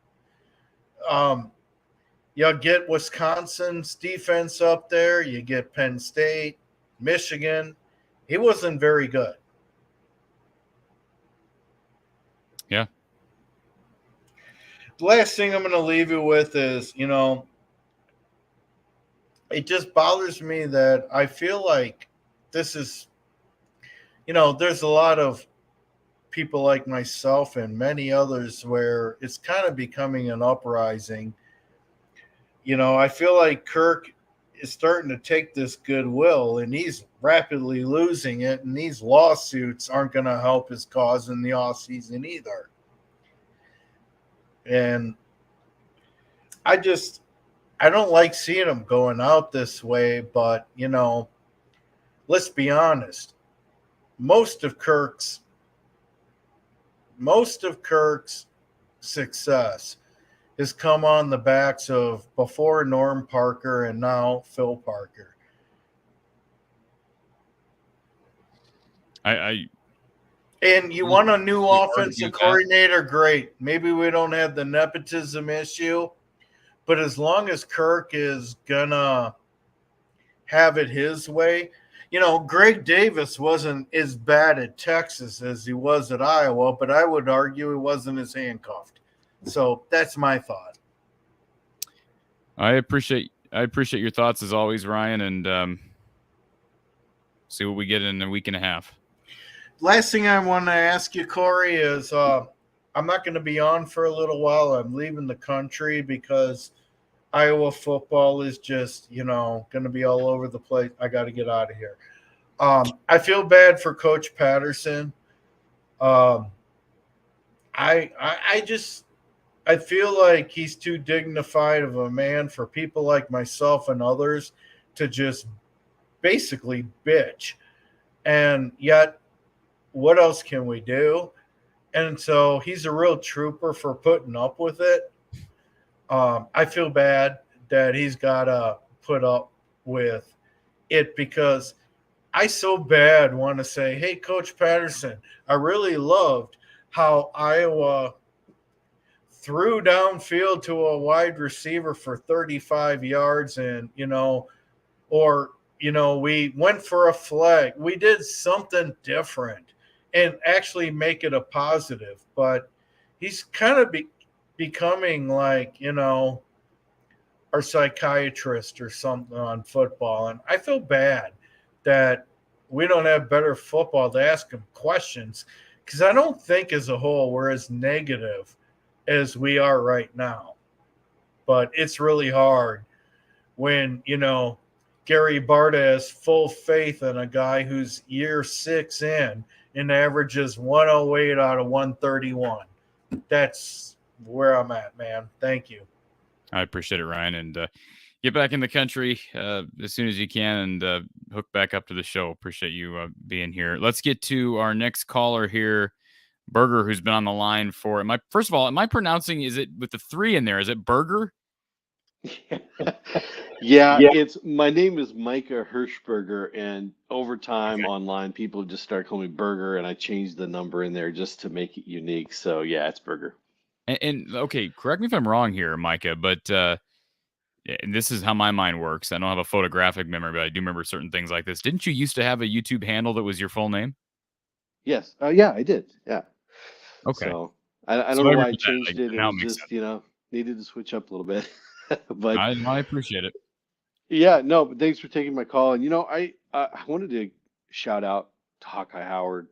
You get Wisconsin's defense up there. You get Penn State, Michigan. He wasn't very good. Yeah. The last thing I'm going to leave you with is, it just bothers me that I feel like this is, there's a lot of people like myself and many others where it's kind of becoming an uprising. I feel like Kirk is starting to take this goodwill and he's rapidly losing it. And these lawsuits aren't going to help his cause in the offseason either. And I don't like seeing him going out this way, but, let's be honest. Most of Kirk's success has come on the backs of before Norm Parker and now Phil Parker. And you want a new offensive coordinator, great. Maybe we don't have the nepotism issue, but as long as Kirk is gonna have it his way, Greg Davis wasn't as bad at Texas as he was at Iowa, but I would argue he wasn't as handcuffed. So that's my thought. I appreciate your thoughts as always, Ryan, and see what we get in a week and a half. Last thing I want to ask you, Corey, is I'm not going to be on for a little while. I'm leaving the country because Iowa football is just, going to be all over the place. I got to get out of here. I feel bad for Coach Patterson. I feel like he's too dignified of a man for people like myself and others to just basically bitch. And yet, what else can we do? And so he's a real trooper for putting up with it. I feel bad that he's got to put up with it because I so bad want to say, hey, Coach Patterson, I really loved how Iowa threw downfield to a wide receiver for 35 yards and, we went for a flag. We did something different and actually make it a positive. But he's kind of becoming like, our psychiatrist or something on football. And I feel bad that we don't have better football to ask him questions because I don't think as a whole we're as negative as we are right now. But it's really hard when, Gary Barta has full faith in a guy who's year 6 in and averages 108 out of 131. That's where I'm at, man. Thank you. I appreciate it, Ryan, and get back in the country as soon as you can and hook back up to the show. Appreciate you being here. Let's get to our next caller here, Berger, who's been on the line for. First of all, am I pronouncing? Is it with the 3 in there? Is it Berger? Yeah, my name is Micah Hirschberger, and over time online, people just start calling me Berger, and I changed the number in there just to make it unique. So yeah, it's Berger. And okay, correct me if I'm wrong here, Micah, but and this is how my mind works. I don't have a photographic memory, but I do remember certain things like this. Didn't you used to have a YouTube handle that was your full name? Yes. Yeah, I did. Yeah. Okay. So I don't know why I changed it. It was just, needed to switch up a little bit. But I appreciate it. Yeah, no, but thanks for taking my call. And I wanted to shout out to Hawkeye Howard.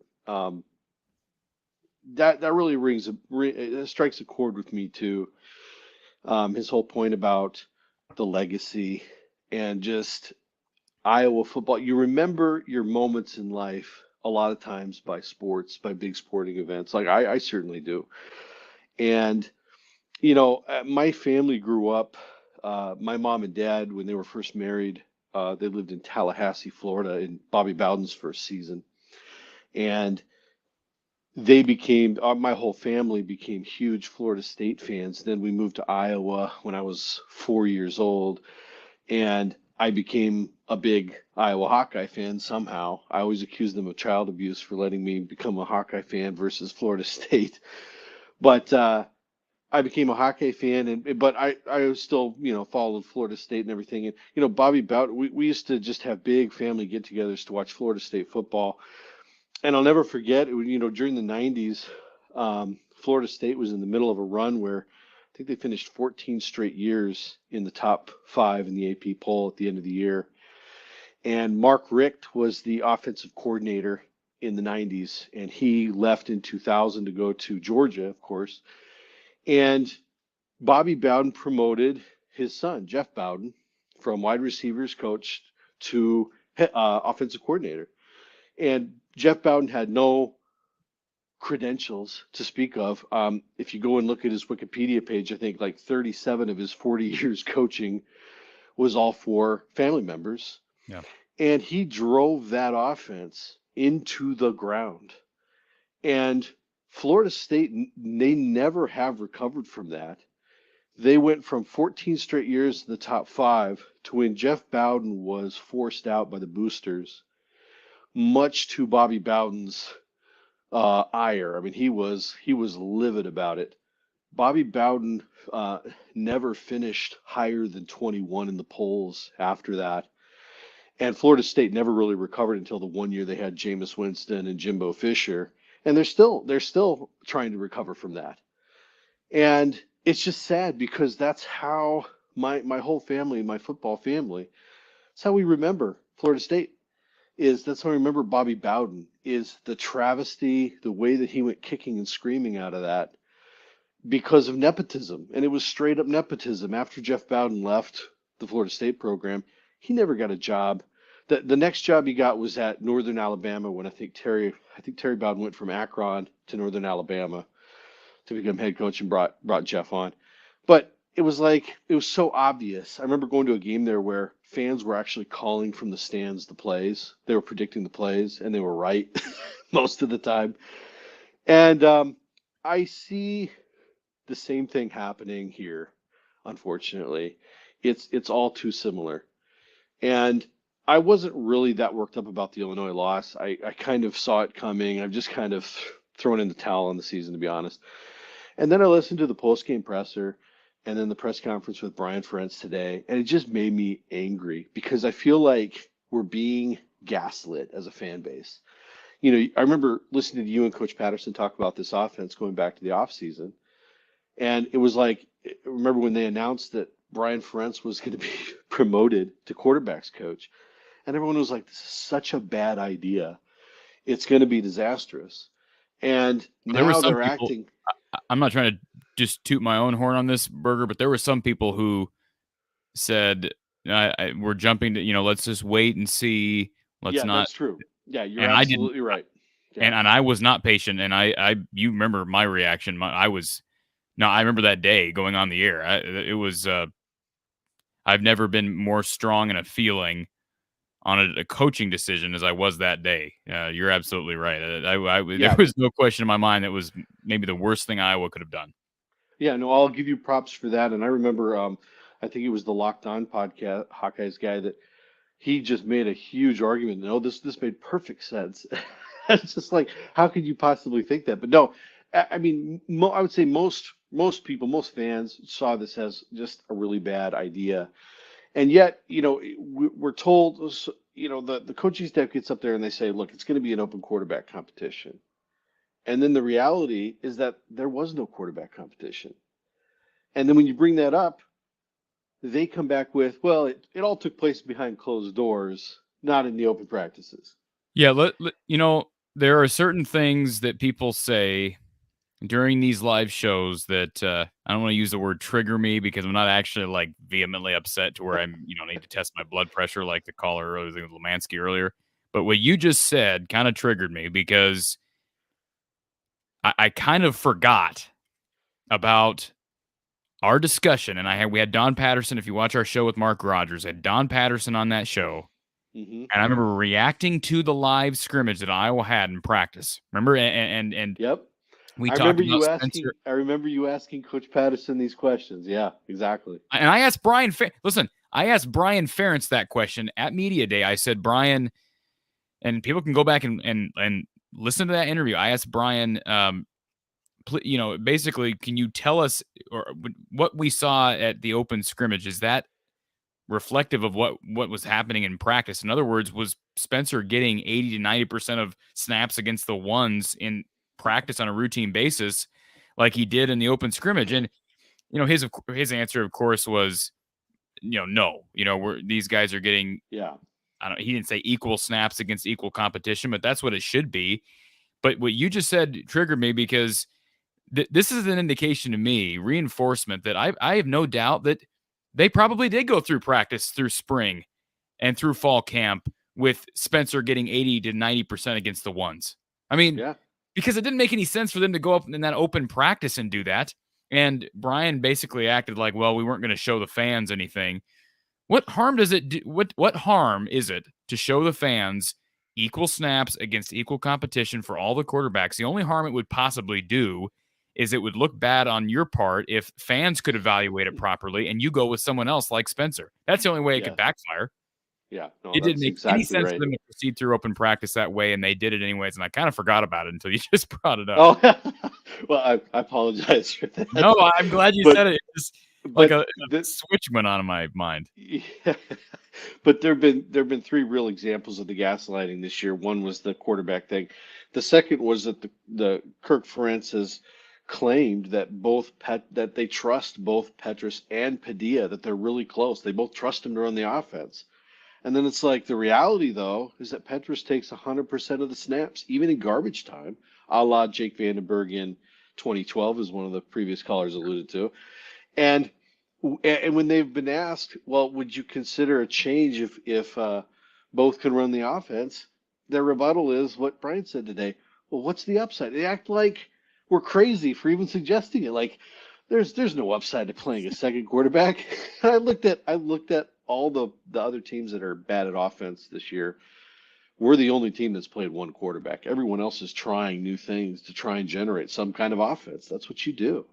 That really strikes a chord with me too. his whole point about the legacy and just Iowa football. You remember your moments in life a lot of times by sports, by big sporting events. Like I certainly do. And, my family grew up, my mom and dad, when they were first married, they lived in Tallahassee, Florida, in Bobby Bowden's first season. And they became, my whole family became huge Florida State fans. Then we moved to Iowa when I was 4 years old. And I became a big Iowa Hawkeye fan somehow. I always accused them of child abuse for letting me become a Hawkeye fan versus Florida State. But I became a Hawkeye fan, but I still, followed Florida State and everything. And, Bobby Bowden, we used to just have big family get-togethers to watch Florida State football. And I'll never forget, during the 90s, Florida State was in the middle of a run where I think they finished 14 straight years in the top 5 in the AP poll at the end of the year. And Mark Richt was the offensive coordinator in the 90s, and he left in 2000 to go to Georgia, of course. And Bobby Bowden promoted his son, Jeff Bowden, from wide receivers coach to offensive coordinator. And Jeff Bowden had no credentials to speak of. If you go and look at his Wikipedia page, I think like 37 of his 40 years coaching was all for family members. Yeah. And he drove that offense into the ground. And Florida State, they never have recovered from that. They went from 14 straight years to the top 5 to when Jeff Bowden was forced out by the boosters, much to Bobby Bowden's ire. I mean, he was livid about it. Bobby Bowden never finished higher than 21 in the polls after that. And Florida State never really recovered until the one year they had Jameis Winston and Jimbo Fisher. And they're still trying to recover from that. And it's just sad because that's how my whole family, my football family, that's how we remember Florida State. That's how we remember Bobby Bowden, is the travesty, the way that he went kicking and screaming out of that because of nepotism. And it was straight up nepotism. After Jeff Bowden left the Florida State program, he never got a job. The next job he got was at Northern Alabama when I think Terry Bowden went from Akron to Northern Alabama to become head coach and brought Jeff on. But it was so obvious. I remember going to a game there where fans were actually calling from the stands the plays. They were predicting the plays, and they were right most of the time. And I see the same thing happening here, unfortunately. It's all too similar. And I wasn't really that worked up about the Illinois loss. I kind of saw it coming. I've just kind of thrown in the towel on the season, to be honest. And then I listened to the post-game presser and then the press conference with Brian Ferentz today, and it just made me angry because I feel like we're being gaslit as a fan base. I remember listening to you and Coach Patterson talk about this offense going back to the offseason, and it was like, I remember when they announced that Brian Ferentz was going to be promoted to quarterbacks coach, and everyone was like, this is such a bad idea. It's going to be disastrous. And now they're acting. I'm not trying to just toot my own horn on this, Burger, but there were some people who said, we're jumping to, let's just wait and see. Let's not. That's true. Yeah, you're absolutely right. Yeah. And I was not patient. And you remember my reaction. I remember that day going on the air. I've never been more strong in a feeling on a coaching decision as I was that day. You're absolutely right. There was no question in my mind that was maybe the worst thing Iowa could have done. Yeah, no, I'll give you props for that. And I remember, I think it was the Locked On podcast, Hawkeyes guy, that he just made a huge argument. No, this made perfect sense. It's just like, how could you possibly think that? But no, I mean, I would say most people, most fans saw this as just a really bad idea. And yet, we're told, the coaching staff gets up there and they say, look, it's going to be an open quarterback competition. And then the reality is that there was no quarterback competition. And then when you bring that up, they come back with, well, it all took place behind closed doors, not in the open practices. Yeah, there are certain things that people say during these live shows that I don't want to use the word trigger me because I'm not actually like vehemently upset to where I'm, need to test my blood pressure like the caller earlier, Lemansky earlier. But what you just said kind of triggered me because I kind of forgot about our discussion. And we had Don Patterson. If you watch our show with Mark Rogers, I had Don Patterson on that show. Mm-hmm. And I remember reacting to the live scrimmage that Iowa had in practice. Remember? And Yep. we I talked remember about you Spencer. asking. I remember you asking Coach Patterson these questions. Yeah, exactly. And I asked Brian. Listen, I asked Brian Ferentz that question at Media Day. I said, Brian, and people can go back and listen to that interview. I asked Brian, basically, can you tell us or what we saw at the open scrimmage? Is that reflective of what was happening in practice? In other words, was Spencer getting 80 to 90% of snaps against the ones in practice on a routine basis like he did in the open scrimmage? And, his answer, of course, was, no, these guys are getting, he didn't say equal snaps against equal competition, but that's what it should be. But what you just said triggered me because this is an indication to me, reinforcement that I have no doubt that they probably did go through practice through spring and through fall camp with Spencer getting 80 to 90% against the ones. I mean, because it didn't make any sense for them to go up in that open practice and do that. And Brian basically acted like, well, we weren't going to show the fans anything. What harm does it do? What harm is it to show the fans equal snaps against equal competition for all the quarterbacks? The only harm it would possibly do is it would look bad on your part if fans could evaluate it properly and you go with someone else like Spencer. That's the only way it could backfire. Yeah, no, it didn't make any sense right. for them to proceed through open practice that way, and they did it anyways. And I kind of forgot about it until you just brought it up. Oh, well, I apologize for that. No, I'm glad you said it. It just like a switch went on in my mind. Yeah. But there've been three real examples of the gaslighting this year. One was the quarterback thing. The second was that the Kirk Ferentz has claimed that that they trust both Petrus and Padilla, that they're really close. They both trust him to run the offense. And then it's like the reality, though, is that Petrus takes 100% of the snaps, even in garbage time, a la Jake Vandenberg in 2012, as one of the previous callers alluded to. And when they've been asked, well, would you consider a change if both can run the offense? Their rebuttal is what Brian said today. Well, what's the upside? They act like we're crazy for even suggesting it. Like there's no upside to playing a second quarterback. I looked at all the other teams that are bad at offense this year. We're the only team that's played one quarterback. Everyone else is trying new things to try and generate some kind of offense. That's what you do.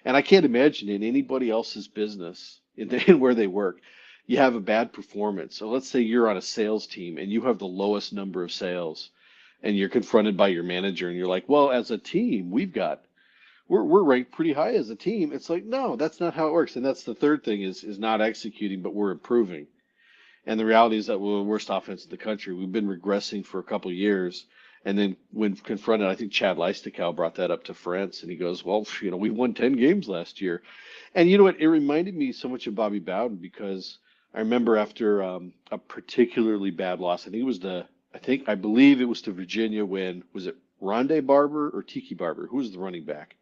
And I can't imagine in anybody else's business in where they work, you have a bad performance. So let's say you're on a sales team and you have the lowest number of sales and you're confronted by your manager and you're like, well, as a team, we're ranked pretty high as a team. It's like, no, that's not how it works. And that's the third thing is not executing, but we're improving. And the reality is that we're the worst offense in the country. We've been regressing for a couple of years. And then when confronted, I think Chad Leistokow brought that up to Ferentz, and he goes, well, we won 10 games last year. And you know what? It reminded me so much of Bobby Bowden because I remember after a particularly bad loss, I believe it was to Virginia when, was it Rondé Barber or Tiki Barber? Who was the running back?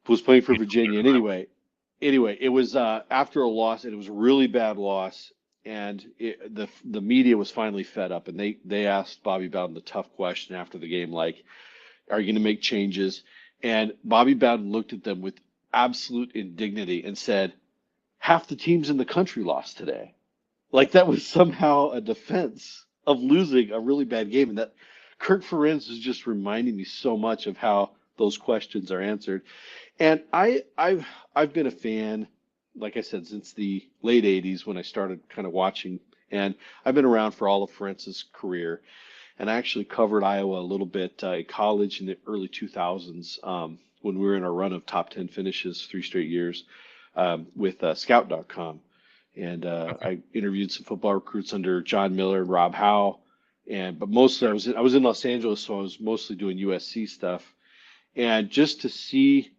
Who was playing for Virginia? And anyway, it was after a loss, and it was a really bad loss. And the media was finally fed up, and they asked Bobby Bowden the tough question after the game, like, are you going to make changes? And Bobby Bowden looked at them with absolute indignity and said, half the teams in the country lost today. Like that was somehow a defense of losing a really bad game. And that Kirk Ferentz is just reminding me so much of how those questions are answered. And I've been a fan, like I said, since the late 80s when I started kind of watching. And I've been around for all of Ferentz's career. And I actually covered Iowa a little bit in college in the early 2000s when we were in our run of top 10 finishes 3 straight years with Scout.com. And I interviewed some football recruits under John Miller and Rob Howe. But mostly I was in Los Angeles, so I was mostly doing USC stuff. And just to see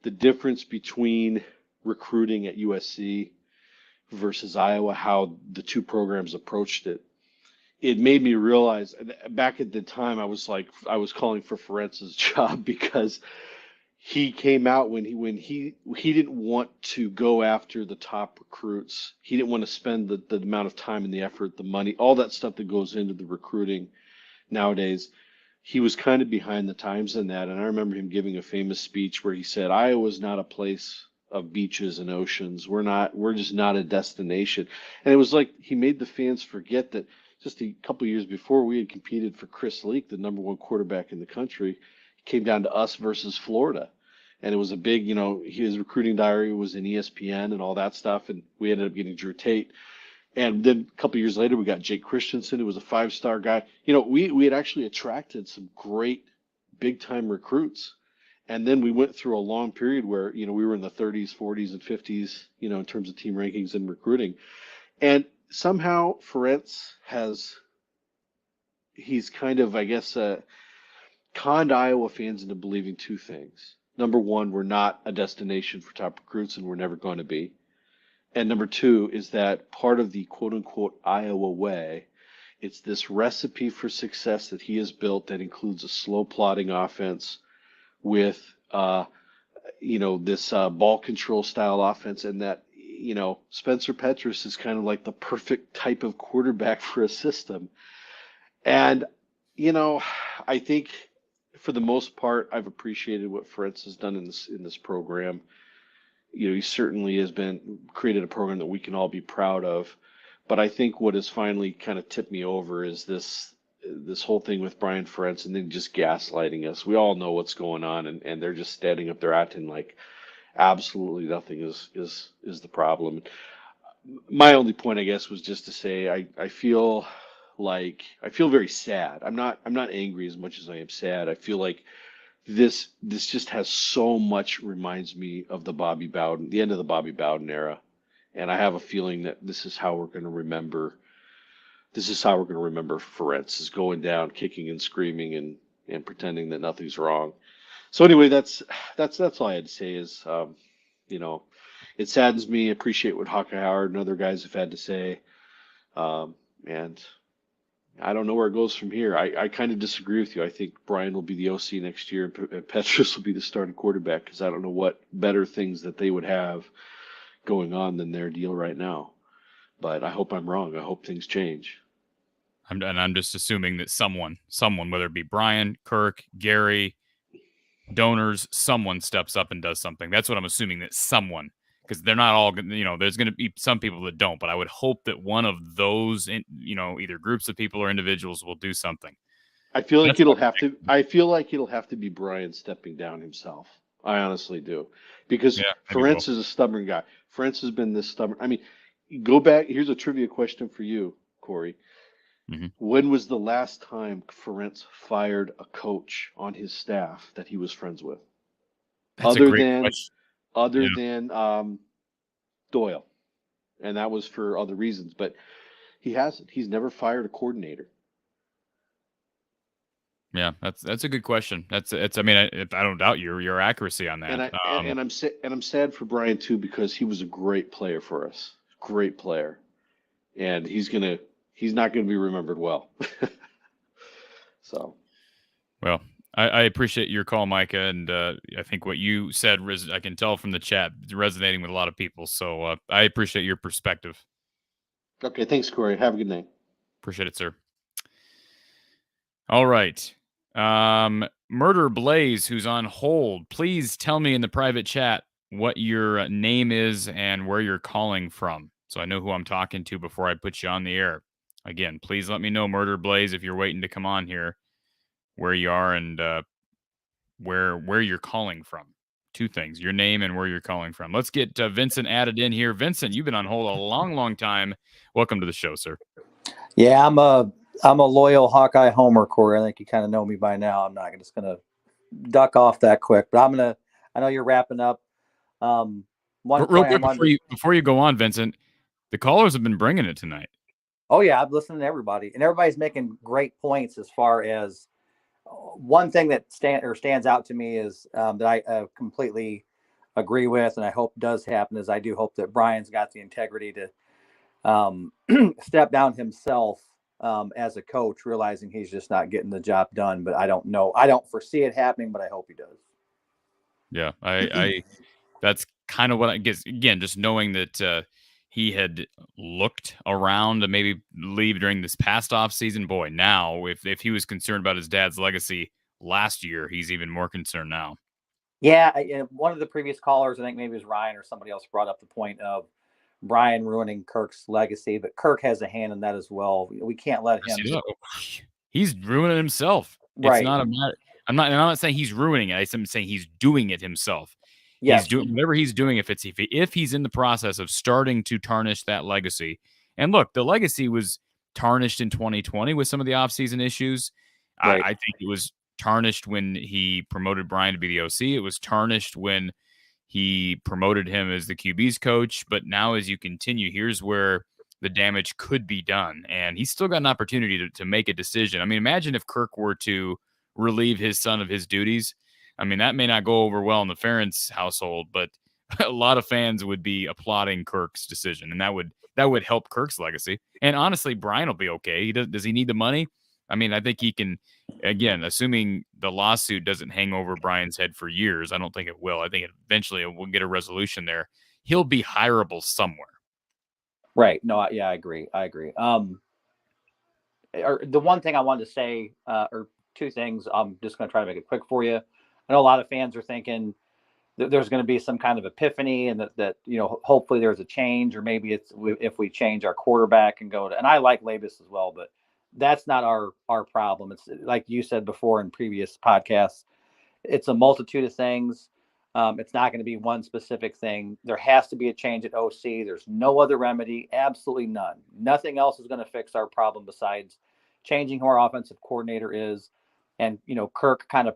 the difference between recruiting at USC versus Iowa, how the two programs approached it, it made me realize back at the time I was calling for Ferentz's job because he came out when he didn't want to go after the top recruits. He didn't want to spend the amount of time and the effort, the money, all that stuff that goes into the recruiting nowadays. He was kind of behind the times in that. And I remember him giving a famous speech where he said, Iowa's not a place of beaches and oceans. We're just not a destination. And it was like he made the fans forget that just a couple of years before we had competed for Chris Leak, the #1 quarterback in the country. It came down to us versus Florida. And it was a big, his recruiting diary was in ESPN and all that stuff. And we ended up getting Drew Tate. And then a couple of years later, we got Jake Christensen, who was a 5-star guy. We had actually attracted some great big-time recruits. And then we went through a long period where, we were in the 30s, 40s, and 50s, in terms of team rankings and recruiting. And somehow Ferentz he's kind of, I guess, conned Iowa fans into believing two things. Number one, we're not a destination for top recruits, and we're never going to be. And number two is that part of the quote unquote Iowa way, it's this recipe for success that he has built that includes a slow plodding offense with, this ball control style offense, and that, Spencer Petras is kind of like the perfect type of quarterback for a system. And, I think for the most part, I've appreciated what Ferentz has done in this program. He certainly has created a program that we can all be proud of. But I think what has finally kind of tipped me over is this whole thing with Brian Ferentz and then just gaslighting us. We all know what's going on, and they're just standing up there acting like absolutely nothing is the problem. My only point, I guess, was just to say I feel very sad. I'm not angry as much as I am sad. I feel like this just has so much, reminds me of the end of the Bobby Bowden era. And I have a feeling that this is how we're going to remember Ferentz, is going down, kicking and screaming and pretending that nothing's wrong. So anyway, that's all I had to say is, it saddens me. I appreciate what Hawkeye Howard and other guys have had to say. And I don't know where it goes from here. I kind of disagree with you. I think Brian will be the OC next year and Petras will be the starting quarterback, because I don't know what better things that they would have going on than their deal right now. But I hope I'm wrong. I hope things change. I'm just assuming that someone, whether it be Brian, Kirk, Gary, donors, someone steps up and does something. That's what I'm assuming, that someone, because they're not all, there's going to be some people that don't, but I would hope that one of those, either groups of people or individuals will do something. I feel like it'll have to be Brian stepping down himself. I honestly do, because Ferentz is a stubborn guy. Ferentz has been this stubborn. I mean, go back. Here's a trivia question for you, Corey. Mm-hmm. When was the last time Ferentz fired a coach on his staff that he was friends with? That's a great question. Other than Doyle, and that was for other reasons. But he hasn't. He's never fired a coordinator. Yeah, that's a good question. I mean, I don't doubt your accuracy on that. And I'm sad for Brian too, because he was a great player for us, great player, and he's not gonna be remembered well. So, well, I appreciate your call, Micah, and I think what you said, I can tell from the chat, resonating with a lot of people. So I appreciate your perspective. Okay, thanks, Corey. Have a good night. Appreciate it, sir. All right. Murder Blaze, who's on hold, please tell me in the private chat what your name is and where you're calling from, so I know who I'm talking to before I put you on the air. Again, please let me know, Murder Blaze, if you're waiting to come on here, where you are and where you're calling from. Two things: your name and where you're calling from. Let's get Vincent added in here. Vincent, you've been on hold a long time. Welcome to the show, sir. Yeah, I'm a loyal Hawkeye homer, Corey. I think you kind of know me by now. I'm not just gonna duck off that quick, but I know you're wrapping up. Real quick before you go on, Vincent, the callers have been bringing it tonight. Oh yeah, I've listened to everybody, and everybody's making great points. As far as one thing that stands out to me is that I completely agree with, and I hope does happen, is I do hope that Brian's got the integrity to step down himself as a coach, realizing he's just not getting the job done. But I don't know. I don't foresee it happening, but I hope he does. Yeah, I that's kind of what I guess. Again, just knowing that he had looked around to maybe leave during this past off season. Boy, now if he was concerned about his dad's legacy last year, he's even more concerned now. Yeah, one of the previous callers, I think maybe it was Ryan or somebody else, brought up the point of Brian ruining Kirk's legacy, but Kirk has a hand in that as well. We can't let him. He's ruining himself. Right. It's not a matter. I'm not saying he's ruining it. I'm saying he's doing it himself. Yes. He's doing whatever he's doing. If he's in the process of starting to tarnish that legacy, and look, the legacy was tarnished in 2020 with some of the offseason issues. Right. I think it was tarnished when he promoted Brian to be the OC. It was tarnished when he promoted him as the QB's coach. But now, as you continue, here's where the damage could be done, and he's still got an opportunity to make a decision. I mean, imagine if Kirk were to relieve his son of his duties. I mean, that may not go over well in the Ferentz household, but a lot of fans would be applauding Kirk's decision, and that would help Kirk's legacy. And honestly, Brian will be okay. Does he need the money? I mean, I think he can. Again, assuming the lawsuit doesn't hang over Brian's head for years, I don't think it will. I think eventually it will get a resolution there. He'll be hireable somewhere. Right. No, I agree. The one thing I wanted to say, or two things, I'm just going to try to make it quick for you. I know a lot of fans are thinking that there's going to be some kind of epiphany, and that hopefully there's a change, or maybe it's if we change our quarterback and go to. And I like Labus as well, but that's not our problem. It's like you said before in previous podcasts. It's a multitude of things. It's not going to be one specific thing. There has to be a change at OC. There's no other remedy. Absolutely none. Nothing else is going to fix our problem besides changing who our offensive coordinator is, and Kirk kind of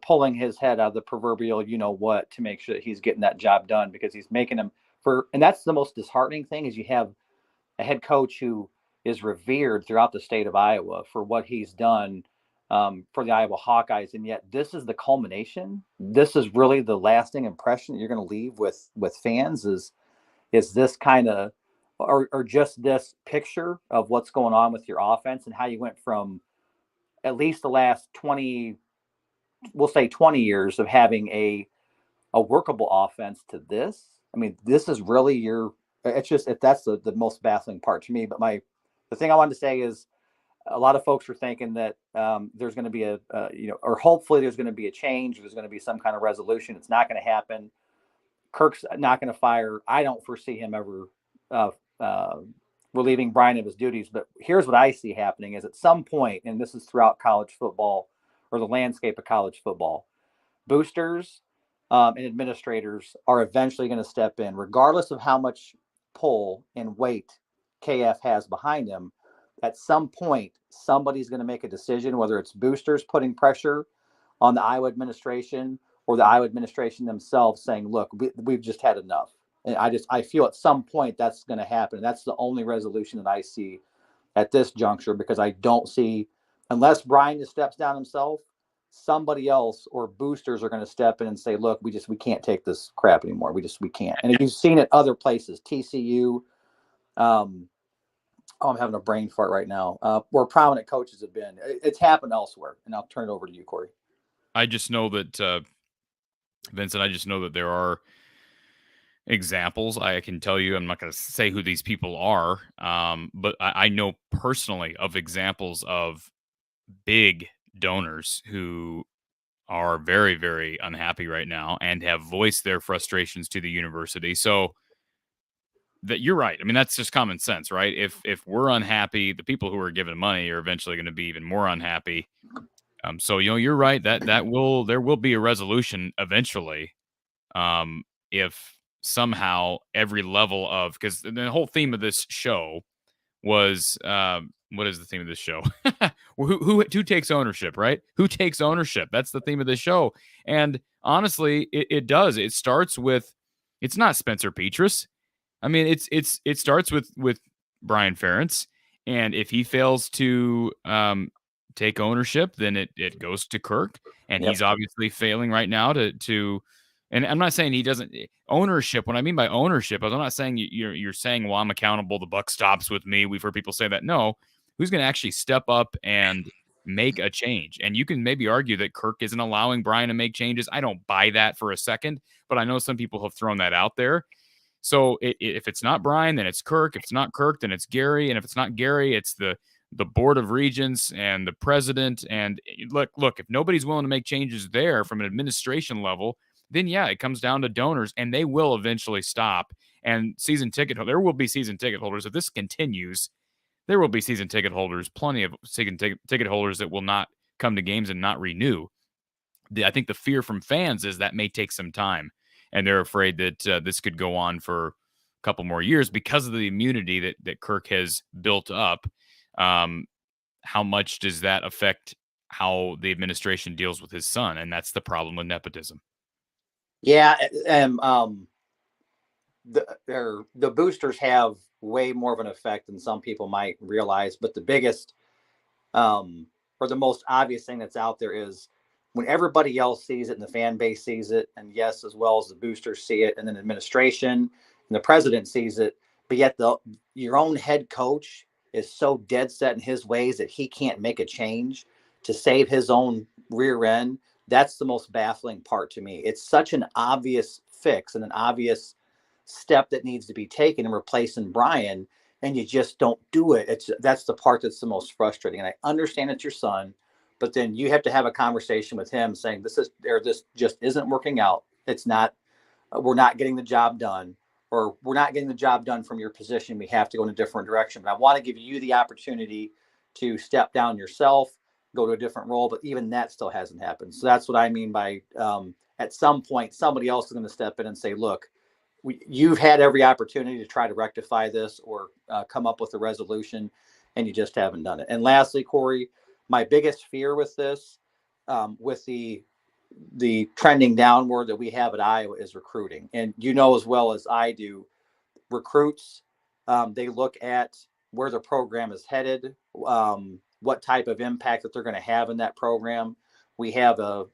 pulling his head out of the proverbial what to make sure that he's getting that job done, because he's making him and that's the most disheartening thing, is you have a head coach who is revered throughout the state of Iowa for what he's done for the Iowa Hawkeyes, and yet this is the culmination. This is really the lasting impression that you're going to leave with fans is this kind of or just this picture of what's going on with your offense and how you went from at least the last 20 years of having a workable offense to this. I mean, this is really that's the most baffling part to me. But the thing I wanted to say is, a lot of folks are thinking that there's going to be or hopefully there's going to be a change. There's going to be some kind of resolution. It's not going to happen. Kirk's not going to fire. I don't foresee him ever relieving Brian of his duties. But here's what I see happening is, at some point, and this is throughout college football or the landscape of college football, boosters and administrators are eventually going to step in, regardless of how much pull and weight KF has behind him. At some point, somebody's going to make a decision, whether it's boosters putting pressure on the Iowa administration or the Iowa administration themselves saying, look, we've just had enough. And I feel at some point that's going to happen. That's the only resolution that I see at this juncture, because I don't see, unless Brian just steps down himself, somebody else or boosters are going to step in and say, look, we can't take this crap anymore. We can't. And if you've seen it other places, TCU, I'm having a brain fart right now, where prominent coaches have been. It's happened elsewhere. And I'll turn it over to you, Corey. I just know that, Vincent, there are examples. I can tell you, I'm not going to say who these people are, but I know personally of examples of big donors who are very, very unhappy right now and have voiced their frustrations to the university. So that you're right. I mean, that's just common sense, right? If we're unhappy, the people who are giving money are eventually going to be even more unhappy. So you're right that there will be a resolution eventually. If somehow every level of, because the whole theme of this show was what is the theme of this show? who takes ownership, right? Who takes ownership? That's the theme of the show. And honestly, it does. It starts with, it's not Spencer Petras. I mean, it starts with Brian Ferentz, and if he fails to take ownership, then it goes to Kirk, and he's obviously failing right now to. And I'm not saying he doesn't ownership. What I mean by ownership, I'm not saying you're saying, well, I'm accountable. The buck stops with me. We've heard people say that. No, who's going to actually step up and make a change. And you can maybe argue that Kirk isn't allowing Brian to make changes. I don't buy that for a second, but I know some people have thrown that out there. So if it's not Brian, then it's Kirk. If it's not Kirk, then it's Gary. And if it's not Gary, it's the board of regents and the president. And look, if nobody's willing to make changes there from an administration level, then yeah, it comes down to donors, and they will eventually stop. And there will be season ticket holders. If this continues, there will be season ticket holders, plenty of season ticket holders that will not come to games and not renew. I think the fear from fans is that may take some time, and they're afraid that this could go on for a couple more years because of the immunity that Kirk has built up. How much does that affect how the administration deals with his son? And that's the problem with nepotism. Yeah, and the boosters have way more of an effect than some people might realize. But the biggest, or the most obvious thing that's out there is when everybody else sees it and the fan base sees it, and yes, as well as the boosters see it, and then administration and the president sees it, but yet your own head coach is so dead set in his ways that he can't make a change to save his own rear end. That's the most baffling part to me. It's such an obvious fix and an obvious step that needs to be taken in replacing Brian, and you just don't do it. That's the part that's the most frustrating. And I understand it's your son, but then you have to have a conversation with him saying this just isn't working out. It's not, we're not getting the job done, or we're not getting the job done from your position. We have to go in a different direction. But I want to give you the opportunity to step down yourself, go to a different role, but even that still hasn't happened. So that's what I mean by at some point, somebody else is going to step in and say, look, you've had every opportunity to try to rectify this or come up with a resolution, and you just haven't done it. And lastly, Corey, my biggest fear with this, with the trending downward that we have at Iowa is recruiting. And you know as well as I do, recruits, they look at where the program is headed, what type of impact that they're going to have in that program. We have a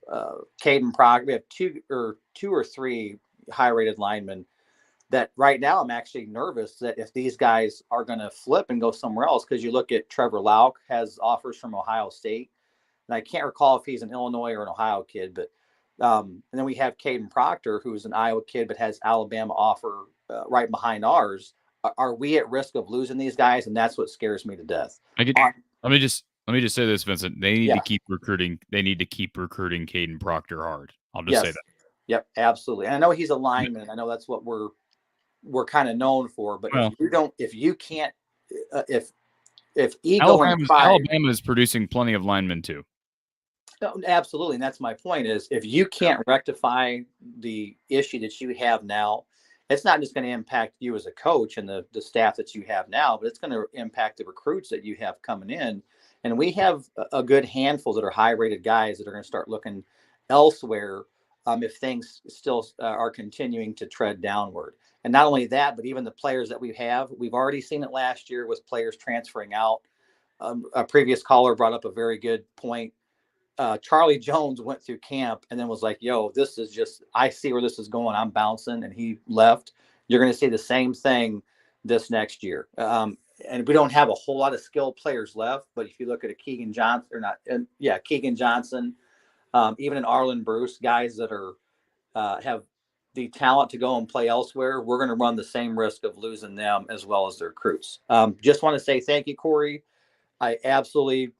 Caden Proctor. We have two or three high-rated linemen that right now I'm actually nervous that if these guys are going to flip and go somewhere else, because you look at Trevor Lauk has offers from Ohio State, and I can't recall if he's an Illinois or an Ohio kid, but and then we have Caden Proctor, who's an Iowa kid but has Alabama offer right behind ours. Are we at risk of losing these guys? And that's what scares me to death. Let me just say this, Vincent. They need to keep recruiting. They need to keep recruiting Caden Proctor hard. I'll just say that. Yep, absolutely. And I know he's a lineman. And I know that's what we're kind of known for. But if Alabama is producing plenty of linemen too. No, absolutely. And that's my point is if you can't rectify the issue that you have now, it's not just going to impact you as a coach and the staff that you have now, but it's going to impact the recruits that you have coming in. And we have a good handful that are high-rated guys that are going to start looking elsewhere if things still are continuing to tread downward. And not only that, but even the players that we have, we've already seen it last year with players transferring out. A previous caller brought up a very good point. Charlie Jones went through camp and then was like, yo, this is just, I see where this is going. I'm bouncing. And he left. You're going to see the same thing this next year. And we don't have a whole lot of skilled players left. But if you look at a Keegan Johnson, Keegan Johnson, even an Arlen Bruce, guys that are have the talent to go and play elsewhere, we're going to run the same risk of losing them as well as their recruits. Just want to say thank you, Corey. I absolutely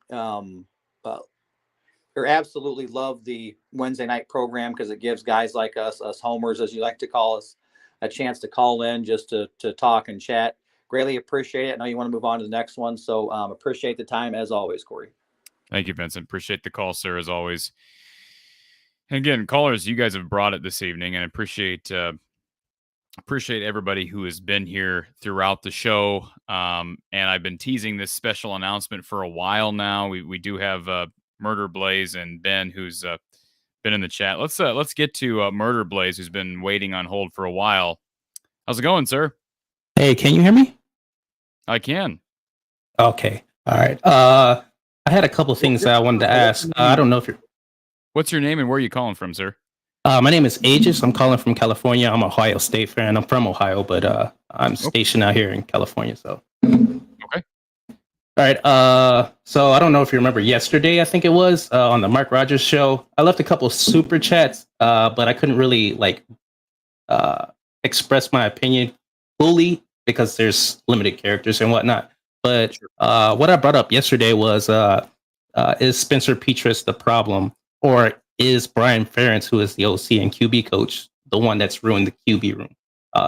absolutely love the Wednesday night program because it gives guys like us homers, as you like to call us, a chance to call in just to talk and chat. Greatly appreciate it. I know you want to move on to the next one, so appreciate the time as always, Corey. Thank you, Vincent. Appreciate the call, sir, as always. And again, callers, you guys have brought it this evening, and I appreciate everybody who has been here throughout the show. And I've been teasing this special announcement for a while now. We do have Murder Blaze and Ben, who's been in the chat. Let's get to Murder Blaze, who's been waiting on hold for a while. How's it going, sir? Hey, can you hear me? I can. Okay. All right. I had a couple of things that I wanted to ask. I don't know if you're... What's your name and where are you calling from, sir? My name is Aegis. I'm calling from California. I'm an Ohio State fan. I'm from Ohio, but I'm stationed out here in California. So. Okay. All right. So I don't know if you remember yesterday, I think it was on the Mark Rogers show. I left a couple of super chats, but I couldn't really uh, express my opinion fully because there's limited characters and whatnot. But what I brought up yesterday was is Spencer Petras the problem, or is Brian Ferentz, who is the OC and QB coach, the one that's ruined the QB room?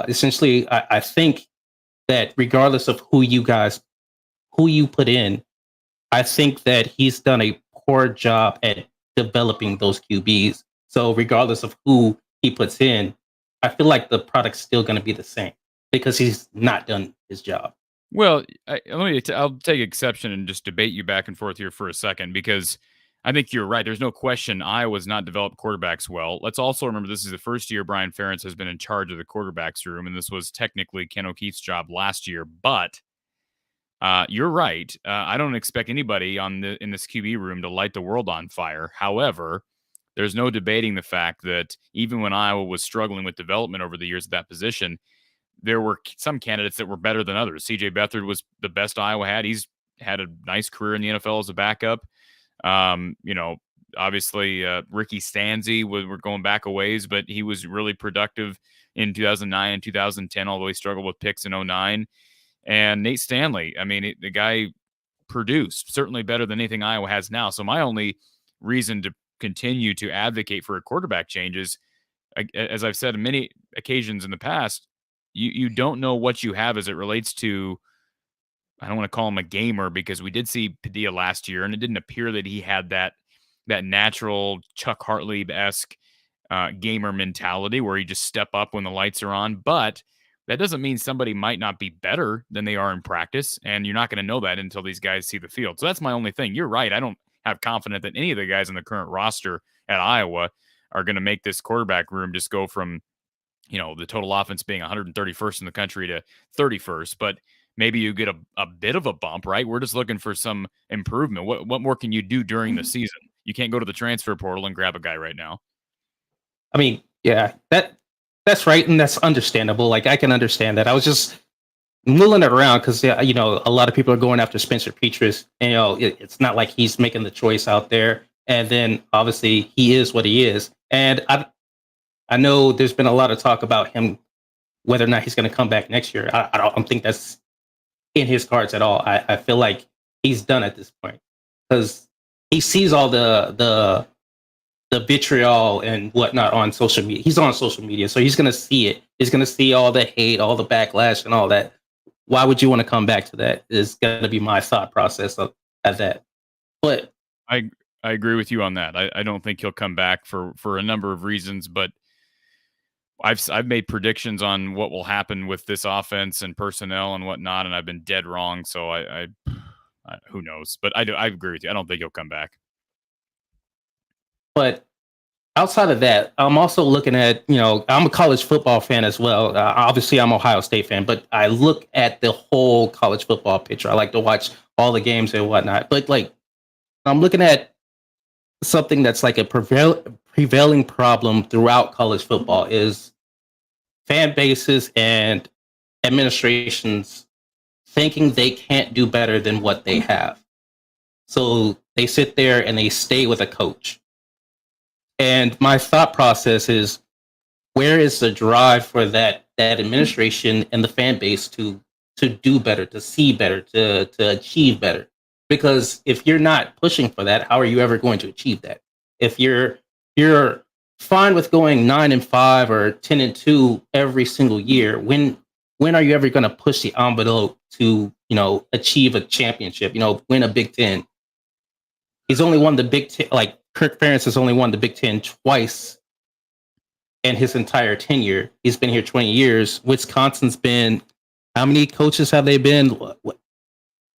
Essentially, I think that regardless of who you put in, I think that he's done a poor job at developing those QBs. So regardless of who he puts in, I feel like the product's still going to be the same because he's not done his job. Well, I'll take exception and just debate you back and forth here for a second because I think you're right. There's no question Iowa's not developed quarterbacks well. Let's also remember this is the first year Brian Ferentz has been in charge of the quarterbacks room, and this was technically Ken O'Keefe's job last year. But you're right. I don't expect anybody in this QB room to light the world on fire. However, there's no debating the fact that even when Iowa was struggling with development over the years at that position, there were some candidates that were better than others. CJ Beathard was the best Iowa had. He's had a nice career in the NFL as a backup. Obviously Ricky Stanzi we're going back a ways, but he was really productive in 2009 and 2010, although he struggled with picks in 2009. And Nate Stanley, I mean, the guy produced certainly better than anything Iowa has now. So my only reason to continue to advocate for a quarterback change is, as I've said on many occasions in the past, you don't know what you have as it relates to, I don't want to call him a gamer because we did see Padilla last year, and it didn't appear that he had that natural Chuck Hartley-esque gamer mentality where you just step up when the lights are on. But that doesn't mean somebody might not be better than they are in practice, and you're not going to know that until these guys see the field. So that's my only thing. You're right. I don't have confidence that any of the guys in the current roster at Iowa are going to make this quarterback room just go from, the total offense being 131st in the country to 31st. But maybe you get a bit of a bump, right? We're just looking for some improvement. What more can you do during the season? You can't go to the transfer portal and grab a guy right now. I mean, yeah, that's right, and that's understandable. Like, I can understand that. I was just mulling it around because a lot of people are going after Spencer Petras, and it's not like he's making the choice out there. And then obviously he is what he is, and I know there's been a lot of talk about him whether or not he's going to come back next year. I don't think that's in his cards at all. I feel like he's done at this point because he sees all the vitriol and whatnot on social media. He's on social media, so he's going to see it. He's going to see all the hate, all the backlash, and all that. Why would you want to come back to that? Is going to be my thought process at that. But I agree with you on that. I don't think he'll come back for a number of reasons, but I've made predictions on what will happen with this offense and personnel and whatnot, and I've been dead wrong. So I who knows? But I agree with you. I don't think he'll come back. But outside of that, I'm also looking at, I'm a college football fan as well. Obviously, I'm an Ohio State fan, but I look at the whole college football picture. I like to watch all the games and whatnot. But I'm looking at something that's like a prevailing problem throughout college football is fan bases and administrations thinking they can't do better than what they have. So they sit there and they stay with a coach. And my thought process is, where is the drive for that administration and the fan base to do better, to see better, to achieve better? Because if you're not pushing for that, how are you ever going to achieve that? If you're fine with going 9-5 or 10-2 every single year, when are you ever going to push the envelope to achieve a championship? Win a Big Ten. He's only won the Big Ten. Like, Kirk Ferentz has only won the Big Ten twice in his entire tenure. He's been here 20 years. Wisconsin's been, how many coaches have they been? What,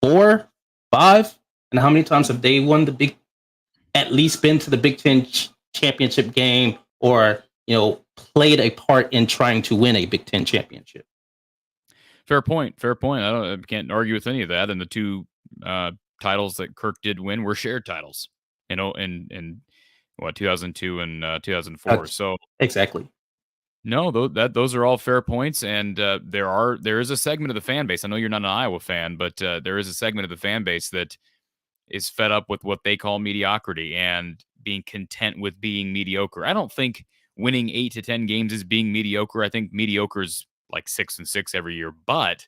4, 5? And how many times have they won at least been to the Big Ten championship game or, played a part in trying to win a Big Ten championship? Fair point. I can't argue with any of that. And the two titles that Kirk did win were shared titles. In 2002 and 2004. So exactly. No, those are all fair points, and there is a segment of the fan base. I know you're not an Iowa fan, but there is a segment of the fan base that is fed up with what they call mediocrity and being content with being mediocre. I don't think winning 8 to 10 games is being mediocre. I think mediocre is like 6-6 every year. But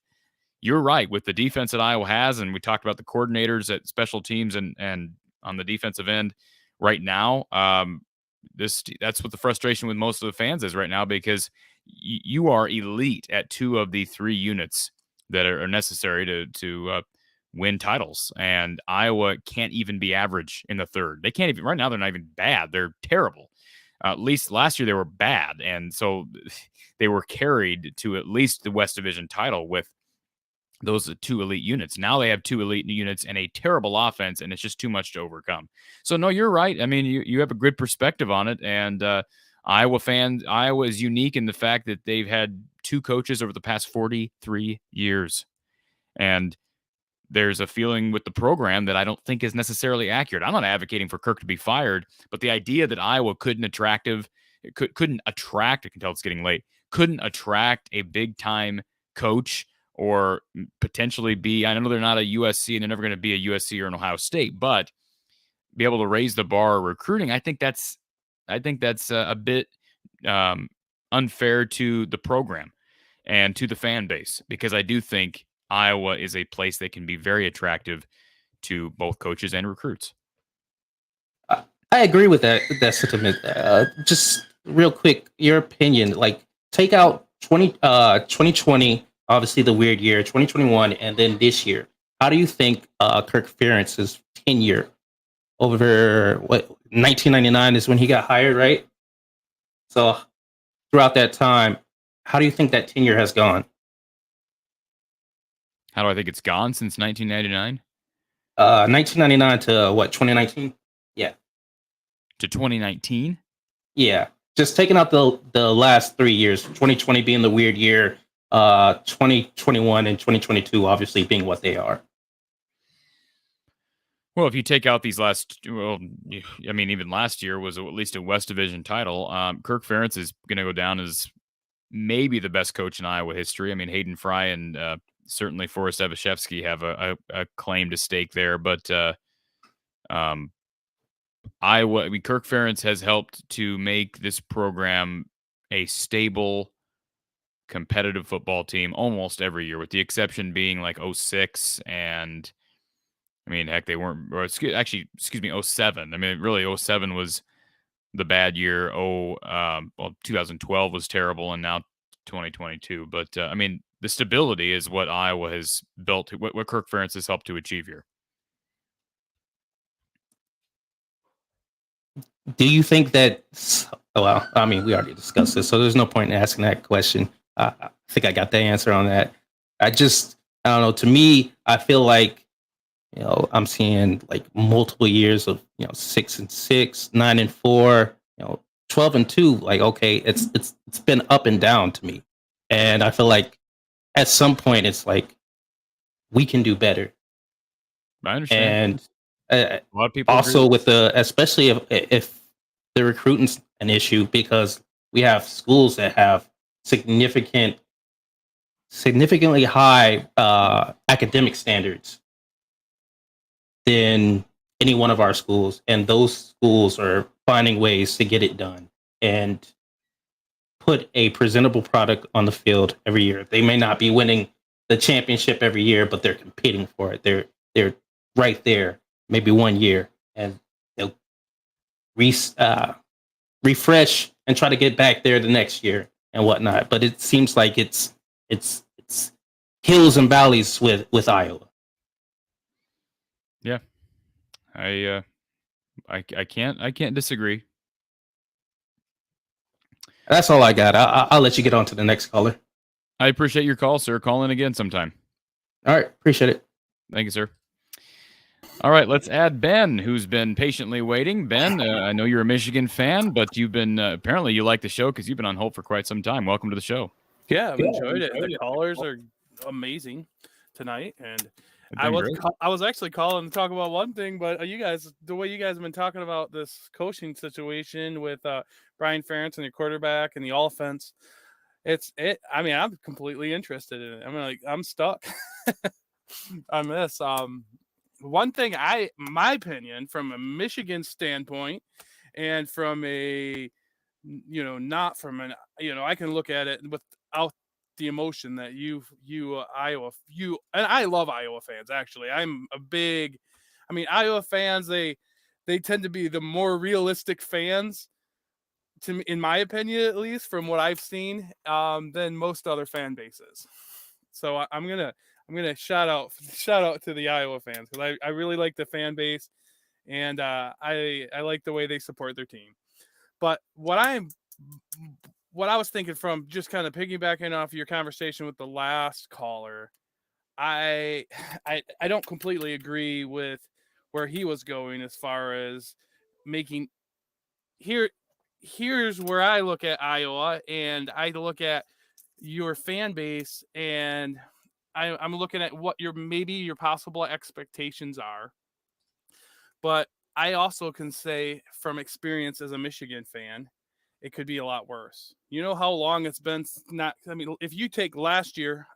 you're right with the defense that Iowa has, and we talked about the coordinators at special teams and on the defensive end right now. That's what the frustration with most of the fans is right now, because you are elite at 2 of the 3 units that are necessary to win titles, and Iowa can't even be average in the third. They can't even right now. They're not even bad. They're terrible. At least last year they were bad, and so they were carried to at least the West Division title with those are 2 elite units. Now they have 2 elite units and a terrible offense, and it's just too much to overcome. So no, you're right. I mean, you have a good perspective on it, and Iowa is unique in the fact that they've had 2 coaches over the past 43 years, and there's a feeling with the program that I don't think is necessarily accurate. I'm not advocating for Kirk to be fired, but the idea that Iowa couldn't attract, I can tell it's getting late, couldn't attract a big time coach or potentially be, I know they're not a USC and they're never going to be a USC or an Ohio State, but be able to raise the bar recruiting, I think that's a bit unfair to the program and to the fan base, because I do think Iowa is a place that can be very attractive to both coaches and recruits. I agree with that sentiment. Just real quick, your opinion, like take out 2020, obviously the weird year, 2021, and then this year. How do you think Kirk Ferentz's tenure over 1999 is when he got hired, right? So throughout that time, how do you think that tenure has gone? How do I think it's gone since 1999? 1999 to what, 2019? Yeah. To 2019? Yeah. Just taking out the last 3 years, 2020 being the weird year, 2021 and 2022 obviously being what they are. Well, if you take out these even last year was at least a West Division title. Kirk Ferentz is going to go down as maybe the best coach in Iowa history. I mean, Hayden Fry and certainly Forrest Evashevsky have a claim to stake there, but Iowa. I mean, Kirk Ferentz has helped to make this program a stable, competitive football team almost every year, with the exception being like 06 and. I mean, heck, they weren't. Or excuse me, 07. I mean, really, 07 was the bad year. 2012 was terrible, and now 2022. But I mean, the stability is what Iowa has built. What Kirk Ferentz has helped to achieve here. Do you think that? Well, I mean, we already discussed this, so there's no point in asking that question. I think I got the answer on that. I don't know. To me, I feel like. I'm seeing like multiple years of 6-6, 9-4, 12-2. Like, okay, it's been up and down to me, and I feel like at some point it's like we can do better. I understand. And a lot of people also with especially if the recruiting's an issue, because we have schools that have significantly high academic standards than any one of our schools, and those schools are finding ways to get it done and put a presentable product on the field every year. They may not be winning the championship every year, but they're competing for it. They're right there, maybe one year, and they'll refresh and try to get back there the next year and whatnot. But it seems like it's hills and valleys with Iowa. Yeah, I can't disagree. That's all I got. I'll let you get on to the next caller. I appreciate your call, sir. Call in again sometime. All right, appreciate it. Thank you, sir. All right, let's add Ben, who's been patiently waiting. Ben, I know you're a Michigan fan, but you've been apparently you like the show because you've been on hold for quite some time. Welcome to the show. Yeah, I've enjoyed it. The callers are amazing tonight, and They're doing great. I was actually calling to talk about one thing, but the way you guys have been talking about this coaching situation with Brian Ferentz and your quarterback and the offense, I mean, I'm completely interested in it. I'm stuck on this. One thing my opinion from a Michigan standpoint, and from a, not from an, I can look at it without the emotion that Iowa, and I love Iowa fans. Actually, Iowa fans, they tend to be the more realistic fans, to me, in my opinion, at least from what I've seen, than most other fan bases. So I'm gonna shout out to the Iowa fans, because I really like the fan base, and I like the way they support their team. But what I was thinking, from just kind of piggybacking off your conversation with the last caller, I don't completely agree with where he was going as far as making here's where I look at Iowa, and I look at your fan base, and I'm looking at what your possible expectations are. But I also can say from experience as a Michigan fan, it could be a lot worse. You know how long it's been if you take last year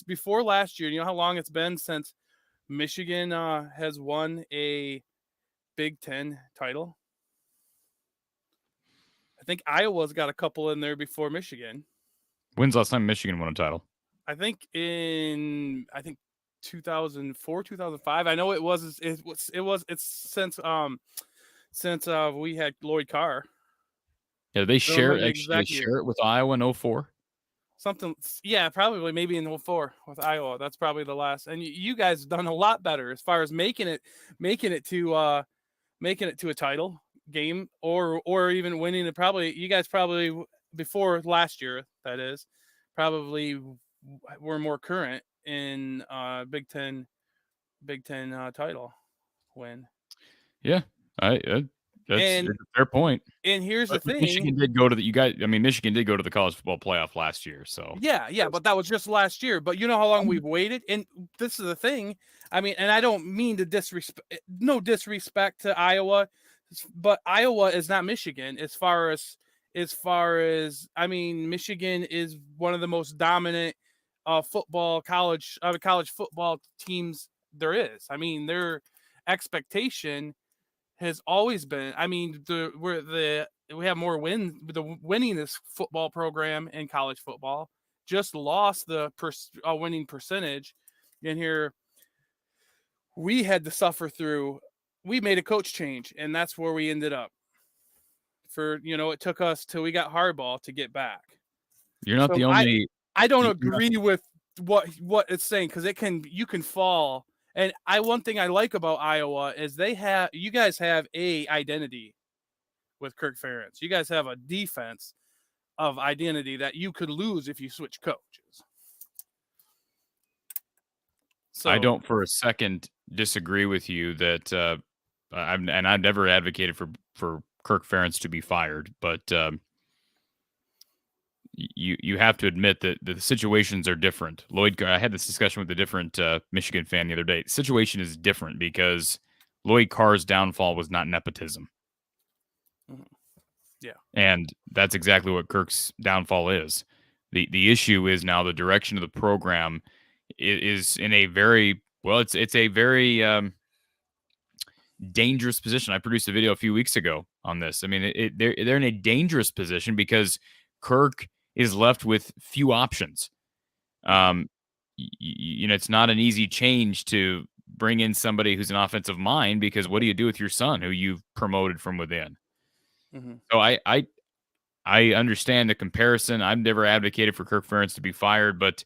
before last year, you know how long it's been since Michigan has won a Big Ten title? I think Iowa's got a couple in there before Michigan. When's the last time Michigan won a title? I think 2004, 2005. I know it's since we had Lloyd Carr. Yeah, they share it with Iowa in 2004. Something, yeah, probably maybe in 2004 with Iowa. That's probably the last. And you guys have done a lot better as far as making it to a title game, or even winning it. Probably you guys before last year, that is, probably were more current in Big Ten title win. Yeah, that's a fair point. And here's the thing: Michigan did go to the college football playoff last year. So yeah, but that was just last year. But you know how long we've waited, and this is the thing. I mean, and I don't mean to disrespect to Iowa, but Iowa is not Michigan as far as Michigan is one of the most dominant college football teams there is. I mean, their expectation has always been, we have more wins, the winningest football program in college football, just lost the winning percentage. And here we had to suffer through, we made a coach change, and that's where we ended up. It took us till we got Harbaugh to get back. You're not the only. I don't agree with what it's saying, because you can fall. And one thing I like about Iowa is you guys have a identity with Kirk Ferentz. You guys have a defense of identity that you could lose if you switch coaches. So I don't for a second disagree with you that I've never advocated for Kirk Ferentz to be fired, but you have to admit that the situations are different. I had this discussion with a different Michigan fan the other day. The situation is different because Lloyd Carr's downfall was not nepotism. Mm-hmm. Yeah. And that's exactly what Kirk's downfall is. The issue is now the direction of the program is in a very, it's a very dangerous position. I produced a video a few weeks ago on this. I mean, they're in a dangerous position because Kirk is left with few options. It's not an easy change to bring in somebody who's an offensive mind, because what do you do with your son who you've promoted from within? Mm-hmm. So I understand the comparison. I've never advocated for Kirk Ferentz to be fired, but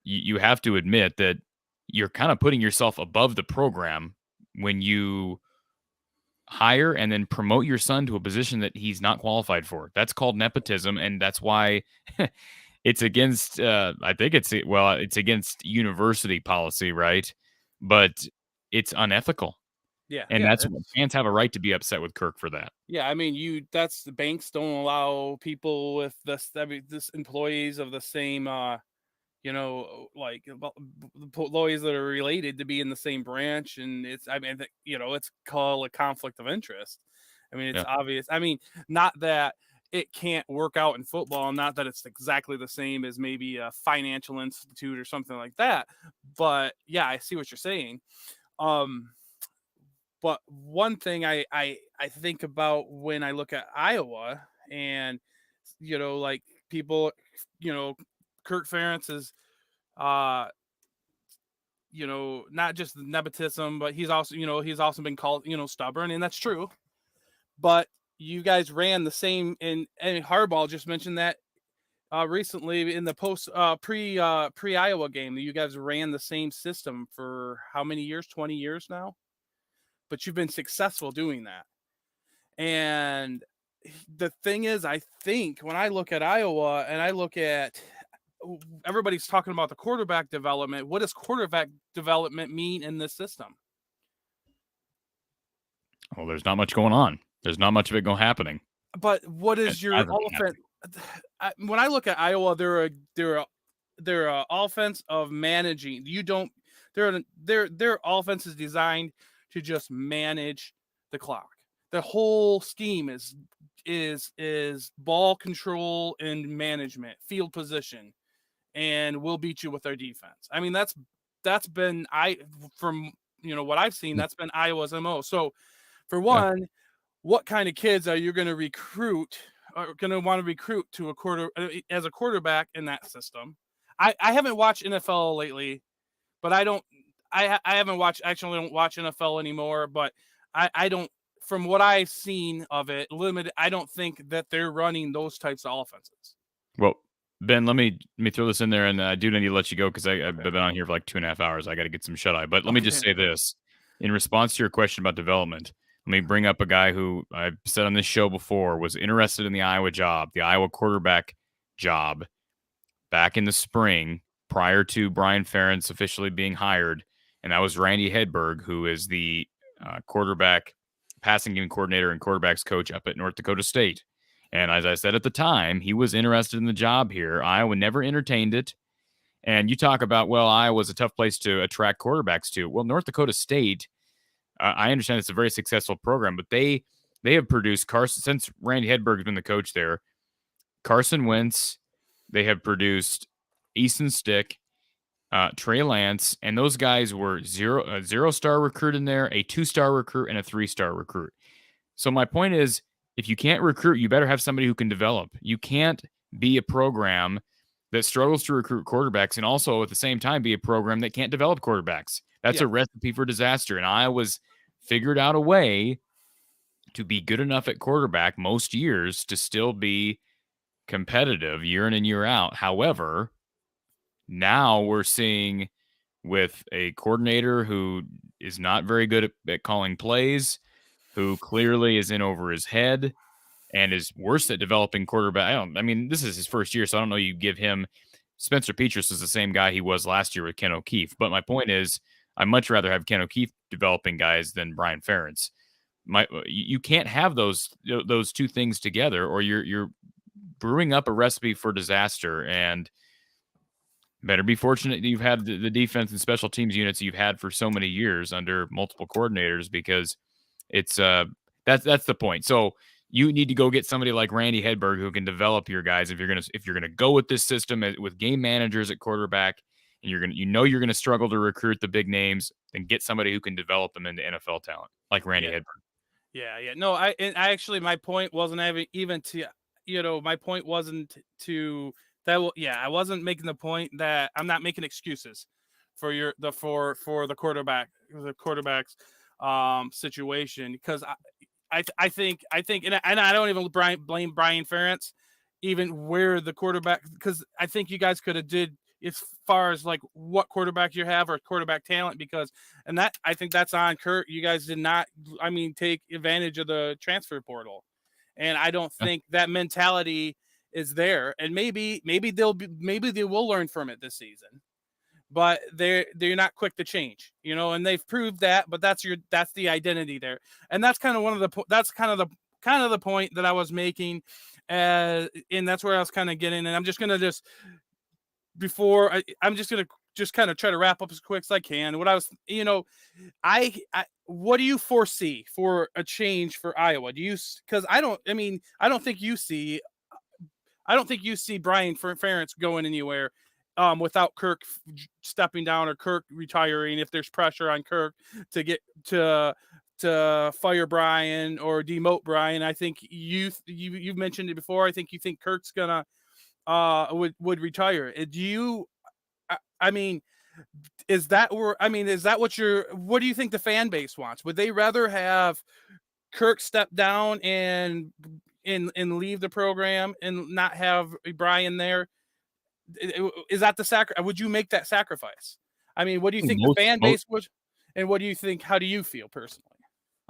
you have to admit that you're kind of putting yourself above the program when you hire and then promote your son to a position that he's not qualified for. That's called nepotism, and that's why it's against it's against university policy, right? But it's unethical. Yeah. And that's what fans have a right to be upset with Kirk for that. Yeah, I mean, that's the banks don't allow people with this employees of the same like employees that are related to be in the same branch, and it's it's called a conflict of interest. I mean, it's obvious. I mean, not that it can't work out in football, not that it's exactly the same as maybe a financial institute or something like that, but yeah, I see what you're saying. But one thing I think about when I look at Iowa, and like people, Kirk Ferentz is not just nepotism, but he's also been called, stubborn, and that's true. But you guys ran the same, and Harbaugh just mentioned that recently in the pre Iowa game, that you guys ran the same system for how many years? 20 years now. But you've been successful doing that. And the thing is, I think when I look at Iowa and I look at everybody's talking about the quarterback development, what does quarterback development mean in this system? Well, there's not much going on. There's not much of it happening. But what is your offense? When I look at Iowa, they're a offense of managing. Their offense is designed to just manage the clock. The whole scheme is ball control and management, field position, and we'll beat you with our defense. I mean, that's been from what I've seen, that's been Iowa's MO. So for one, what kind of kids are you going to recruit, or going to want to recruit to as a quarterback in that system? I haven't watched NFL lately, but I haven't watched, actually don't watch NFL anymore, but I don't, from what I've seen of it, limited, I don't think that they're running those types of offenses. Well, Ben, let me throw this in there, and I do need to let you go because I've been on here for like 2.5 hours. I got to get some shut eye. But let me just say this. In response to your question about development, let me bring up a guy who I've said on this show before was interested in the Iowa job, the Iowa quarterback job, back in the spring prior to Brian Ferentz officially being hired, and that was Randy Hedberg, who is the quarterback passing game coordinator and quarterbacks coach up at North Dakota State. And as I said at the time, he was interested in the job here. Iowa never entertained it. And you talk about, well, Iowa's a tough place to attract quarterbacks to. Well, North Dakota State, I understand it's a very successful program, but they have produced Carson, since Randy Hedberg's been the coach there, Carson Wentz. They have produced Easton Stick, Trey Lance, and those guys were a 0-star recruit in there, a 2-star recruit, and a 3-star recruit. So my point is, if you can't recruit, you better have somebody who can develop. You can't be a program that struggles to recruit quarterbacks and also at the same time be a program that can't develop quarterbacks. That's a recipe for disaster. And Iowa's figured out a way to be good enough at quarterback most years to still be competitive year in and year out. However, now we're seeing with a coordinator who is not very good at calling plays, who clearly is in over his head and is worse at developing quarterback. I mean, this is his first year, so I don't know you give him. Spencer Petras is the same guy he was last year with Ken O'Keefe. But my point is, I'd much rather have Ken O'Keefe developing guys than Brian Ferentz. You can't have those two things together, or you're brewing up a recipe for disaster. And better be fortunate that you've had the defense and special teams units you've had for so many years under multiple coordinators, because it's that's the point. So you need to go get somebody like Randy Hedberg who can develop your guys. If you're gonna go with this system with game managers at quarterback, and you're gonna struggle to recruit the big names, then get somebody who can develop them into NFL talent like Randy Hedberg. Yeah. No, I actually, my point wasn't even to, my point wasn't to that. I wasn't making the point that I'm not making excuses for the quarterback's situation, because I think, and I don't even blame Brian Ferentz even where the quarterback, because I think you guys could have did as far as like what quarterback you have or quarterback talent, because, and that, I think that's on Kurt. You guys did not, take advantage of the transfer portal. And I don't think that mentality is there. And maybe they will learn from it this season, but they're not quick to change, and they've proved that, but that's the identity there. And that's kind of the point that I was making, and that's where I was kind of getting. And I'm just going to before I'm just gonna kind of try to wrap up as quick as I can. What I was, I what do you foresee for a change for Iowa? Do you? Because I don't think you see Brian Ferentz going anywhere without Kirk stepping down or Kirk retiring. If there's pressure on Kirk to get to fire Brian or demote Brian, I think you've mentioned it before. I think you think Kirk's gonna would retire. Do you? I mean, is that what do you think the fan base wants? Would they rather have Kirk step down and leave the program and not have Brian there? Is that the sacrifice? Would you make that sacrifice? I mean, what do you think the fan base would? And what do you think? How do you feel personally?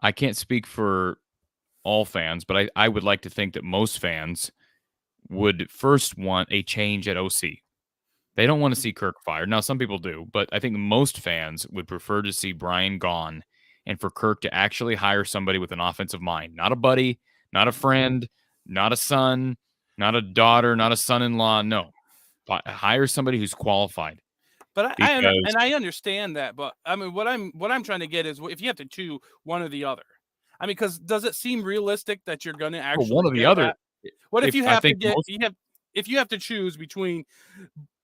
I can't speak for all fans, but I would like to think that most fans would first want a change at OC. They don't want to see Kirk fired. Now, some people do, but I think most fans would prefer to see Brian gone and for Kirk to actually hire somebody with an offensive mind, not a buddy, not a friend, not a son, not a daughter, not a son-in-law. No, hire somebody who's qualified. But I understand that. But I mean, what I'm trying to get is if you have to choose one or the other. I mean, because does it seem realistic that you're going to actually one or the other? What if you have to get if you have to choose between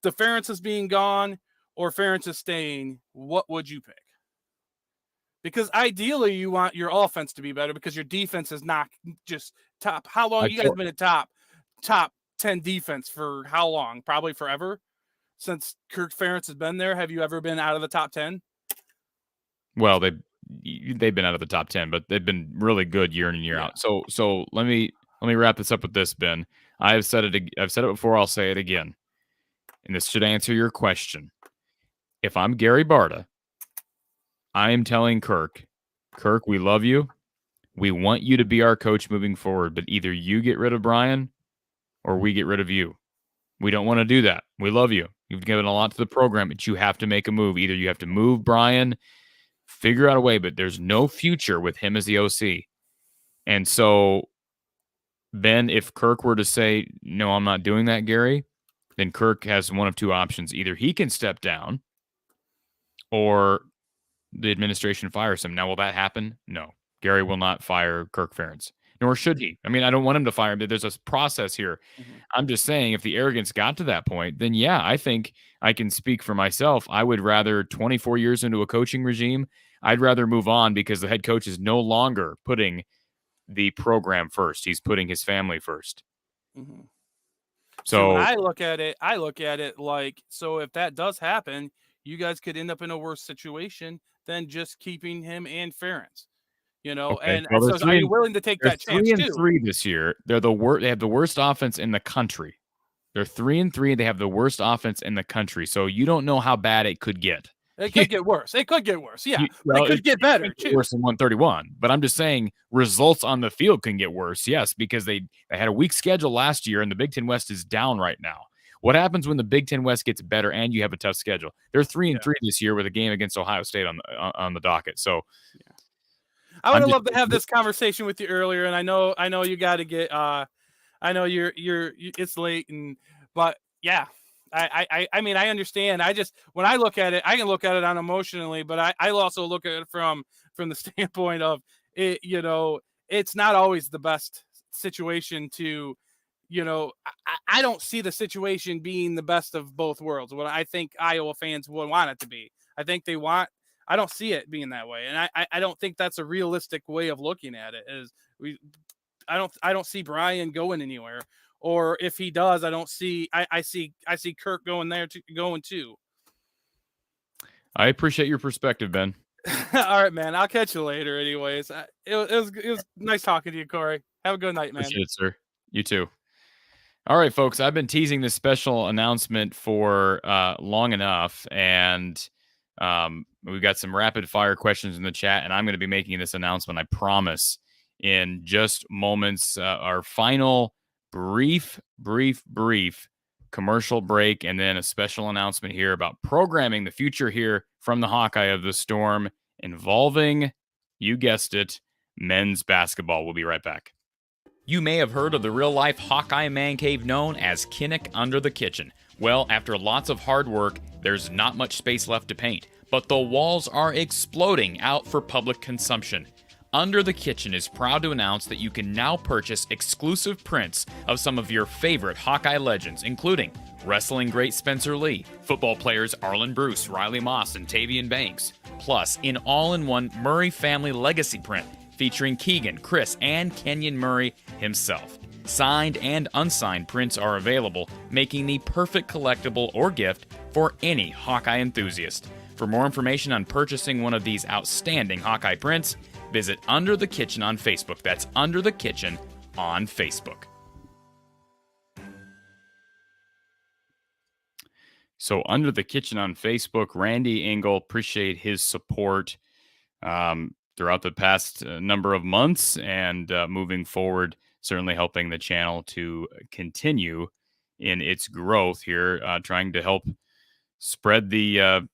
the Ferentz being gone or Ferentz staying? What would you pick? Because ideally, you want your offense to be better because your defense is not just top. How long you guys been a top 10 defense for how long? Probably forever. Since Kirk Ferentz has been there, have you ever been out of the top 10? Well, they've been out of the top 10, but they've been really good year in and year out. So let me wrap this up with this, Ben. I've said it before. I'll say it again, and this should answer your question. If I'm Gary Barta, I am telling Kirk, we love you. We want you to be our coach moving forward, but either you get rid of Brian or we get rid of you. We don't want to do that. We love you. You've given a lot to the program, but you have to make a move. Either you have to move Brian, figure out a way, but there's no future with him as the OC. And so, Ben, if Kirk were to say, no, I'm not doing that, Gary, then Kirk has one of two options. Either he can step down or the administration fires him. Now, will that happen? No. Gary will not fire Kirk Ferentz, nor should he. I mean, I don't want him to fire him, but there's a process here. Mm-hmm. I'm just saying if the arrogance got to that point, then yeah, I think I can speak for myself. I would rather 24 years into a coaching regime, I'd rather move on because the head coach is no longer putting the program first. He's putting his family first. Mm-hmm. So when I look at it like, so if that does happen, you guys could end up in a worse situation than just keeping him and Ferentz. Okay. And so are you willing to take that chance too? 3-3 this year. They're the worst. They have the worst offense in the country. They're 3-3. They have the worst offense in the country. So you don't know how bad it could get. It could get worse. It could get worse. Yeah, it could get better too. Worse than 131. But I'm just saying results on the field can get worse. Yes, because they had a weak schedule last year, and the Big Ten West is down right now. What happens when the Big Ten West gets better and you have a tough schedule? They're 3-3 this year with a game against Ohio State on the docket. So. Yeah. I would have loved to have this conversation with you earlier, and I know you got to get. I know you're. It's late, but yeah, I mean I understand. I just when I look at it, I can look at it on emotionally, but I also look at it from the standpoint of it. It's not always the best situation to. I don't see the situation being the best of both worlds. What I think Iowa fans would want it to be. I don't see it being that way, and I don't think that's a realistic way of looking at it. I don't see Brian going anywhere, or if he does, I see Kirk going there going too. I appreciate your perspective, Ben. All right, man. I'll catch you later. Anyways, it was nice talking to you, Corey. Have a good night, man. Appreciate it, sir. You too. All right, folks. I've been teasing this special announcement for long enough, and we've got some rapid fire questions in the chat, and I'm going to be making this announcement, I promise, in just moments. Our final brief commercial break, and then a special announcement here about programming the future here from the Hawkeye of the Storm involving, you guessed it, men's basketball. We'll be right back. You may have heard of the real-life Hawkeye man cave known as Kinnick Under the Kitchen. Well, after lots of hard work, there's not much space left to paint, but the walls are exploding out for public consumption. Under the Kitchen is proud to announce that you can now purchase exclusive prints of some of your favorite Hawkeye legends, including wrestling great Spencer Lee, football players Arlen Bruce, Riley Moss, and Tavian Banks, plus an all-in-one Murray family legacy print featuring Keegan, Chris, and Kenyon Murray himself. Signed and unsigned prints are available, making the perfect collectible or gift for any Hawkeye enthusiast. For more information on purchasing one of these outstanding Hawkeye prints, visit Under the Kitchen on Facebook. That's Under the Kitchen on Facebook. So Under the Kitchen on Facebook, Randy Engel, appreciate his support throughout the past number of months and moving forward, certainly helping the channel to continue in its growth here, trying to help spread the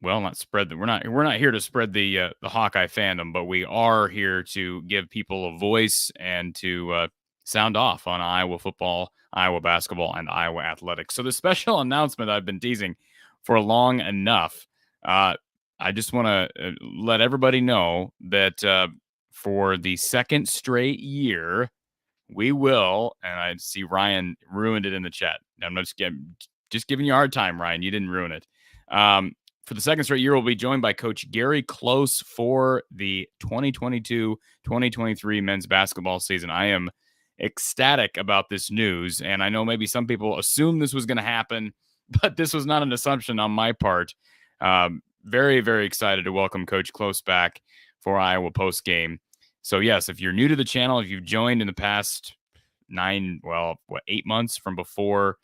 not spread the we're not here to spread the Hawkeye fandom, but we are here to give people a voice and to sound off on Iowa football, Iowa basketball, and Iowa athletics. So the special announcement I've been teasing for long enough. I just want to let everybody know that for the second straight year, we will, and I see Ryan ruined it in the chat. I'm just giving you a hard time, Ryan. You didn't ruin it. For the second straight year, we'll be joined by Coach Gary Close for the 2022-2023 men's basketball season. I am ecstatic about this news, and I know maybe some people assume this was going to happen, but this was not an assumption on my part. Very, very excited to welcome Coach Close back for Iowa post game. So yes, if you're new to the channel, if you've joined in the past 8 months from before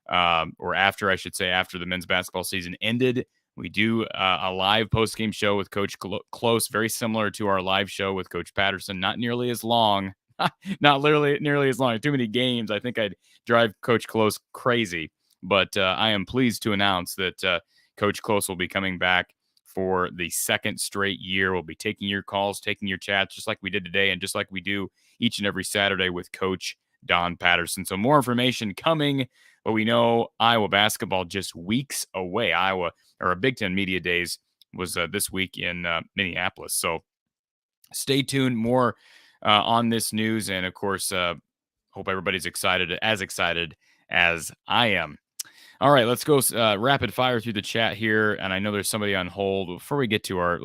or after, I should say, after the men's basketball season ended, we do a live post game show with Coach Close, very similar to our live show with Coach Patterson. Not nearly as long, not literally nearly as long. Too many games. I think I'd drive Coach Close crazy. But I am pleased to announce that Coach Close will be coming back for the second straight year. We'll be taking your calls, taking your chats, just like we did today, and just like we do each and every Saturday with Coach Don Patterson. So more information coming, but we know Iowa basketball just weeks away. Iowa, or Big Ten Media Days, was this week in Minneapolis. So stay tuned, more on this news, and of course, hope everybody's excited as I am. All right, let's go rapid fire through the chat here, and I know there's somebody on hold. Before we get to our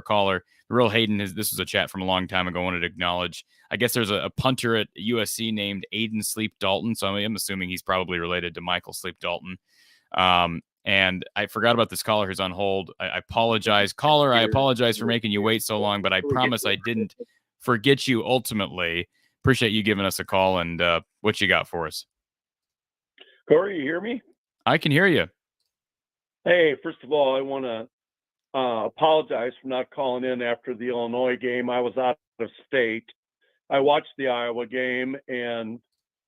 caller, the real Hayden, this was a chat from a long time ago. I wanted to acknowledge. I guess there's a punter at USC named Aiden Sleep Dalton, so I'm assuming he's probably related to Michael Sleep Dalton. And I forgot about this caller who's on hold. I apologize, caller. I apologize for making you wait so long, but I promise I didn't forget you. Ultimately, appreciate you giving us a call, and what you got for us. Corey, you hear me? I can hear you. Hey, first of all, I want to apologize for not calling in after the Illinois game. I was out of state. I watched the Iowa game, and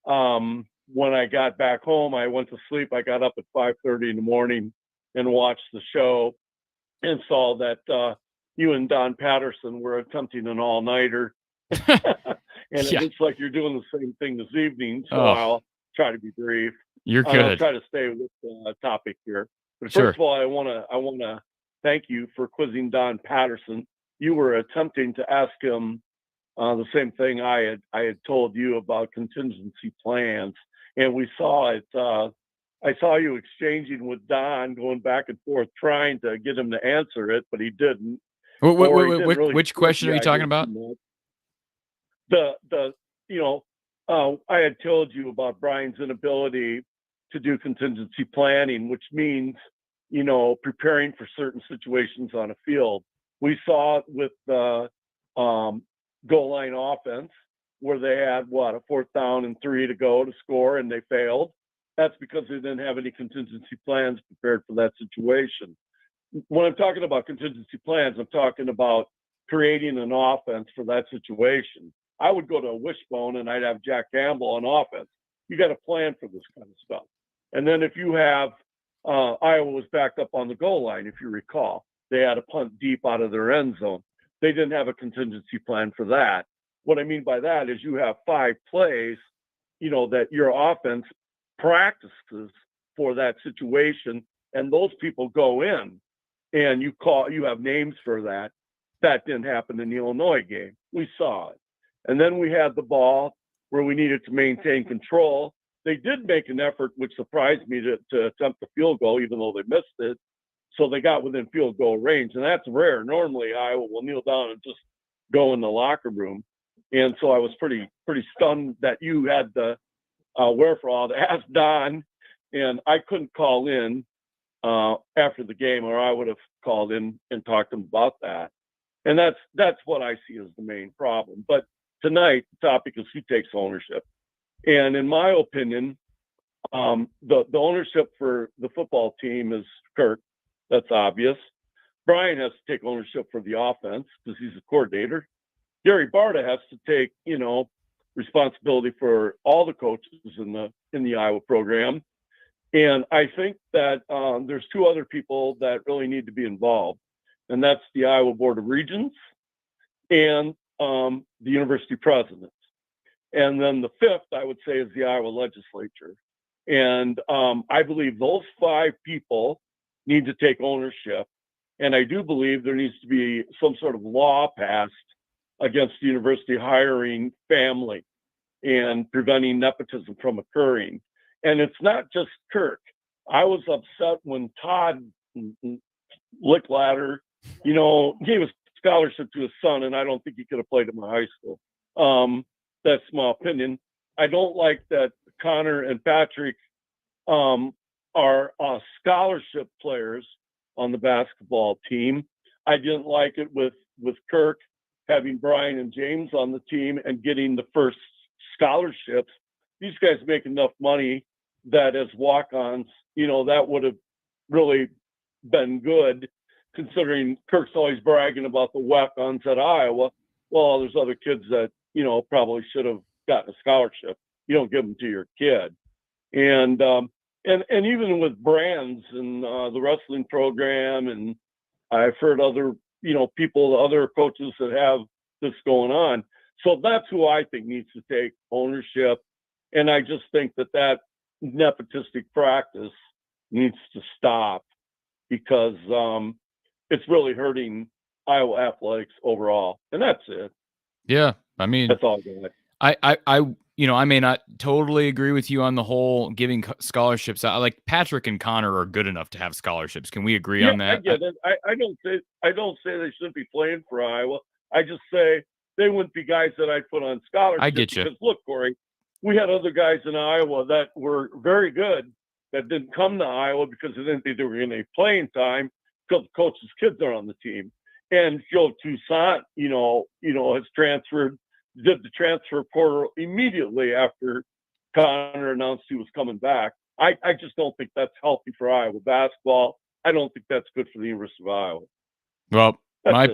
when I got back home, I went to sleep. I got up at 5:30 in the morning and watched the show and saw that you and Don Patterson were attempting an all-nighter. And It looks like you're doing the same thing this evening, so I'll try to be brief. You're good. I'll try to stay with the topic here. But first of all, I want to thank you for quizzing Don Patterson. You were attempting to ask him the same thing I had told you about contingency plans, and we saw it. I saw you exchanging with Don, going back and forth, trying to get him to answer it, but he didn't. Which question are you talking about? I had told you about Brian's inability to do contingency planning, which means, preparing for certain situations on a field. We saw it with the goal line offense, where they had a 4th down and 3 to go to score, and they failed. That's because they didn't have any contingency plans prepared for that situation. When I'm talking about contingency plans, I'm talking about creating an offense for that situation. I would go to a wishbone and I'd have Jack Campbell on offense. You got to plan for this kind of stuff. And then if you have Iowa was backed up on the goal line, if you recall, they had a punt deep out of their end zone. They didn't have a contingency plan for that. what I mean by that is you have 5 plays, that your offense practices for that situation, and those people go in, and you have names for that. That didn't happen in the Illinois game. We saw it. And then we had the ball where we needed to maintain control. They did make an effort, which surprised me, to attempt the field goal, even though they missed it. So they got within field goal range, and that's rare. Normally, Iowa will kneel down and just go in the locker room. And so I was pretty stunned that you had the wherewithal to ask Don, and I couldn't call in after the game, or I would have called in and talked to him about that. And that's what I see as the main problem. But tonight, the topic is who takes ownership. And in my opinion, the ownership for the football team is Kirk. That's obvious. Brian has to take ownership for the offense because he's a coordinator. Gary Barta has to take, responsibility for all the coaches in the Iowa program. And I think that there's 2 other people that really need to be involved, and that's the Iowa Board of Regents and the university president. And then the 5th, I would say, is the Iowa legislature. And I believe those 5 people need to take ownership. And I do believe there needs to be some sort of law passed against the university hiring family and preventing nepotism from occurring. And it's not just Kirk. I was upset when Todd Lickladder, gave a scholarship to his son, and I don't think he could have played at my high school. That's my opinion. I don't like that Connor and Patrick are scholarship players on the basketball team. I didn't like it with Kirk having Brian and James on the team and getting the first scholarships. These guys make enough money that as walk-ons, that would have really been good, considering Kirk's always bragging about the walk-ons at Iowa. Well, there's other kids that, probably should have gotten a scholarship. You don't give them to your kid. And even with Brands and the wrestling program, and I've heard other, other coaches that have this going on. So that's who I think needs to take ownership. And I just think that nepotistic practice needs to stop because it's really hurting Iowa athletics overall. And that's it. Yeah. I mean, that's all good. I may not totally agree with you on the whole giving scholarships. Like Patrick and Connor are good enough to have scholarships. Can we agree on that? I get it. I don't say they shouldn't be playing for Iowa. I just say they wouldn't be guys that I'd put on scholarships. I get you. Because look, Corey, we had other guys in Iowa that were very good that didn't come to Iowa because they didn't think they were going to get playing time because the coach's kids are on the team. And Joe Toussaint, has transferred, did the transfer portal immediately after Connor announced he was coming back. I just don't think that's healthy for Iowa basketball. I don't think that's good for the University of Iowa. Well, I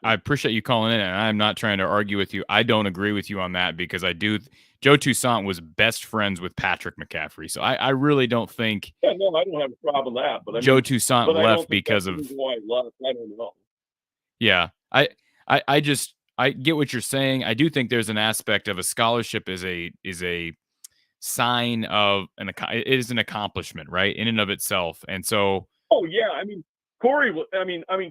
appreciate you calling in, and I'm not trying to argue with you. I don't agree with you on that because Joe Toussaint was best friends with Patrick McCaffrey. So I really don't think. Yeah, no, I don't have a problem with that. But Joe Toussaint left because of. Why he left. I don't know. Yeah, I get what you're saying. I do think there's an aspect of a scholarship is a sign of it is an accomplishment, right, in and of itself. And so. Oh yeah, I mean. Corey,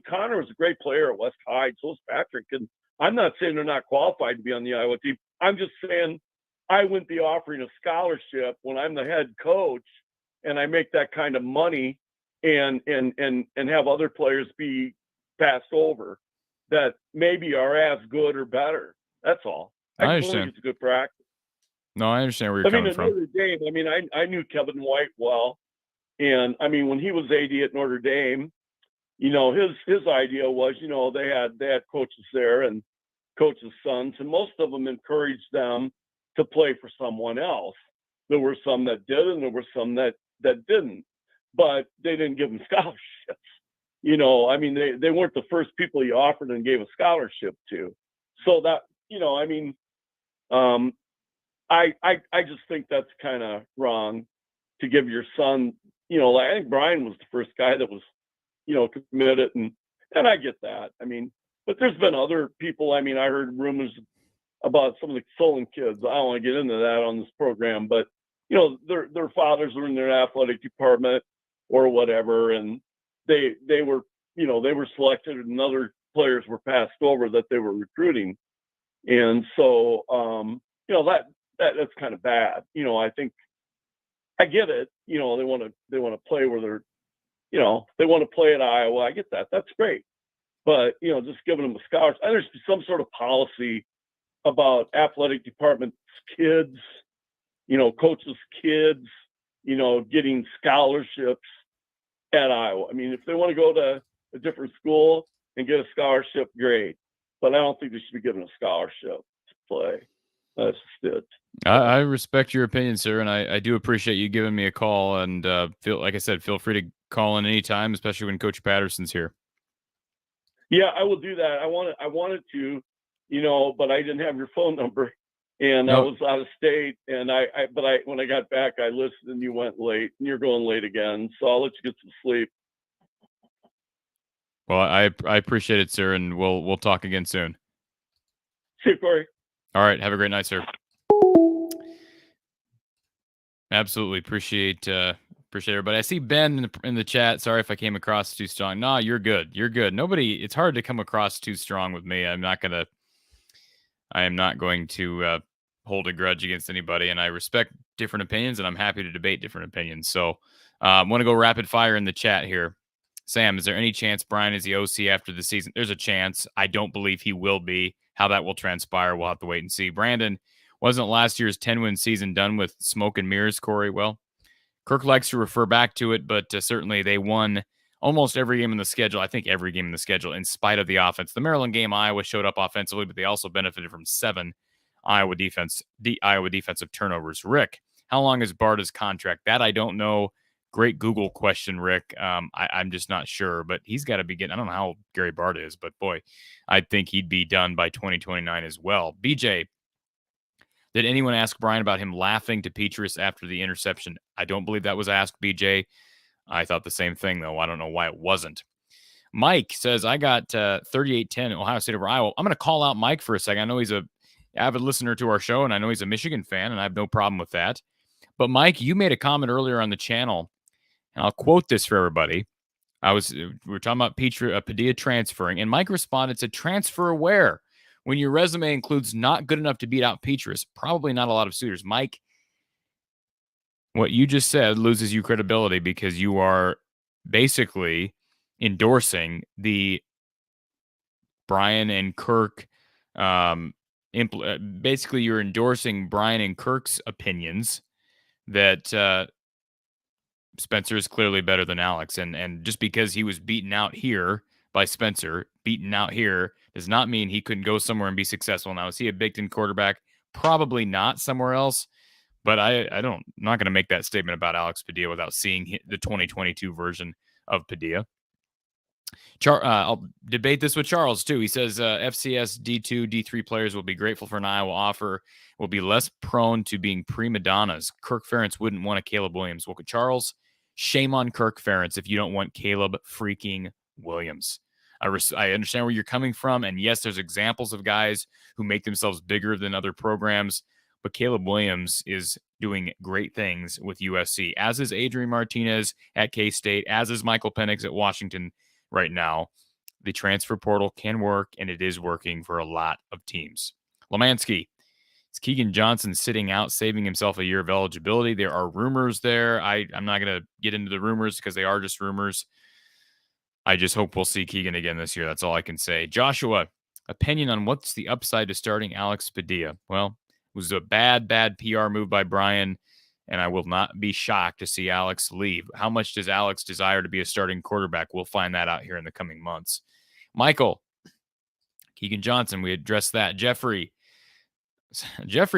Connor was a great player at West Hyde. So was Patrick. And I'm not saying they're not qualified to be on the Iowa team. I'm just saying I wouldn't be offering a scholarship when I'm the head coach and I make that kind of money and have other players be passed over that maybe are as good or better. That's all. I understand. Think it's a good practice. No, I understand where you're coming from. Notre Dame, I knew Kevin White well. And when he was AD at Notre Dame, his idea was, they had coaches there and coaches' sons, and most of them encouraged them to play for someone else. There were some that did, and there were some that didn't, but they didn't give them scholarships. They weren't the first people he offered and gave a scholarship to. So that, I just think that's kind of wrong to give your son, I think Brian was the first guy that was, committed, and I get that. But there's been other people. I heard rumors about some of the Solon kids. I don't want to get into that on this program, but their fathers were in their athletic department or whatever, and they were they were selected, and other players were passed over that they were recruiting, and so that's kind of bad. I think I get it. They want to play where they're they want to play at Iowa. I get that. That's great. But, just giving them a scholarship. There's some sort of policy about athletic department kids, coaches' kids, getting scholarships at Iowa. I mean, if they want to go to a different school and get a scholarship, great. But I don't think they should be given a scholarship to play. That's just it. I respect your opinion, sir, and I do appreciate you giving me a call. And feel free to call in anytime, especially when Coach Patterson's here. Yeah, I will do that. I wanted to, but I didn't have your phone number, and I was out of state. And when I got back, I listened, and you went late, and you're going late again. So I'll let you get some sleep. Well, I appreciate it, sir, and we'll talk again soon. See you, Corey. All right, have a great night, sir. Absolutely appreciate everybody. I see Ben in the chat. Sorry if I came across too strong. No, you're good. You're good. It's hard to come across too strong with me. I am not going to hold a grudge against anybody, and I respect different opinions, and I'm happy to debate different opinions. So I want to go rapid fire in the chat here. Sam, is there any chance Brian is the OC after the season? There's a chance. I don't believe he will be. How that will transpire, we'll have to wait and see. Brandon, wasn't last year's 10-win season done with smoke and mirrors, Corey? Well, Kirk likes to refer back to it, but certainly they won almost every game in the schedule. I think every game in the schedule, in spite of the offense. The Maryland game, Iowa showed up offensively, but they also benefited from 7 Iowa defensive turnovers. Rick, how long is Barta's contract? That I don't know. Great Google question, Rick. I'm just not sure, but he's got to be getting. I don't know how old Gary Barta is, but boy, I think he'd be done by 2029 as well. BJ, did anyone ask Brian about him laughing to Petrus after the interception? I don't believe that was asked, BJ. I thought the same thing, though. I don't know why it wasn't. Mike says, I got 38-10 Ohio State over Iowa. I'm going to call out Mike for a second. I know he's an avid listener to our show, and I know he's a Michigan fan, and I have no problem with that. But, Mike, you made a comment earlier on the channel, and I'll quote this for everybody. We were talking about Padilla transferring, and Mike responded, said, transfer where? When your resume includes not good enough to beat out Petrus, probably not a lot of suitors. Mike, what you just said loses you credibility because you are basically endorsing the Brian and Kirk. Basically, you're endorsing Brian and Kirk's opinions that Spencer is clearly better than Alex. And just because he was beaten out here by Spencer, beaten out here, does not mean he couldn't go somewhere and be successful. Now, is he a Big Ten quarterback? Probably not somewhere else. But I'm not going to make that statement about Alex Padilla without seeing the 2022 version of Padilla. I'll debate this with Charles, too. He says FCS D2, D3 players will be grateful for an Iowa offer, will be less prone to being prima donnas. Kirk Ferentz wouldn't want a Caleb Williams. Well, Charles, shame on Kirk Ferentz if you don't want Caleb freaking Williams. I understand where you're coming from, and yes, there's examples of guys who make themselves bigger than other programs, but Caleb Williams is doing great things with USC, as is Adrian Martinez at K-State, as is Michael Penix at Washington right now. The transfer portal can work, and it is working for a lot of teams. Lemansky, is Keegan Johnson sitting out, saving himself a year of eligibility? There are rumors there. I'm not going to get into the rumors because they are just rumors. I just hope we'll see Keegan again this year. That's all I can say. Joshua, opinion on what's the upside to starting Alex Padilla? Well, it was a bad PR move by Brian, and I will not be shocked to see Alex leave. How much does Alex desire to be a starting quarterback? We'll find that out here in the coming months. Michael, Keegan Johnson, we addressed that. Jeffrey,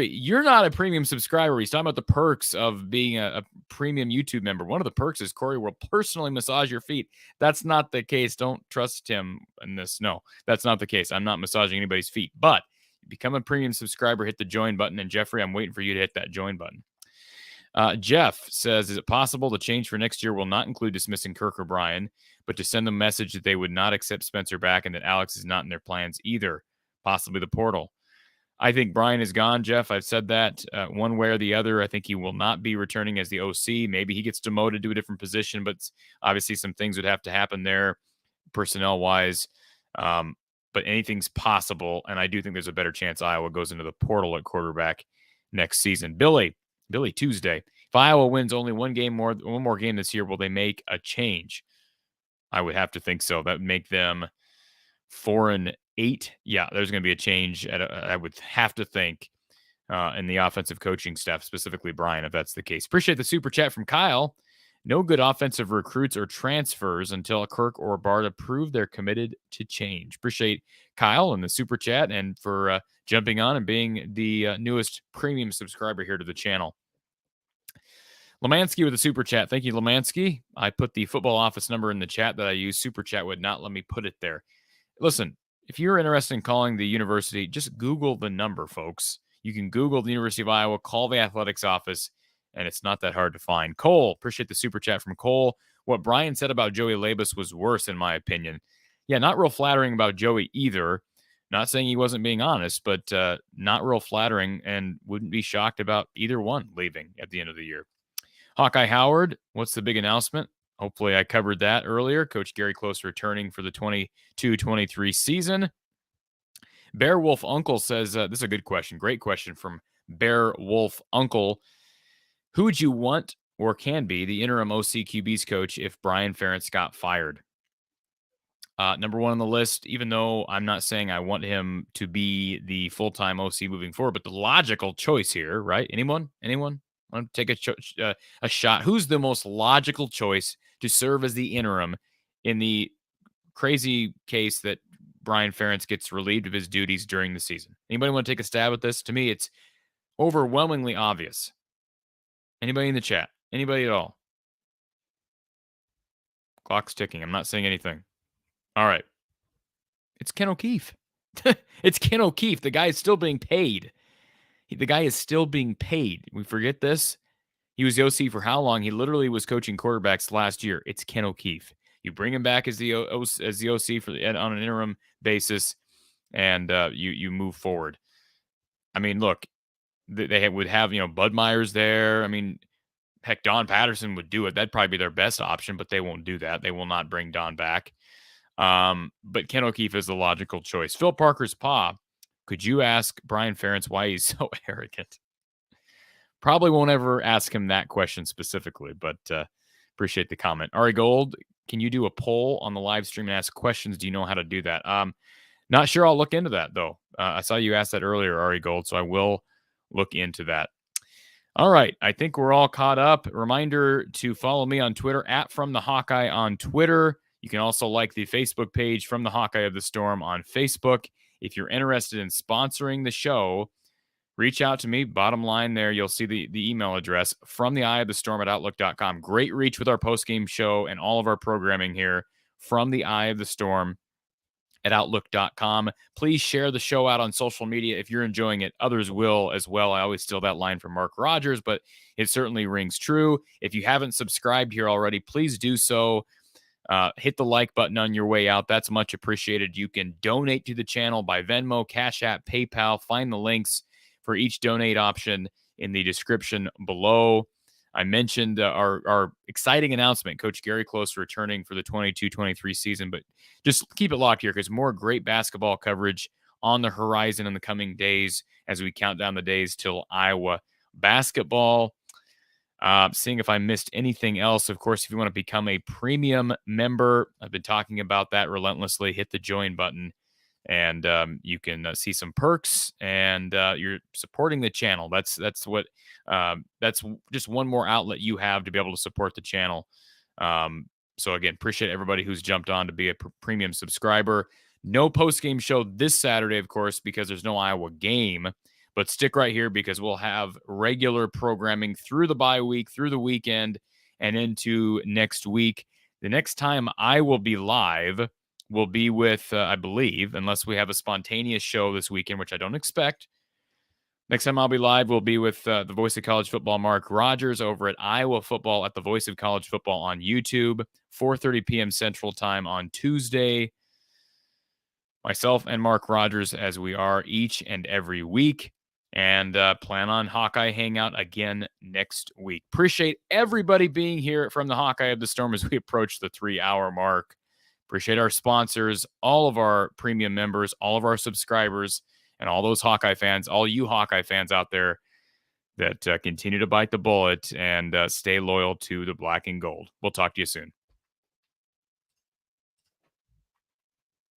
you're not a premium subscriber. He's talking about the perks of being a premium YouTube member. One of the perks is Corey will personally massage your feet. That's not the case. Don't trust him in this. No, that's not the case. I'm not massaging anybody's feet. But become a premium subscriber, hit the join button. And Jeffrey, I'm waiting for you to hit that join button. Jeff says, is it possible the change for next year will not include dismissing Kirk or Brian, but to send the message that they would not accept Spencer back and that Alex is not in their plans either, possibly the portal? I think Brian is gone, Jeff. I've said that one way or the other. I think he will not be returning as the OC. Maybe he gets demoted to a different position, but obviously some things would have to happen there personnel-wise. But anything's possible, and I do think there's a better chance Iowa goes into the portal at quarterback next season. Billy Tuesday. If Iowa wins only one more game this year, will they make a change? I would have to think so. That would make them 4-8. Yeah, there's going to be a change. I would have to think in the offensive coaching staff, specifically Brian, if that's the case. Appreciate the super chat from Kyle. No good offensive recruits or transfers until Kirk or Barta prove they're committed to change. Appreciate Kyle and the super chat and for jumping on and being the newest premium subscriber here to the channel. Lemansky with a super chat. Thank you, Lemansky. I put the football office number in the chat that I use. Super chat would not let me put it there. Listen, if you're interested in calling the university, just Google the number, folks. You can Google the University of Iowa, call the athletics office, and it's not that hard to find. Cole, appreciate the super chat from Cole. What Brian said about Joey Labus was worse, in my opinion. Yeah, not real flattering about Joey either. Not saying he wasn't being honest, but not real flattering, and wouldn't be shocked about either one leaving at the end of the year. Hawkeye Howard, what's the big announcement? Hopefully I covered that earlier. Coach Gary Close returning for the 22-23 season. Bear Wolf Uncle says, this is a good question. Great question from Bear Wolf Uncle. Who would you want or can be the interim OC QB's coach if Brian Ferentz got fired? Number one on the list, even though I'm not saying I want him to be the full-time OC moving forward, but the logical choice here, right? Anyone? Want to take a shot? Who's the most logical choice to serve as the interim in the crazy case that Brian Ferentz gets relieved of his duties during the season? Anybody want to take a stab at this? To me, it's overwhelmingly obvious. Anybody in the chat? Anybody at all? Clock's ticking. I'm not saying anything. All right. It's Ken O'Keefe. It's Ken O'Keefe. The guy is still being paid. The guy is still being paid. We forget this. He was the OC for how long? He literally was coaching quarterbacks last year. It's Ken O'Keefe. You bring him back as the OC on an interim basis, and you move forward. I mean, look, they would have Bud Myers there. I mean, heck, Don Patterson would do it. That'd probably be their best option, but they won't do that. They will not bring Don back. But Ken O'Keefe is the logical choice. Phil Parker's pa. Could you ask Brian Ferentz why he's so arrogant? Probably won't ever ask him that question specifically, but appreciate the comment. Ari Gold, can you do a poll on the live stream and ask questions? Do you know how to do that? Not sure. I'll look into that, though. I saw you ask that earlier, Ari Gold, so I will look into that. All right. I think we're all caught up. Reminder to follow me on Twitter, @FromTheHawkeye on Twitter. You can also like the Facebook page, From the Hawkeye of the Storm on Facebook. If you're interested in sponsoring the show, reach out to me. Bottom line there, you'll see the email address, FromTheEyeOfTheStorm@Outlook.com. Great reach with our postgame show and all of our programming here, From the Eye of the Storm at Outlook.com. Please share the show out on social media. If you're enjoying it, others will as well. I always steal that line from Mark Rogers, but it certainly rings true. If you haven't subscribed here already, please do so. Hit the like button on your way out. That's much appreciated. You can donate to the channel by Venmo, Cash App, PayPal. Find the links for each donate option in the description below. I mentioned our exciting announcement, Coach Gary Close returning for the 22-23 season, but just keep it locked here because more great basketball coverage on the horizon in the coming days as we count down the days till Iowa basketball. Seeing if I missed anything else. Of course, if you want to become a premium member, I've been talking about that relentlessly. Hit the join button and you can see some perks and you're supporting the channel. That's just one more outlet you have to be able to support the channel. So again, appreciate everybody who's jumped on to be a premium subscriber. No post-game show this Saturday, of course, because there's no Iowa game. But stick right here because we'll have regular programming through the bye week, through the weekend, and into next week. The next time I will be live will be with, I believe, unless we have a spontaneous show this weekend, which I don't expect. Next time I'll be live will be with the Voice of College Football, Mark Rogers, over at Iowa Football at the Voice of College Football on YouTube, 4:30 p.m. Central Time on Tuesday. myself and Mark Rogers, as we are each and every week, and plan on Hawkeye Hangout again next week. Appreciate everybody being here from the Hawkeye of the Storm as we approach the 3-hour mark. Appreciate our sponsors, all of our premium members, all of our subscribers, and all those Hawkeye fans, all you Hawkeye fans out there that continue to bite the bullet and stay loyal to the black and gold. We'll talk to you soon.